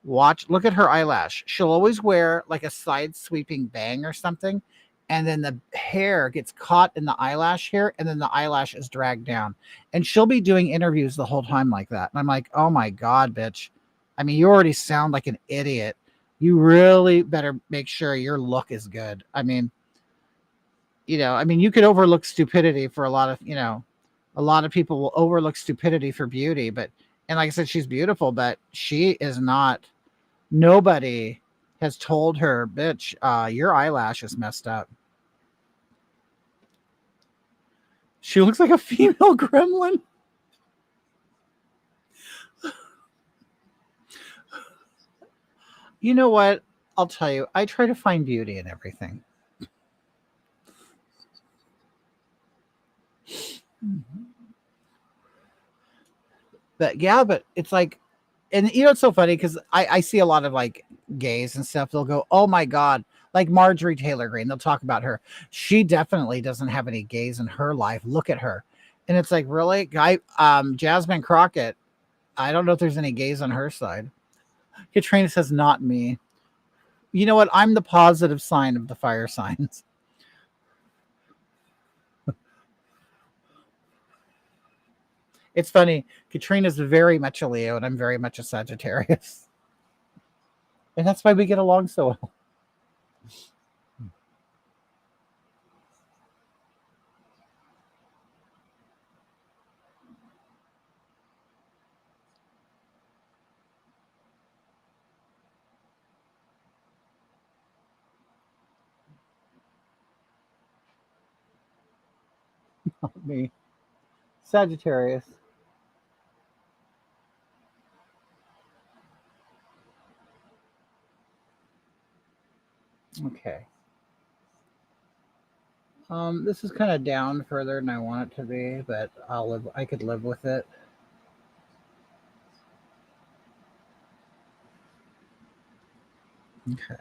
Speaker 1: look at her eyelash. She'll always wear like a side sweeping bang or something, and then the hair gets caught in the eyelash hair, and then the eyelash is dragged down. And she'll be doing interviews the whole time like that. And I'm like, oh my God, bitch. I mean, you already sound like an idiot. You really better make sure your look is good. I mean, you could overlook stupidity for a lot of people will overlook stupidity for beauty, and like I said, she's beautiful, but she is not. Nobody has told her, bitch, your eyelash is messed up. She looks like a female gremlin. You know what? I'll tell you, I try to find beauty in everything. But yeah, but it's like, and it's so funny because I see a lot of like gays and stuff. They'll go, oh my God, like Marjorie Taylor Greene. They'll talk about her. She definitely doesn't have any gays in her life. Look at her. And it's like, really? Jasmine Crockett, I don't know if there's any gays on her side. Katrina says, not me. You know what? I'm the positive sign of the fire signs. It's funny. Katrina's very much a Leo, and I'm very much a Sagittarius. And that's why we get along so well. Me. Sagittarius. Okay. This is kind of down further than I want it to be, but I could live with it. Okay.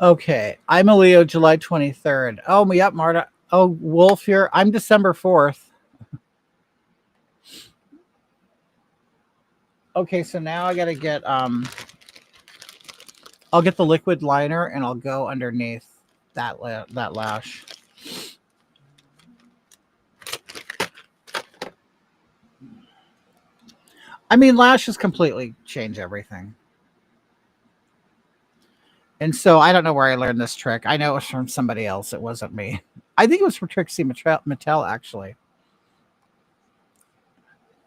Speaker 1: Okay, I'm a Leo, July 23rd. Oh, yep, Marta. Oh, Wolf, here. I'm December 4th. Okay, so now I gotta get I'll get the liquid liner and I'll go underneath that lash. I mean, lashes completely change everything. And so I don't know where I learned this trick. I know it was from somebody else. It wasn't me. I think it was from Trixie Mattel, actually.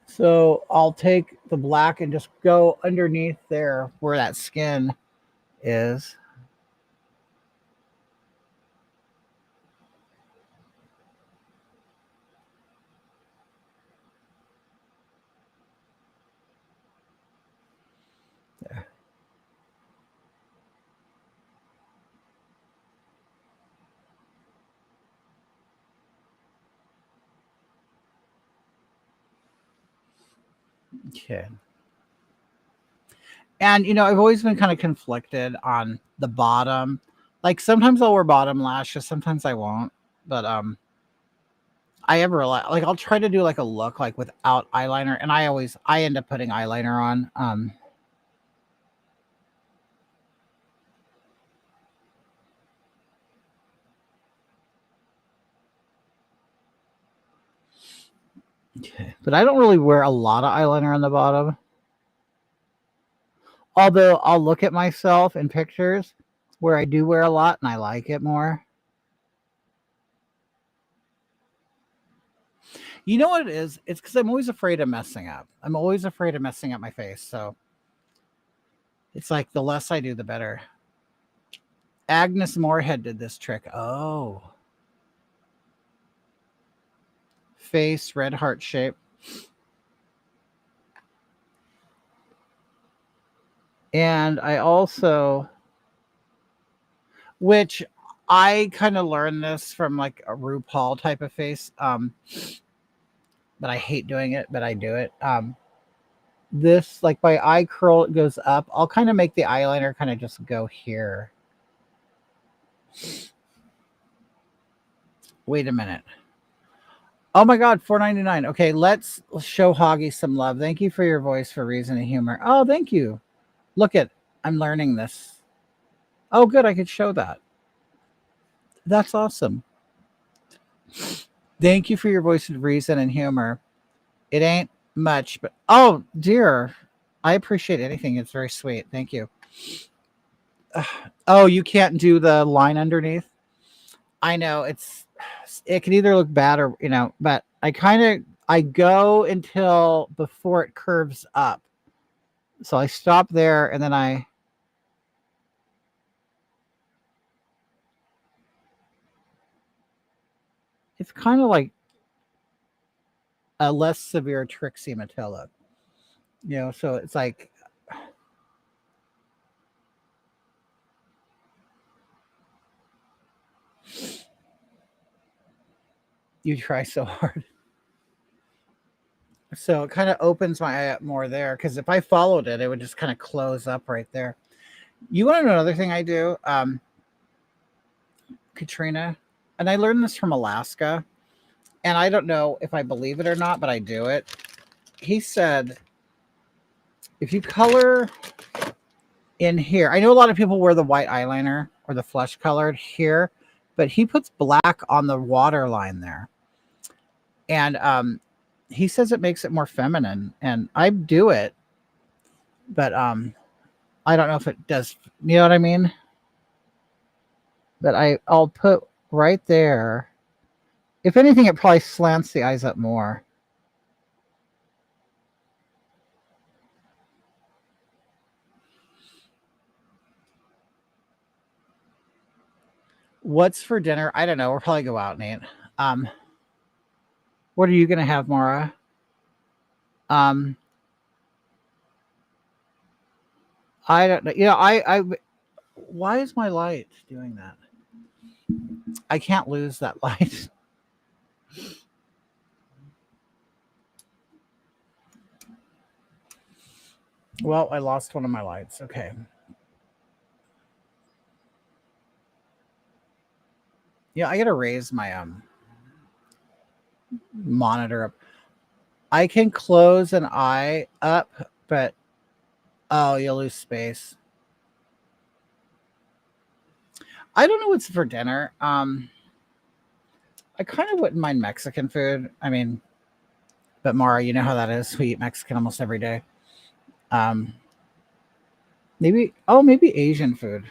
Speaker 1: So I'll take the black and just go underneath there where that skin is. There. Okay. And I've always been kind of conflicted on the bottom. Like sometimes I'll wear bottom lashes, sometimes I won't. But I ever like I'll try to do like a look like without eyeliner, and I end up putting eyeliner on. Okay. But I don't really wear a lot of eyeliner on the bottom. Although I'll look at myself in pictures where I do wear a lot and I like it more. You know what it is? It's because I'm always afraid of messing up. I'm always afraid of messing up my face. So it's like the less I do, the better. Agnes Moorehead did this trick. Oh, face, red heart shape. And I also, which I kind of learned this from like a RuPaul type of face. But I hate doing it, but I do it. This, like my eye curl, it goes up. I'll kind of make the eyeliner kind of just go here. Wait a minute. Oh my God, $4.99. Okay, let's show Hoggy some love. Thank you for your voice for reason and humor. Oh, thank you. Look at, I'm learning this. Oh, good. I could show that. That's awesome. Thank you for your voice of reason and humor. It ain't much, but oh dear, I appreciate anything. It's very sweet. Thank you. Oh, you can't do the line underneath. I know it can either look bad or but I go until before it curves up. So I stop there and then it's kind of like a less severe Trixie Mattel look. So it's like you try so hard. So it kind of opens my eye up more there because if I followed it, it would just kind of close up right there. You want to know another thing I do, Katrina? And I learned this from Alaska, and I don't know if I believe it or not, but I do it. He said, if you color in here, I know a lot of people wear the white eyeliner or the flesh colored here, but he puts black on the water line there. And he says it makes it more feminine, and I do it, but I don't know if it does. You know what I mean? But I'll put right there. If anything, it probably slants the eyes up more. What's for dinner? I don't know. We'll probably go out and eat. Um, what are you gonna have, Mara? Um, I don't know. I. Why is my light doing that? I can't lose that light. Well, I lost one of my lights. Okay. Yeah, I gotta raise my monitor up. I can close an eye up, but oh, you'll lose space. I don't know what's for dinner. I kind of wouldn't mind Mexican food. I mean, but Mara, you know how that is. We eat Mexican almost every day. Um, maybe Asian food.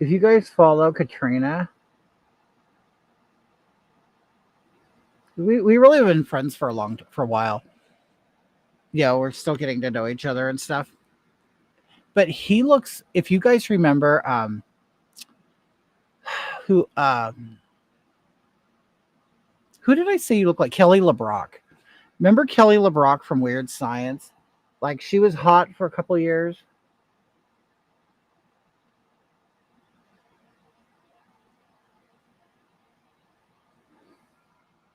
Speaker 1: If you guys follow Katrina, we really have been friends for a while. Yeah, we're still getting to know each other and stuff. But he looks. If you guys remember, who who did I say you look like? Kelly LeBrock. Remember Kelly LeBrock from Weird Science? Like she was hot for a couple years.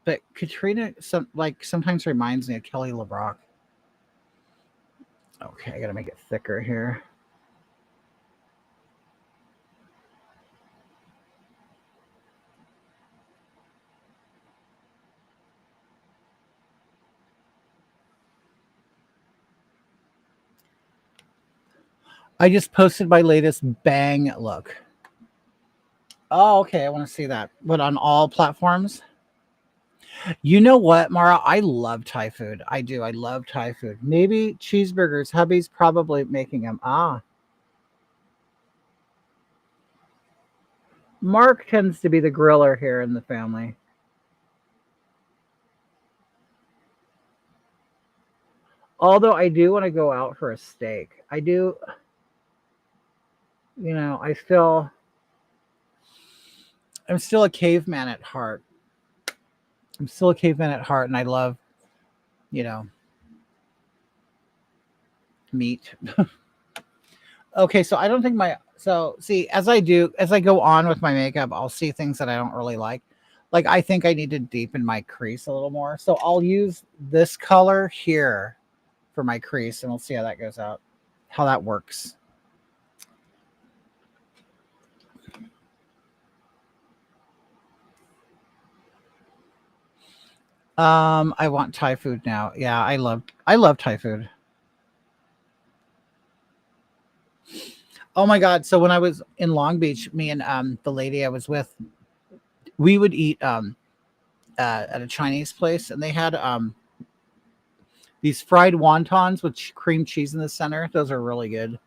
Speaker 1: But Katrina sometimes reminds me of Kelly LeBrock. Okay, I gotta make it thicker here. I just posted my latest bang look. Oh, okay. I want to see that. But on all platforms? You know what, Mara? I love Thai food. I do. I love Thai food. Maybe cheeseburgers. Hubby's probably making them. Ah, Mark tends to be the griller here in the family. Although I do want to go out for a steak. I do, I'm still a caveman at heart. I'm still a caveman at heart, and I love, you know, meat. Okay, so I don't think see, as I go on with my makeup, I'll see things that I don't really like. Like I think I need to deepen my crease a little more. So I'll use this color here for my crease and we'll see how that goes out. How that works. I want Thai food now. Yeah, I love Thai food. Oh my god, so when I was in Long Beach, me and the lady I was with, we would eat at a Chinese place and they had these fried wontons with cream cheese in the center. Those are really good.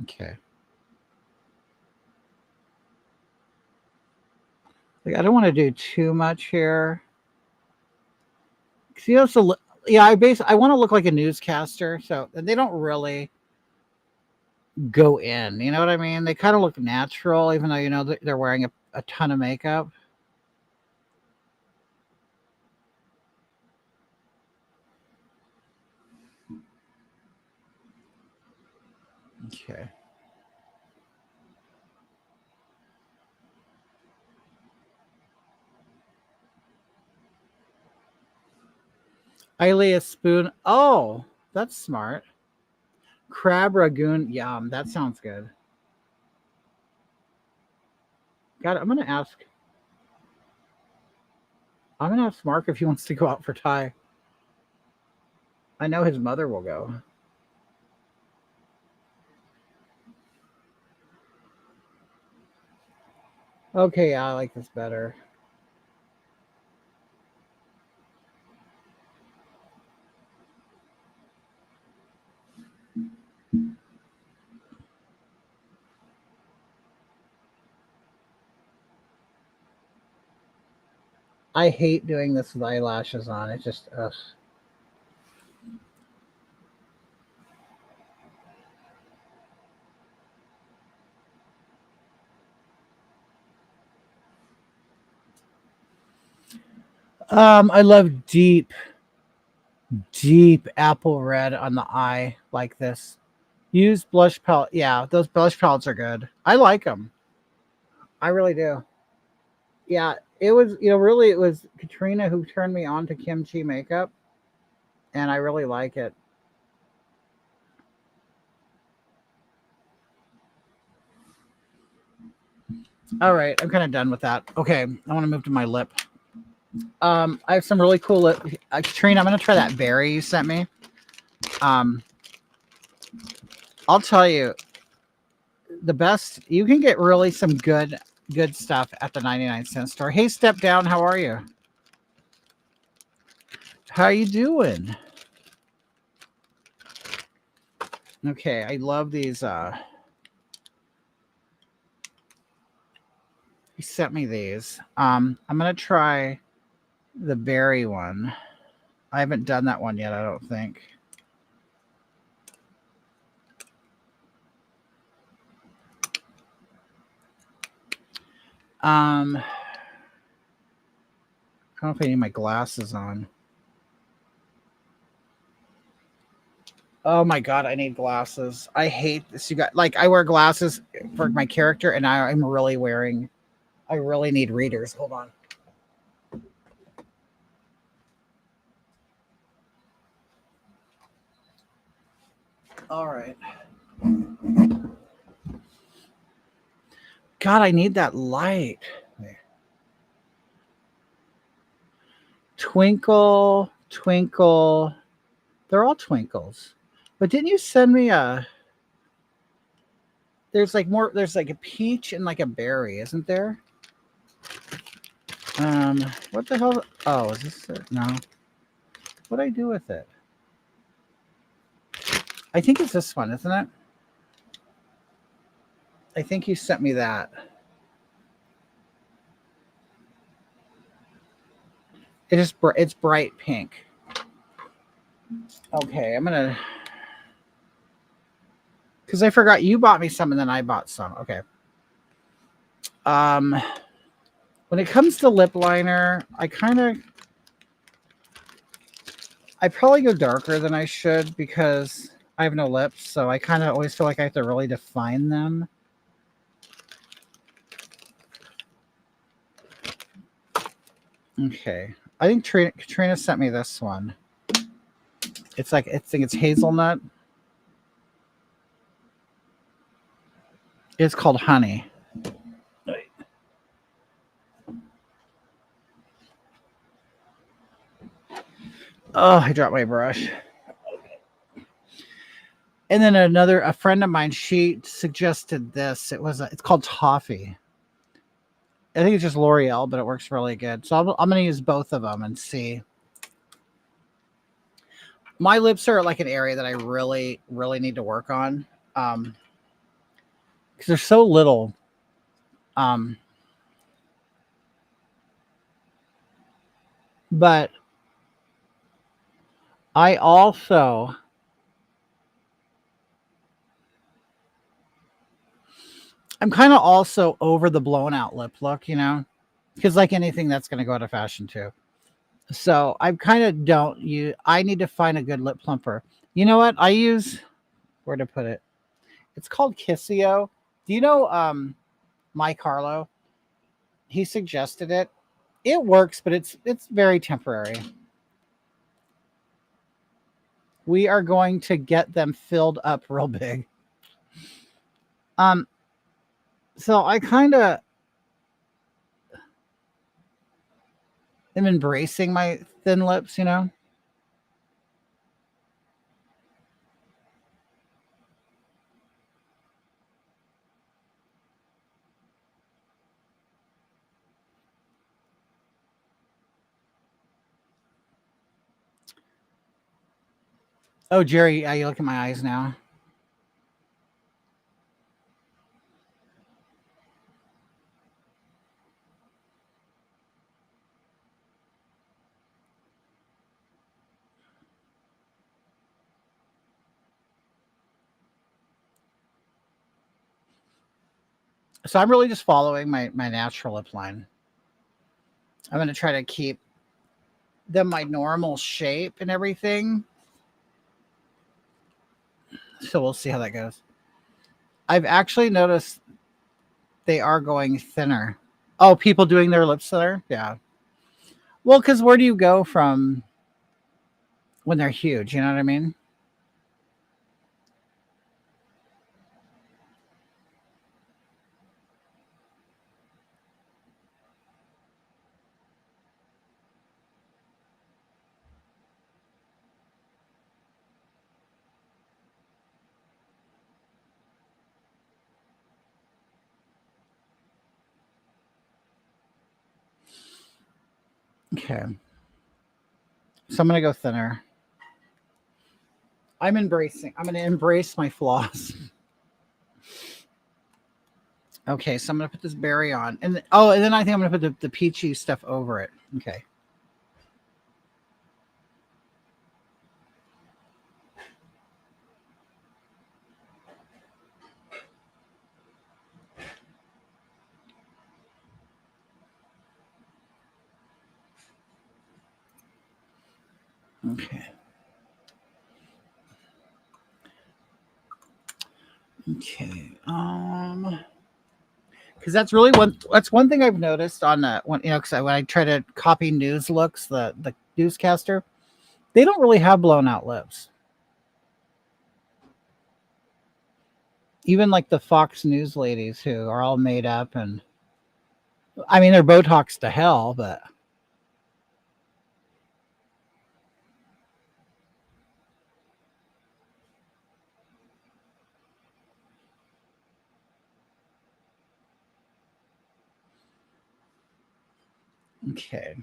Speaker 1: Okay. Like I don't want to do too much here. You know, so yeah, I want to look like a newscaster, so they don't really go in. You know what I mean? They kind of look natural, even though they're wearing a ton of makeup. Okay. I lay a spoon. Oh, that's smart. Crab ragoon. Yum. That sounds good. God, I'm gonna ask. I'm gonna ask Mark if he wants to go out for Thai. I know his mother will go. Okay, yeah, I like this better. I hate doing this with eyelashes on. It just, ugh. I love deep apple red on the eye like this. Use blush palette. Yeah, those blush palettes are good. I like them. I really do. Yeah, it was, really, it was Katrina who turned me on to kimchi makeup, and I really like it. All right, I'm kind of done with that. Okay, I want to move to my lip. I have some really cool lip. Katrina, I'm going to try that berry you sent me. Um, I'll tell you, the best, you can get really some good stuff at the 99-cent store. Hey, Step Down, how are you? How you doing? Okay, I love these. He sent me these. I'm gonna try the berry one. I haven't done that one yet, I don't think. I don't know if I need my glasses on. Oh my god, I need glasses. I hate this. You got, like, I wear glasses for my character, and I'm really wearing. I really need readers. Hold on. All right. God, I need that light. Twinkle, twinkle. They're all twinkles. But didn't you send me a? There's like more. There's like a peach and like a berry, isn't there? What the hell? Oh, is this it? No. What do I do with it? I think it's this one, isn't it? I think you sent me that. It's bright pink. Okay, I'm gonna, because I forgot you bought me some and then I bought some. Okay. Um, when it comes to lip liner, I probably go darker than I should because I have no lips, so I kind of always feel like I have to really define them. Okay, I think Katrina sent me this one. It's like, I think it's hazelnut. It's called Honey. Oh, I dropped my brush. And then a friend of mine, she suggested this. It's called Toffee. I think it's just L'Oreal, but it works really good. So I'm going to use both of them and see. My lips are like an area that I really, really need to work on. Because they're so little. But I also, I'm kind of also over the blown out lip look, because like anything, that's going to go out of fashion too. So I kind of don't use, I need to find a good lip plumper. You know what? I use, where to put it? It's called Kissio. Do you know Mike Harlow? He suggested it. It works, but it's very temporary. We are going to get them filled up real big. Um, so I kind of am embracing my thin lips. Oh, Jerry, you look at my eyes now. So I'm really just following my natural lip line. I'm going to try to keep them my normal shape and everything. So we'll see how that goes. I've actually noticed they are going thinner. Oh, people doing their lips thinner? Yeah. Well, because where do you go from when they're huge? You know what I mean? Okay. So I'm going to go thinner. I'm going to embrace my flaws. Okay. So I'm going to put this berry on. And then I think I'm going to put the peachy stuff over it. Okay. Okay. Okay. Because that's one thing I've noticed on because when I try to copy news looks, the newscaster, they don't really have blown out lips. Even like the Fox News ladies who are all made up, and I mean they're Botox to hell, but okay.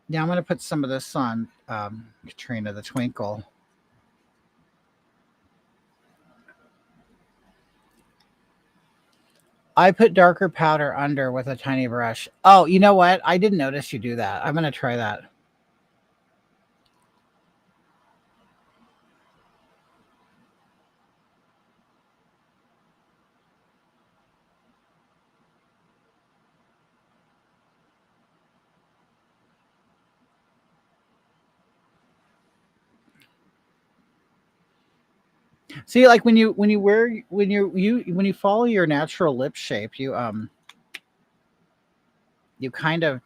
Speaker 1: Now I'm gonna put some of this on Katrina the Twinkle. I put darker powder under with a tiny brush. Oh, you know what? I didn't notice you do that. I'm gonna try that. See, like when you follow your natural lip shape, you kind of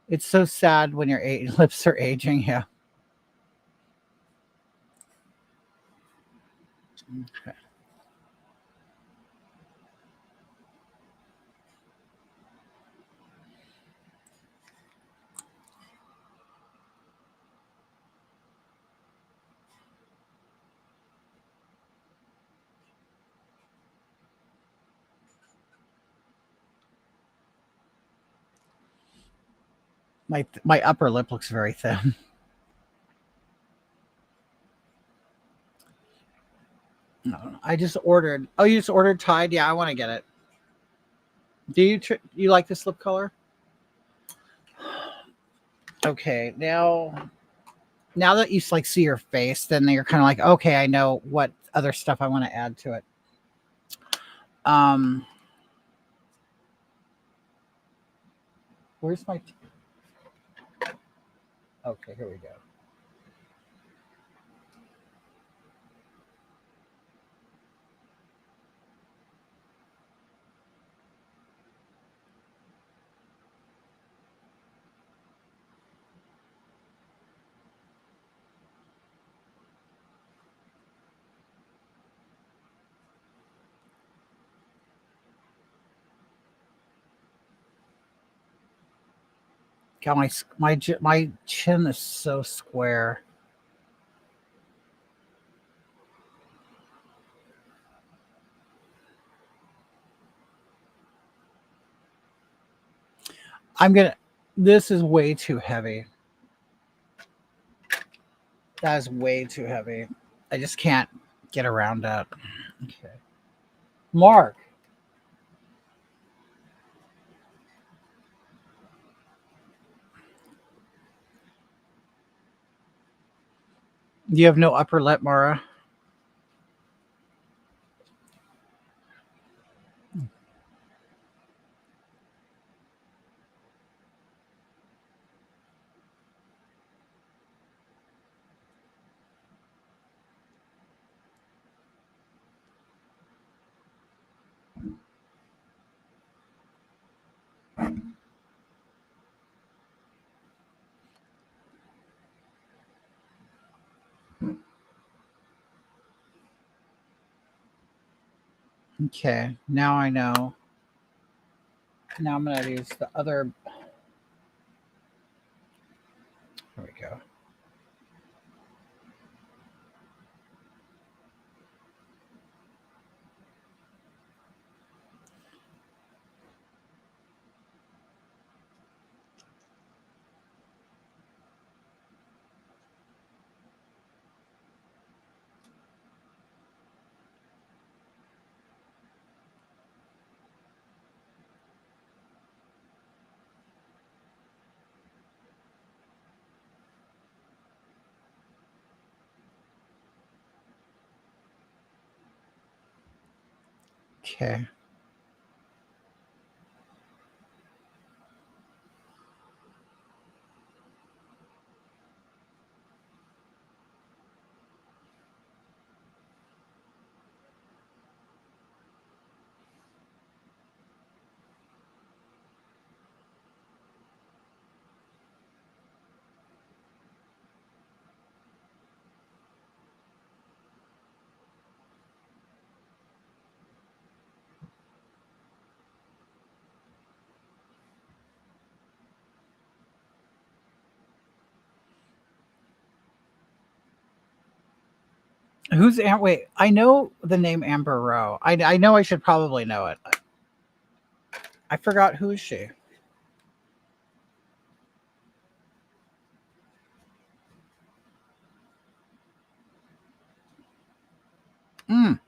Speaker 1: it's so sad when your lips are aging. Yeah. Okay. My upper lip looks very thin. No, I just ordered. Oh, you just ordered Tide? Yeah, I want to get it. You like this lip color? Okay, now that you like see your face, then you're kind of like, okay, I know what other stuff I want to add to it. Um, where's my? Okay, here we go. God, my chin is so square. I'm gonna. This is way too heavy. That is way too heavy. I just can't get around that. Okay, Mark, you have no upper lip, Mara. Okay, now I know. Now I'm gonna use the other. There we go. Okay. Who's Am? Wait, I know the name Amber Rowe. I know I should probably know it. I forgot who is she. Mm,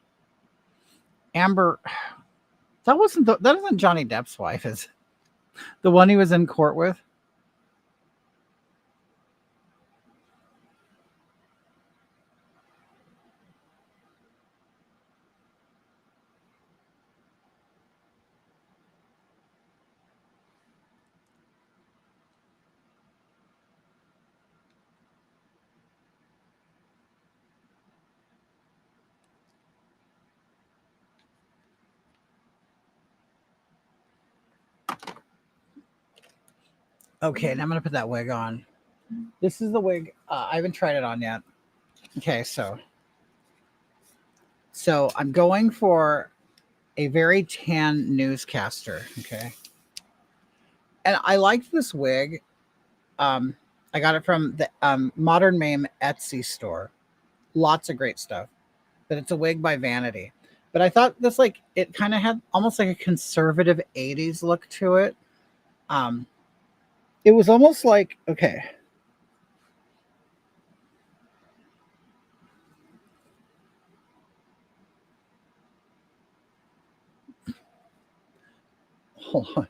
Speaker 1: Amber. That wasn't Johnny Depp's wife, is it? The one he was in court with? Okay, now I'm gonna put that wig on. This is the wig. I haven't tried it on yet. Okay, so I'm going for a very tan newscaster. Okay, and I liked this wig. Um, I got it from the Modern Mame Etsy store. Lots of great stuff, but it's a wig by Vanity. But I thought this it kind of had almost like a conservative '80s look to it. Um, it was almost like okay, hold on.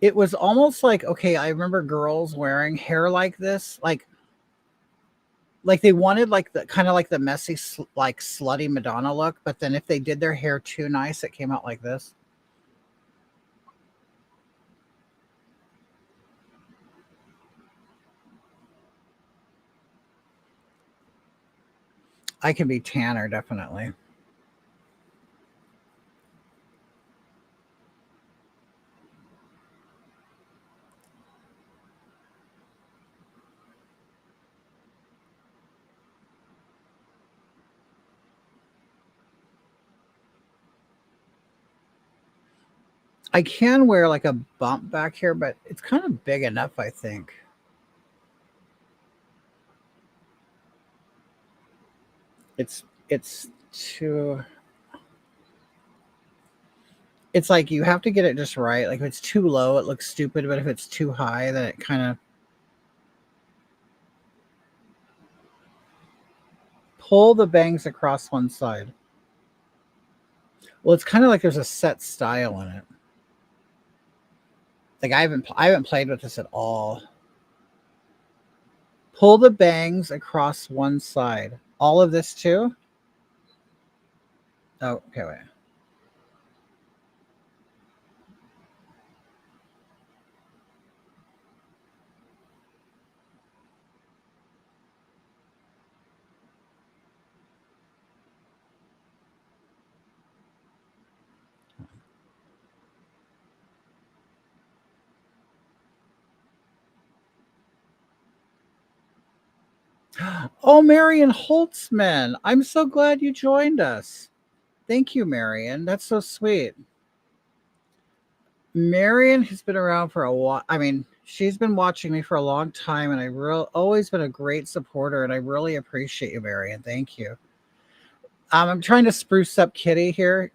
Speaker 1: It was almost like okay, I remember girls wearing hair like this, like they wanted like the kind of like the messy like slutty Madonna look, but then if they did their hair too nice, it came out like this. I can be tanner definitely. I can wear like a bump back here, but it's kind of big enough, I think. It's too it's like you have to get it just right. Like if it's too low, it looks stupid, but if it's too high, then it kind of pull the bangs across one side. Well, it's kind of like there's a set style in it. Like I haven't played with this at all. Pull the bangs across one side. All of this too? Oh, okay, wait. Oh, Marion Holtzman. I'm so glad you joined us. Thank you, Marion. That's so sweet. Marion has been around for a while. I mean, she's been watching me for a long time, and always been a great supporter, and I really appreciate you, Marion. Thank you. I'm trying to spruce up Kitty here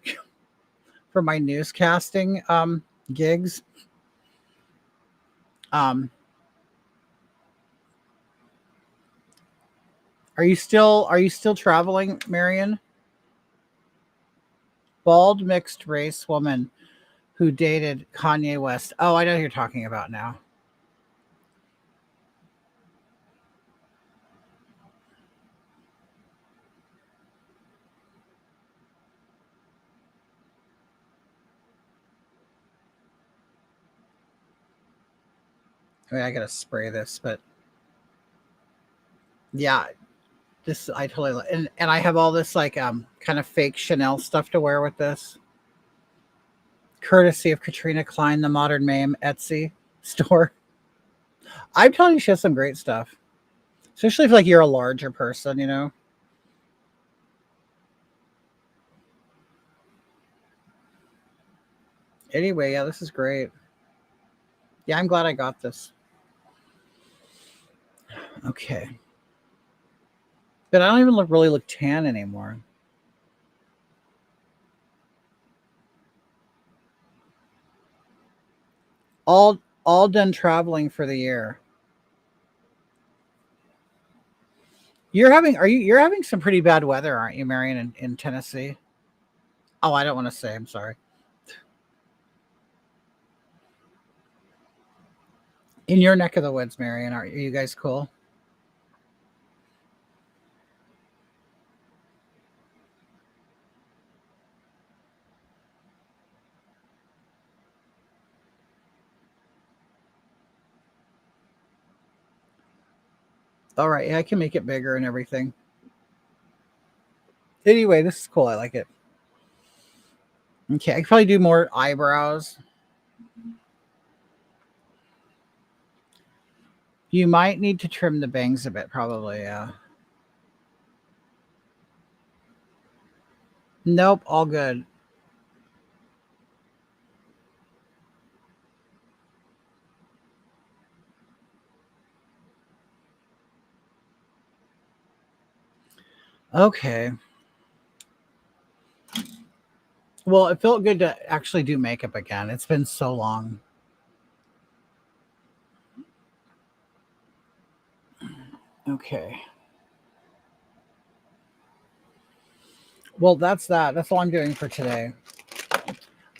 Speaker 1: for my newscasting gigs. Um, are you still traveling, Marion? Bald mixed race woman who dated Kanye West. Oh, I know who you're talking about now. I mean, I gotta spray this, but yeah, this I totally and I have all this like kind of fake Chanel stuff to wear with this, courtesy of Katrina Klein, the Modern Mame Etsy store. I'm telling you, she has some great stuff, especially if like you're a larger person, you know. Anyway, yeah, this is great. Yeah, I'm glad I got this. Okay, but I don't even really look tan anymore. All done traveling for the year. You're having some pretty bad weather, aren't you, Marion, in Tennessee? Oh, I don't want to say. I'm sorry. In your neck of the woods, Marion, are you guys cool? All right, yeah, I can make it bigger and everything. Anyway, this is cool. I like it. Okay, I could probably do more eyebrows. You might need to trim the bangs a bit, probably. Yeah. Nope, all good. Okay. Well, it felt good to actually do makeup again. It's been so long. Okay. Well, that's that. That's all I'm doing for today.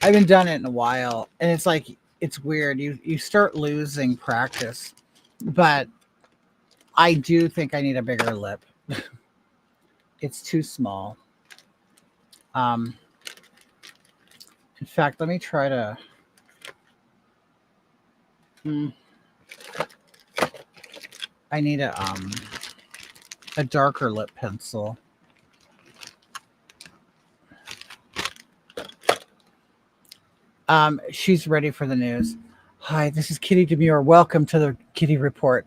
Speaker 1: I haven't done it in a while, and it's like it's weird. You start losing practice, but I do think I need a bigger lip. It's too small. Um, in fact, let me try to. Hmm, I need a darker lip pencil. She's ready for the news. Hi, this is Kitty Demure. Welcome to the Kitty Report.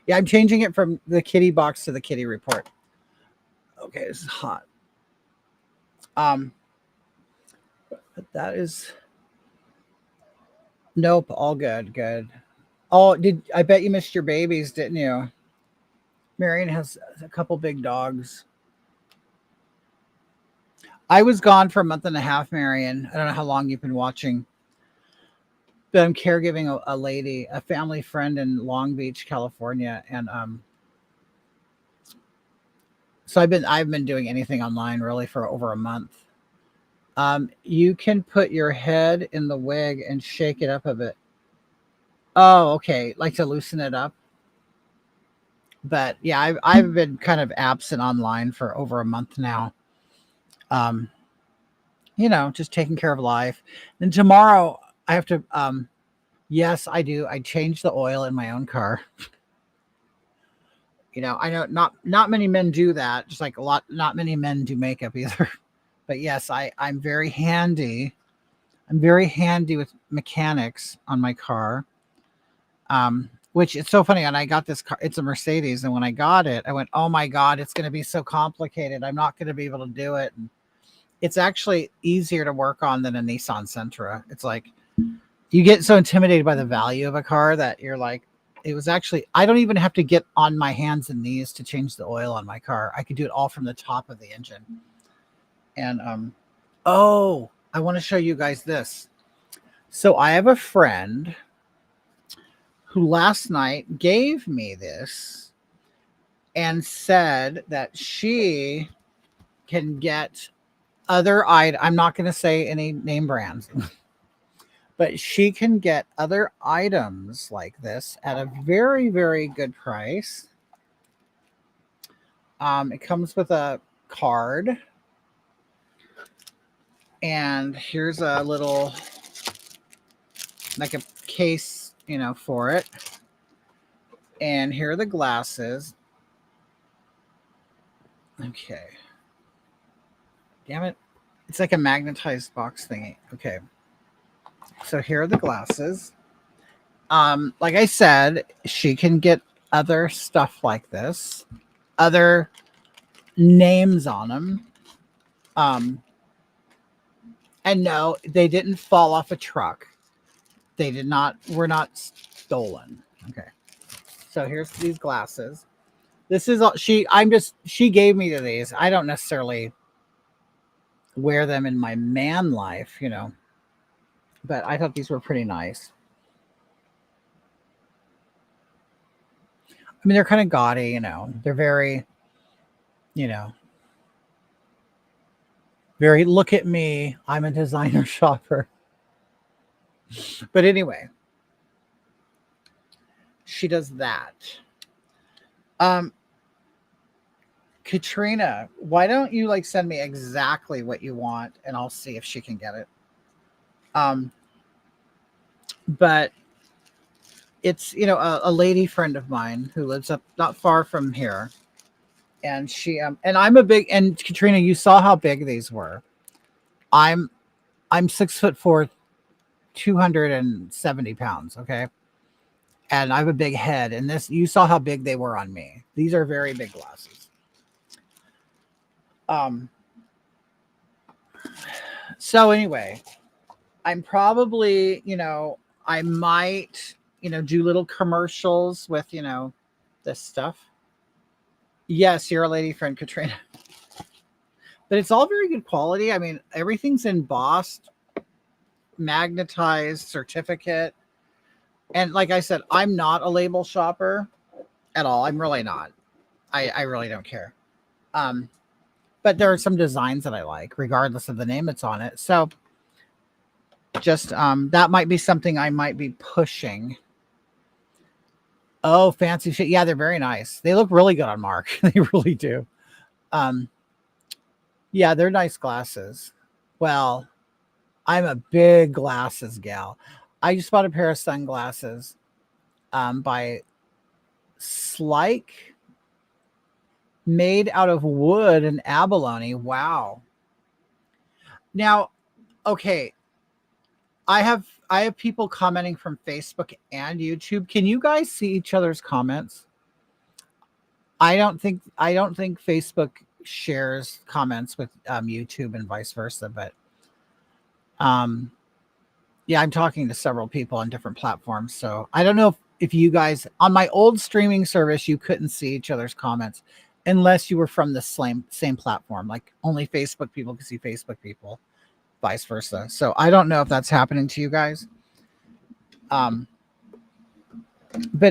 Speaker 1: Yeah, I'm changing it from the Kitty box to the Kitty Report. Okay, this is hot. Um, but that is nope, all good, good. Oh, did I bet you missed your babies, didn't you? Marion has a couple big dogs. I was gone for a month and a half, Marion. I don't know how long you've been watching, but I'm caregiving a lady, a family friend in Long Beach, California, and so I've been doing anything online really for over a month. You can put your head in the wig and shake it up a bit. Oh, okay, like to loosen it up. But yeah, I've been kind of absent online for over a month now. Um, just taking care of life. Then tomorrow I have to. Yes, I do. I change the oil in my own car. I know not many men do that. Just like not many men do makeup either. But yes, I'm very handy. I'm very handy with mechanics on my car. which it's so funny. And I got this car, it's a Mercedes. And when I got it, I went, oh my God, it's going to be so complicated. I'm not going to be able to do it. And it's actually easier to work on than a Nissan Sentra. It's like you get so intimidated by the value of a car that you're like, it was actually, I don't even have to get on my hands and knees to change the oil on my car. I could do it all from the top of the engine. And, oh, I want to show you guys this. So I have a friend who last night gave me this and said that she can get other items. I'm not going to say any name brands, but she can get other items like this at a very, very good price. It comes with a card, and here's a little, like a case, for it. And here are the glasses. Okay. Damn it. It's like a magnetized box thingy. Okay. So here are the glasses. Like I said, she can get other stuff like this, other names on them. And no, they didn't fall off a truck. They were not stolen. Okay. So here's these glasses. This is all she gave me to these. I don't necessarily wear them in my man life, but I thought these were pretty nice. I mean, they're kind of gaudy, they're very, you know, very look at me. I'm a designer shopper. But anyway, she does that. Katrina, why don't you send me exactly what you want and I'll see if she can get it. But it's, a lady friend of mine who lives up not far from here. And she, and I'm a big, and Katrina, you saw how big these were. I'm 6'4", 270 pounds. Okay. And I have a big head, and you saw how big they were on me. These are very big glasses. So anyway, I'm probably, I might, do little commercials with, this stuff. Yes, you're a lady friend, Katrina. But it's all very good quality. I mean, everything's embossed, magnetized, certificate. And like I said, I'm not a label shopper at all. I'm really not. I really don't care. But there are some designs that I like, regardless of the name that's on it. So just that might be something I might be pushing. Oh, fancy shit. Yeah, they're very nice. They look really good on Mark. They really do. Yeah, they're nice glasses. Well, I'm a big glasses gal. I just bought a pair of sunglasses by Slike, made out of wood and abalone. Wow. Now, okay, I have people commenting from Facebook and YouTube. Can you guys see each other's comments? I don't think Facebook shares comments with YouTube and vice versa, but yeah, I'm talking to several people on different platforms. So I don't know if you guys on my old streaming service, you couldn't see each other's comments unless you were from the same platform. Like only Facebook people could see Facebook people, vice versa. So I don't know if that's happening to you guys. But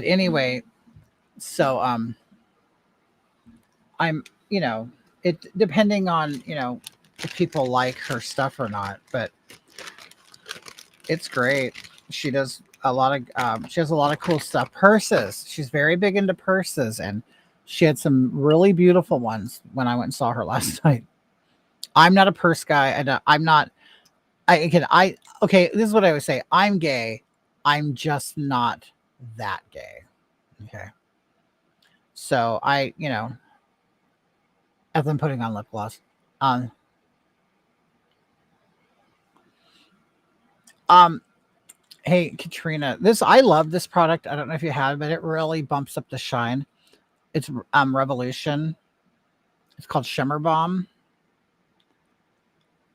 Speaker 1: anyway, so I'm, it depending on, if people like her stuff or not, but it's great. She does a lot of she has a lot of cool stuff. Purses. She's very big into purses, and she had some really beautiful ones when I went and saw her last night. I'm not a purse guy, and I'm not. Okay. This is what I would say. I'm gay. I'm just not that gay. Okay. So as I'm putting on lip gloss, um, um, Hey, Katrina, this I love this product. I don't know if you have, but it really bumps up the shine. It's Revolution. It's called Shimmer Bomb.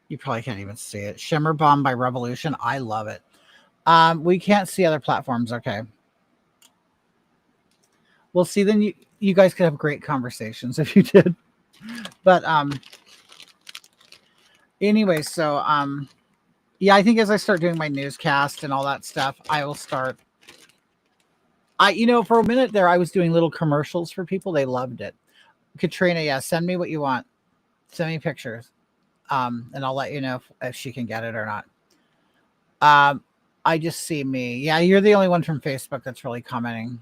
Speaker 1: You probably can't even see it. Shimmer Bomb by Revolution. I love it. We can't see other platforms. Okay. We'll see. Then you guys could have great conversations if you did. But anyway, so yeah, I think as I start doing my newscast and all that stuff, I will start. For a minute there, I was doing little commercials for people. They loved it. Katrina, yeah, send me what you want. Send me pictures. And I'll let you know if she can get it or not. I just see me. Yeah, you're the only one from Facebook that's really commenting.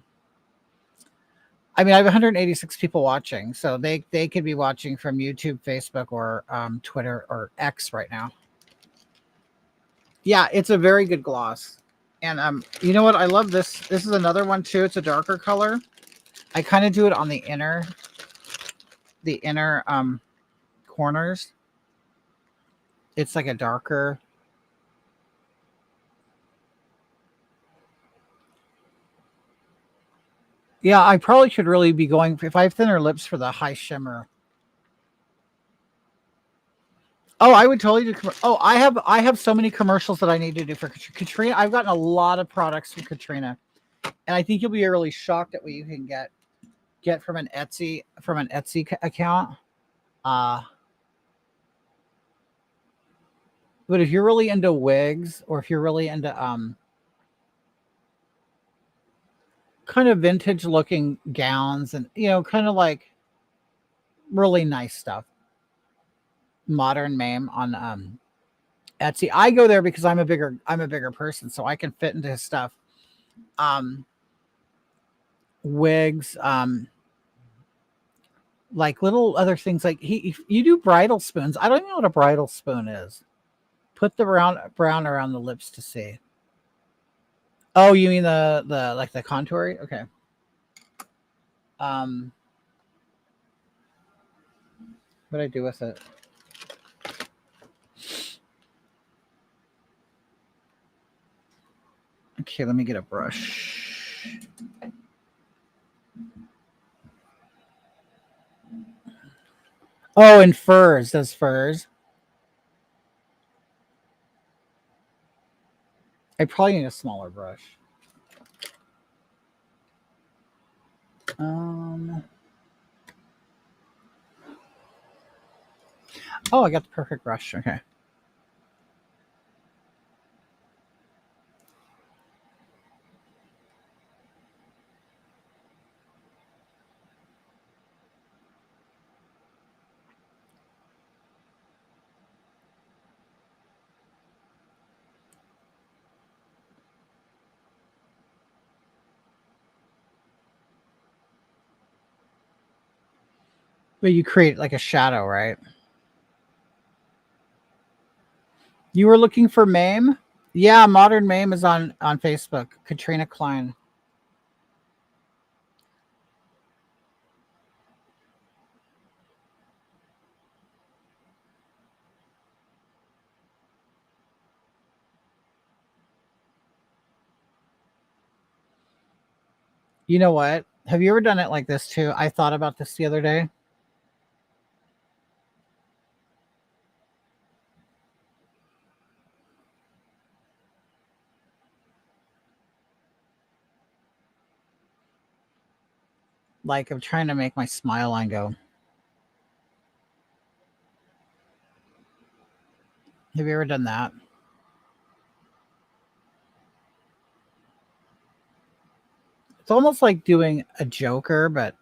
Speaker 1: I mean, I have 186 people watching, so they could be watching from YouTube, Facebook, or Twitter or X right now. Yeah, it's a very good gloss. And you know what? I love this. This is another one too. It's a darker color. I kind of do it on the inner corners. It's like a darker. Yeah, I probably should really be going if I have thinner lips for the high shimmer. Oh, I would totally do. Oh, I have so many commercials that I need to do for Katrina. I've gotten a lot of products from Katrina, and I think you'll be really shocked at what you can get from an Etsy account. Uh, but if you're really into wigs, or if you're really into kind of vintage looking gowns, and kind of like really nice stuff, modern mame on Etsy. I go there because I'm a bigger person, so I can fit into his stuff. Um, wigs, like little other things like you do bridal spoons. I don't even know what a bridal spoon is. Put the brown around the lips to see. Oh, you mean the like the contour? Okay. Um, what do I do with it? Okay, let me get a brush. Oh, and furs. Does furs? I probably need a smaller brush. Um. Oh, I got the perfect brush. Okay. But you create like a shadow, right? You were looking for Mame? Yeah, Modern Mame is on Facebook. Katrina Klein. You know what? Have you ever done it like this too? I thought about this the other day. Like I'm trying to make my smile line go. Have you ever done that? It's almost like doing a Joker, but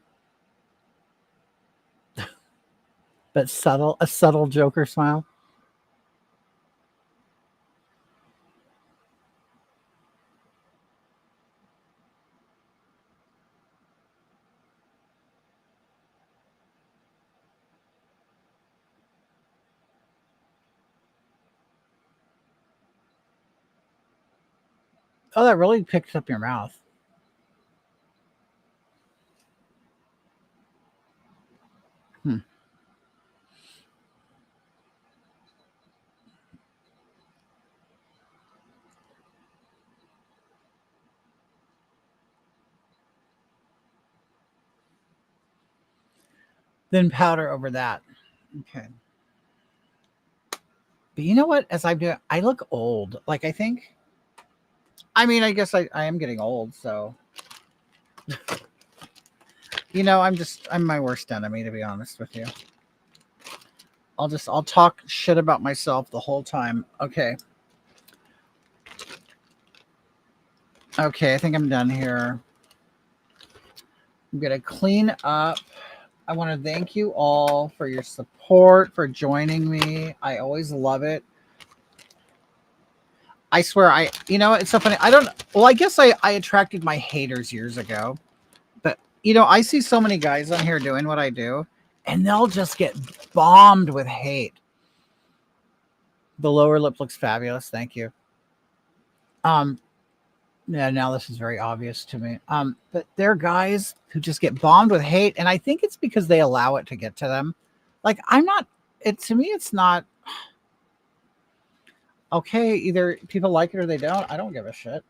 Speaker 1: subtle, a subtle Joker smile. Oh, that really picks up your mouth. Hmm. Then powder over that. Okay. But you know what? As I'm doing, I look old. Like, I think, I mean, I guess I am getting old. So, I'm my worst enemy, to be honest with you. I'll talk shit about myself the whole time. Okay. Okay. I think I'm done here. I'm going to clean up. I want to thank you all for your support, for joining me. I always love it. I swear, it's so funny. I guess I attracted my haters years ago, but I see so many guys on here doing what I do, and they'll just get bombed with hate. The lower lip looks fabulous. Thank you. Um, yeah, now this is very obvious to me. But there are guys who just get bombed with hate, and I think it's because they allow it to get to them. Like, I'm not, to me, it's not okay. Either people like it or they don't. I don't give a shit.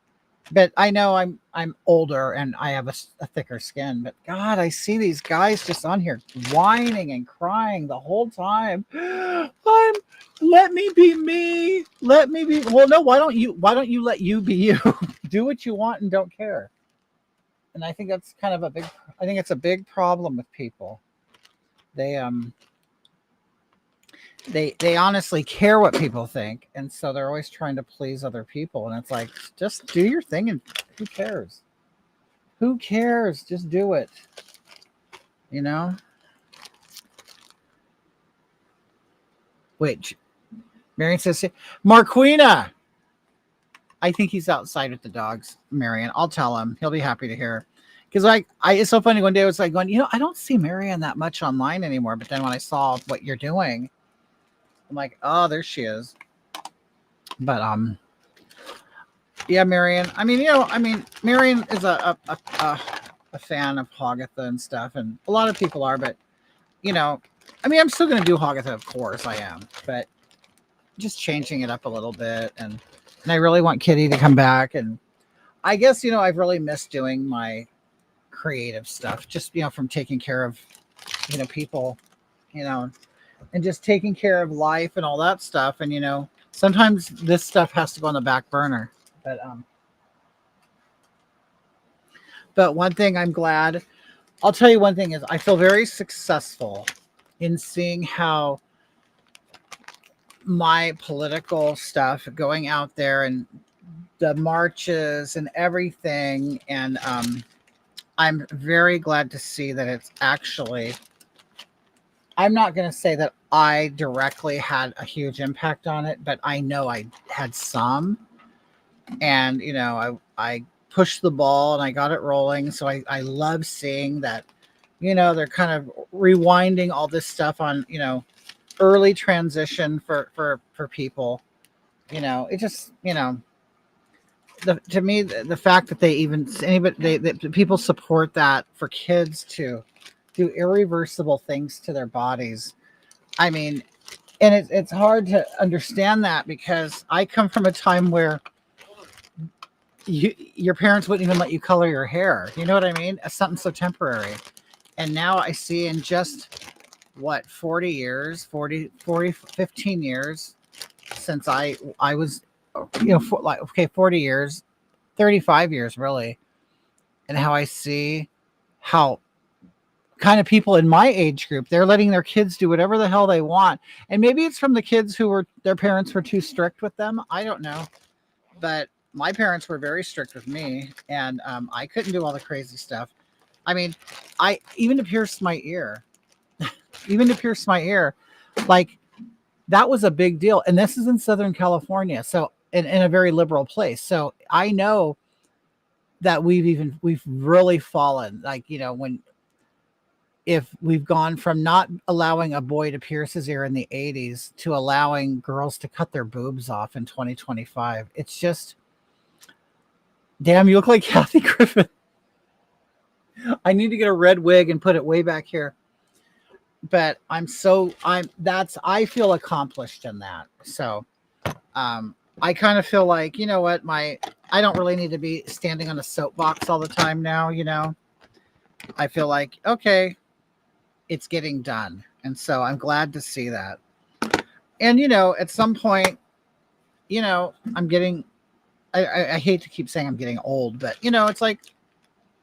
Speaker 1: But I know I'm older and I have a thicker skin. But God, I see these guys just on here whining and crying the whole time. Let me be me. Let me be. Well, no. Why don't you let you be you? Do what you want and don't care. And I think that's kind of a big. I think it's a big problem with people. They they honestly care what people think, and so they're always trying to please other people, and it's like, just do your thing, and who cares? Just do it, you know. Wait, Marion says, Marquina, I think he's outside with the dogs. Marion, I'll tell him, he'll be happy to hear. Because it's so funny. One day I was like going, I don't see Marion that much online anymore, but then when I saw what you're doing, I'm like, oh, there she is. But yeah, Marion. Marion is a fan of Hogatha and stuff, and a lot of people are. But I'm still going to do Hogatha, of course, I am. But just changing it up a little bit, and I really want Kitty to come back, and I guess I've really missed doing my creative stuff, just from taking care of people, and just taking care of life and all that stuff, and sometimes this stuff has to go on the back burner. But one thing I'm glad, I'll tell you one thing is I feel very successful in seeing how my political stuff going out there and the marches and everything. And I'm very glad to see that it's actually, I'm not going to say that I directly had a huge impact on it, but I know I had some. And, I pushed the ball and I got it rolling. So I love seeing that, they're kind of rewinding all this stuff on, early transition for people. It just, to me, the fact that that people support that for kids to do irreversible things to their bodies. I mean, and it's hard to understand that because I come from a time where your parents wouldn't even let you color your hair. You know what I mean? As something so temporary. And now I see in just 40 years, 15 years since I was, 40 years, 35 years really. And how I see how kind of people in my age group, they're letting their kids do whatever the hell they want. And maybe it's from the kids who their parents were too strict with them. I don't know. But my parents were very strict with me, and I couldn't do all the crazy stuff. I mean, even to pierce my ear, like that was a big deal. And this is in Southern California, so in a very liberal place. So I know that we've really fallen. Like if we've gone from not allowing a boy to pierce his ear in the 80s to allowing girls to cut their boobs off in 2025, it's just. Damn, you look like Kathy Griffin. I need to get a red wig and put it way back here. But I feel accomplished in that. So I kind of feel like, I don't really need to be standing on a soapbox all the time now, I feel like, okay, it's getting done. And so I'm glad to see that. And, you know, at some point, you know, I'm getting, I hate to keep saying I'm getting old, but, you know, it's like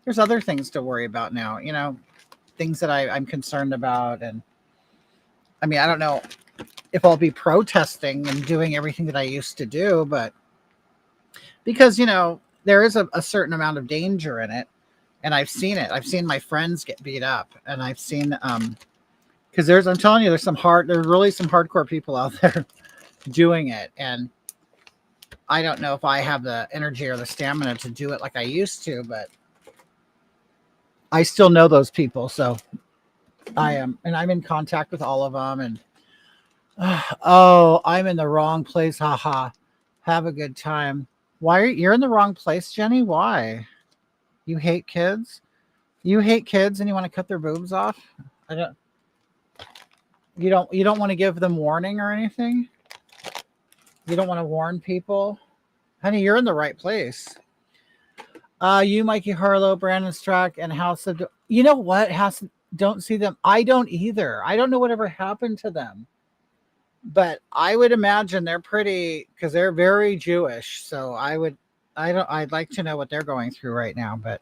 Speaker 1: there's other things to worry about now, you know, things that I'm concerned about. And I mean, I don't know if I'll be protesting and doing everything that I used to do, but because, you know, there is a certain amount of danger in it. And I've seen it. I've seen my friends get beat up, and I've seen, because I'm telling you, there's really some hardcore people out there doing it. And I don't know if I have the energy or the stamina to do it like I used to, but I still know those people. So I am, and I'm in contact with all of them. And oh, I'm in the wrong place. Haha. Have a good time. Why are you're in the wrong place, Jenny? Why? You hate kids? You hate kids and you want to cut their boobs off? I don't you don't want to give them warning or anything? You don't want to warn people? Honey, you're in the right place. You, Mikey Harlow, Brandon Strack, and House of you know what? House don't see them. I don't either. I don't know whatever happened to them. But I would imagine they're pretty because they're very Jewish. So I'd like to know what they're going through right now, but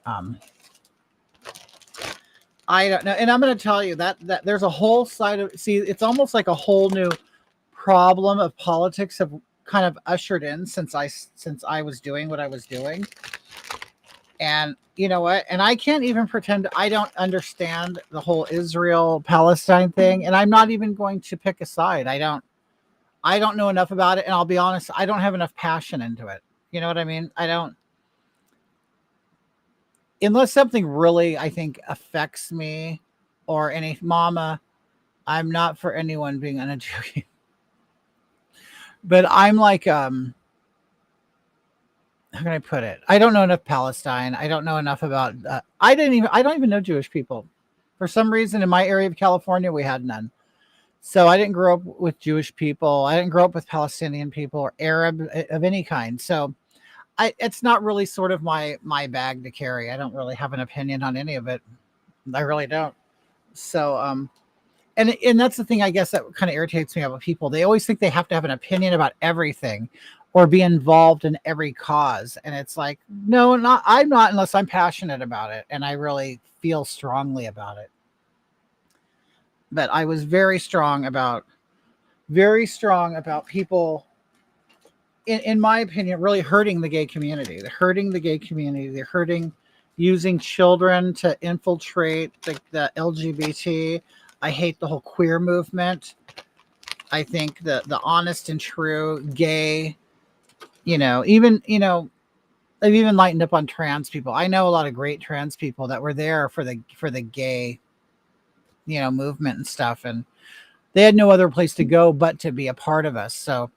Speaker 1: I don't know. And I'm going to tell you that there's a whole side of see, it's almost like a whole new problem of politics have kind of ushered in since I was doing what I was doing. And you know what? And I can't even pretend I don't understand the whole Israel Palestine thing. And I'm not even going to pick a side. I don't know enough about it. And I'll be honest, I don't have enough passion into it. You know what I mean? I don't, unless something really, I think, affects me or any mama, I'm not for anyone being uneducated. But I'm like, how can I put it? I don't know enough Palestine. I don't know enough about. I don't even know Jewish people. For some reason, in my area of California, we had none. So I didn't grow up with Jewish people. I didn't grow up with Palestinian people or Arab of any kind. So it's not really sort of my bag to carry. I don't really have an opinion on any of it. I really don't. So and that's the thing I guess that kind of irritates me about people. They always think they have to have an opinion about everything or be involved in every cause. And it's like, no, not I'm not unless I'm passionate about it and I really feel strongly about it. But I was very strong about people in my opinion, really hurting the gay community. They're hurting the gay community. They're hurting using children to infiltrate the LGBT. I hate the whole queer movement. I think the honest and true gay, I've even lightened up on trans people. I know a lot of great trans people that were there for the gay, movement and stuff, and they had no other place to go but to be a part of us. So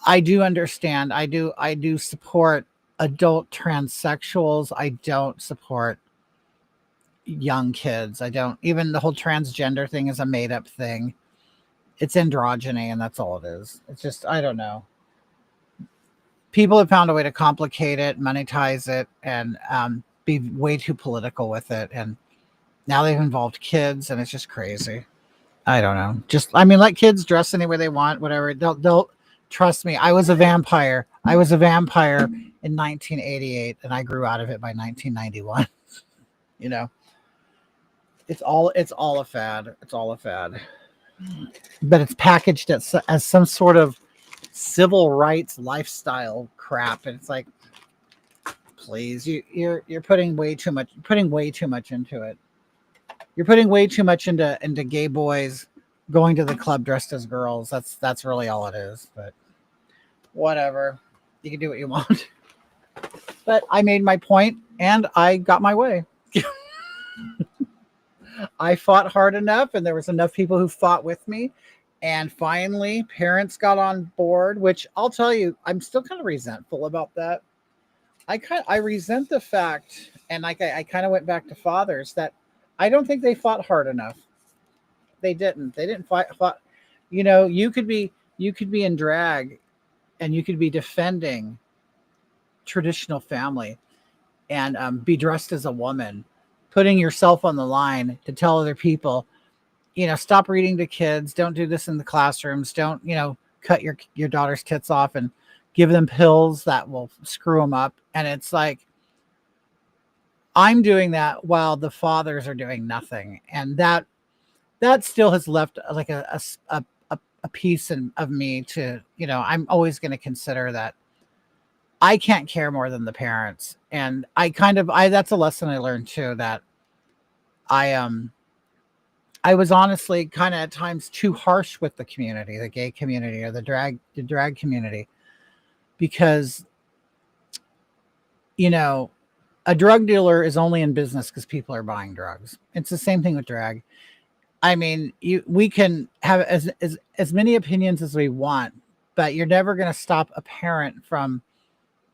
Speaker 1: I do understand. I do support adult transsexuals. I don't support young kids. I don't even the whole transgender thing is a made up thing. It's androgyny and that's all it is. It's just I don't know. People have found a way to complicate it, monetize it, and be way too political with it. And now they've involved kids, and it's just crazy. I don't know. Just I mean, let kids dress any way they want, whatever. They'll trust me. I was a vampire. I was a vampire in 1988, and I grew out of it by 1991. You know, it's all a fad. It's all a fad. But it's packaged as some sort of civil rights lifestyle crap, and it's like, please, you're putting way too much into it. You're putting way too much into gay boys going to the club dressed as girls. That's really all it is. But whatever, you can do what you want. But I made my point and I got my way. I fought hard enough, and there was enough people who fought with me. And finally, parents got on board. Which I'll tell you, I'm still kind of resentful about that. I resent the fact, and like I kind of went back to fathers that I don't think they fought hard enough. They didn't. They didn't fight. You could be in drag, and you could be defending traditional family, and be dressed as a woman, putting yourself on the line to tell other people, stop reading to kids, don't do this in the classrooms, don't, cut your daughter's tits off and give them pills that will screw them up. And it's like, I'm doing that while the fathers are doing nothing. And that still has left like a piece of me to, I'm always going to consider that I can't care more than the parents. And that's a lesson I learned too, that I, I was honestly kind of at times too harsh with the community, the gay community or the drag community, because, you know, a drug dealer is only in business because people are buying drugs. It's the same thing with drag. I mean, we can have as many opinions as we want, but you're never going to stop a parent from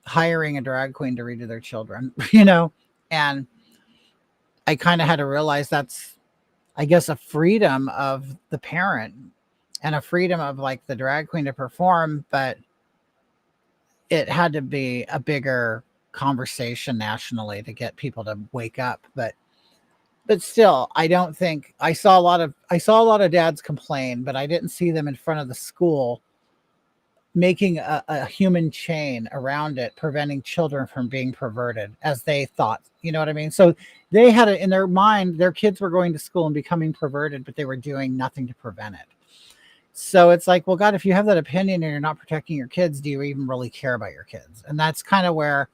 Speaker 1: hiring a drag queen to read to their children, And I kind of had to realize that's, I guess, a freedom of the parent and a freedom of like the drag queen to perform, but it had to be a bigger conversation nationally to get people to wake up. But still, I don't think I saw a lot of dads complain, but I didn't see them in front of the school making a human chain around it, preventing children from being perverted as they thought. You know what I mean? So they had it in their mind, their kids were going to school and becoming perverted, but they were doing nothing to prevent it. So it's like, well, God, if you have that opinion and you're not protecting your kids, do you even really care about your kids? And that's kind of where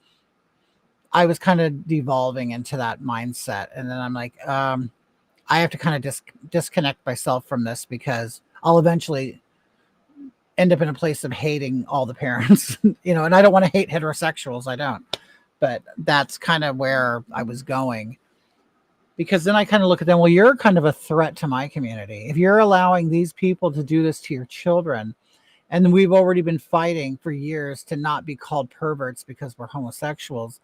Speaker 1: I was kind of devolving into that mindset. And then I'm like, I have to kind of disconnect myself from this because I'll eventually end up in a place of hating all the parents, and I don't want to hate heterosexuals. I don't, but that's kind of where I was going, because then I kind of look at them. Well, you're kind of a threat to my community. If you're allowing these people to do this to your children, and we've already been fighting for years to not be called perverts because we're homosexuals,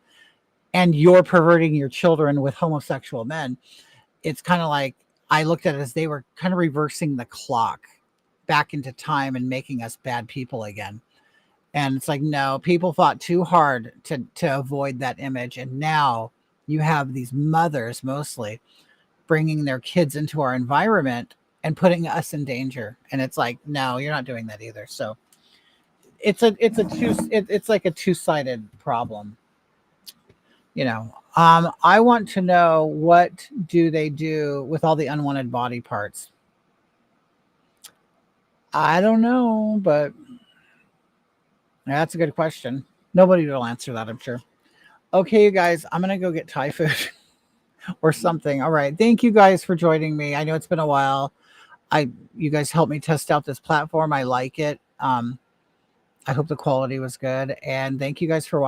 Speaker 1: and you're perverting your children with homosexual men, it's kind of like, I looked at it as they were kind of reversing the clock back into time and making us bad people again. And it's like, no, people fought too hard to avoid that image. And now you have these mothers mostly bringing their kids into our environment and putting us in danger. And it's like, no, you're not doing that either. So it's like a two-sided problem. I want to know, what do they do with all the unwanted body parts? I don't know, but that's a good question. Nobody will answer that, I'm sure. Okay, you guys, I'm going to go get Thai food or something. All right. Thank you guys for joining me. I know it's been a while. You guys helped me test out this platform. I like it. I hope the quality was good. And thank you guys for watching.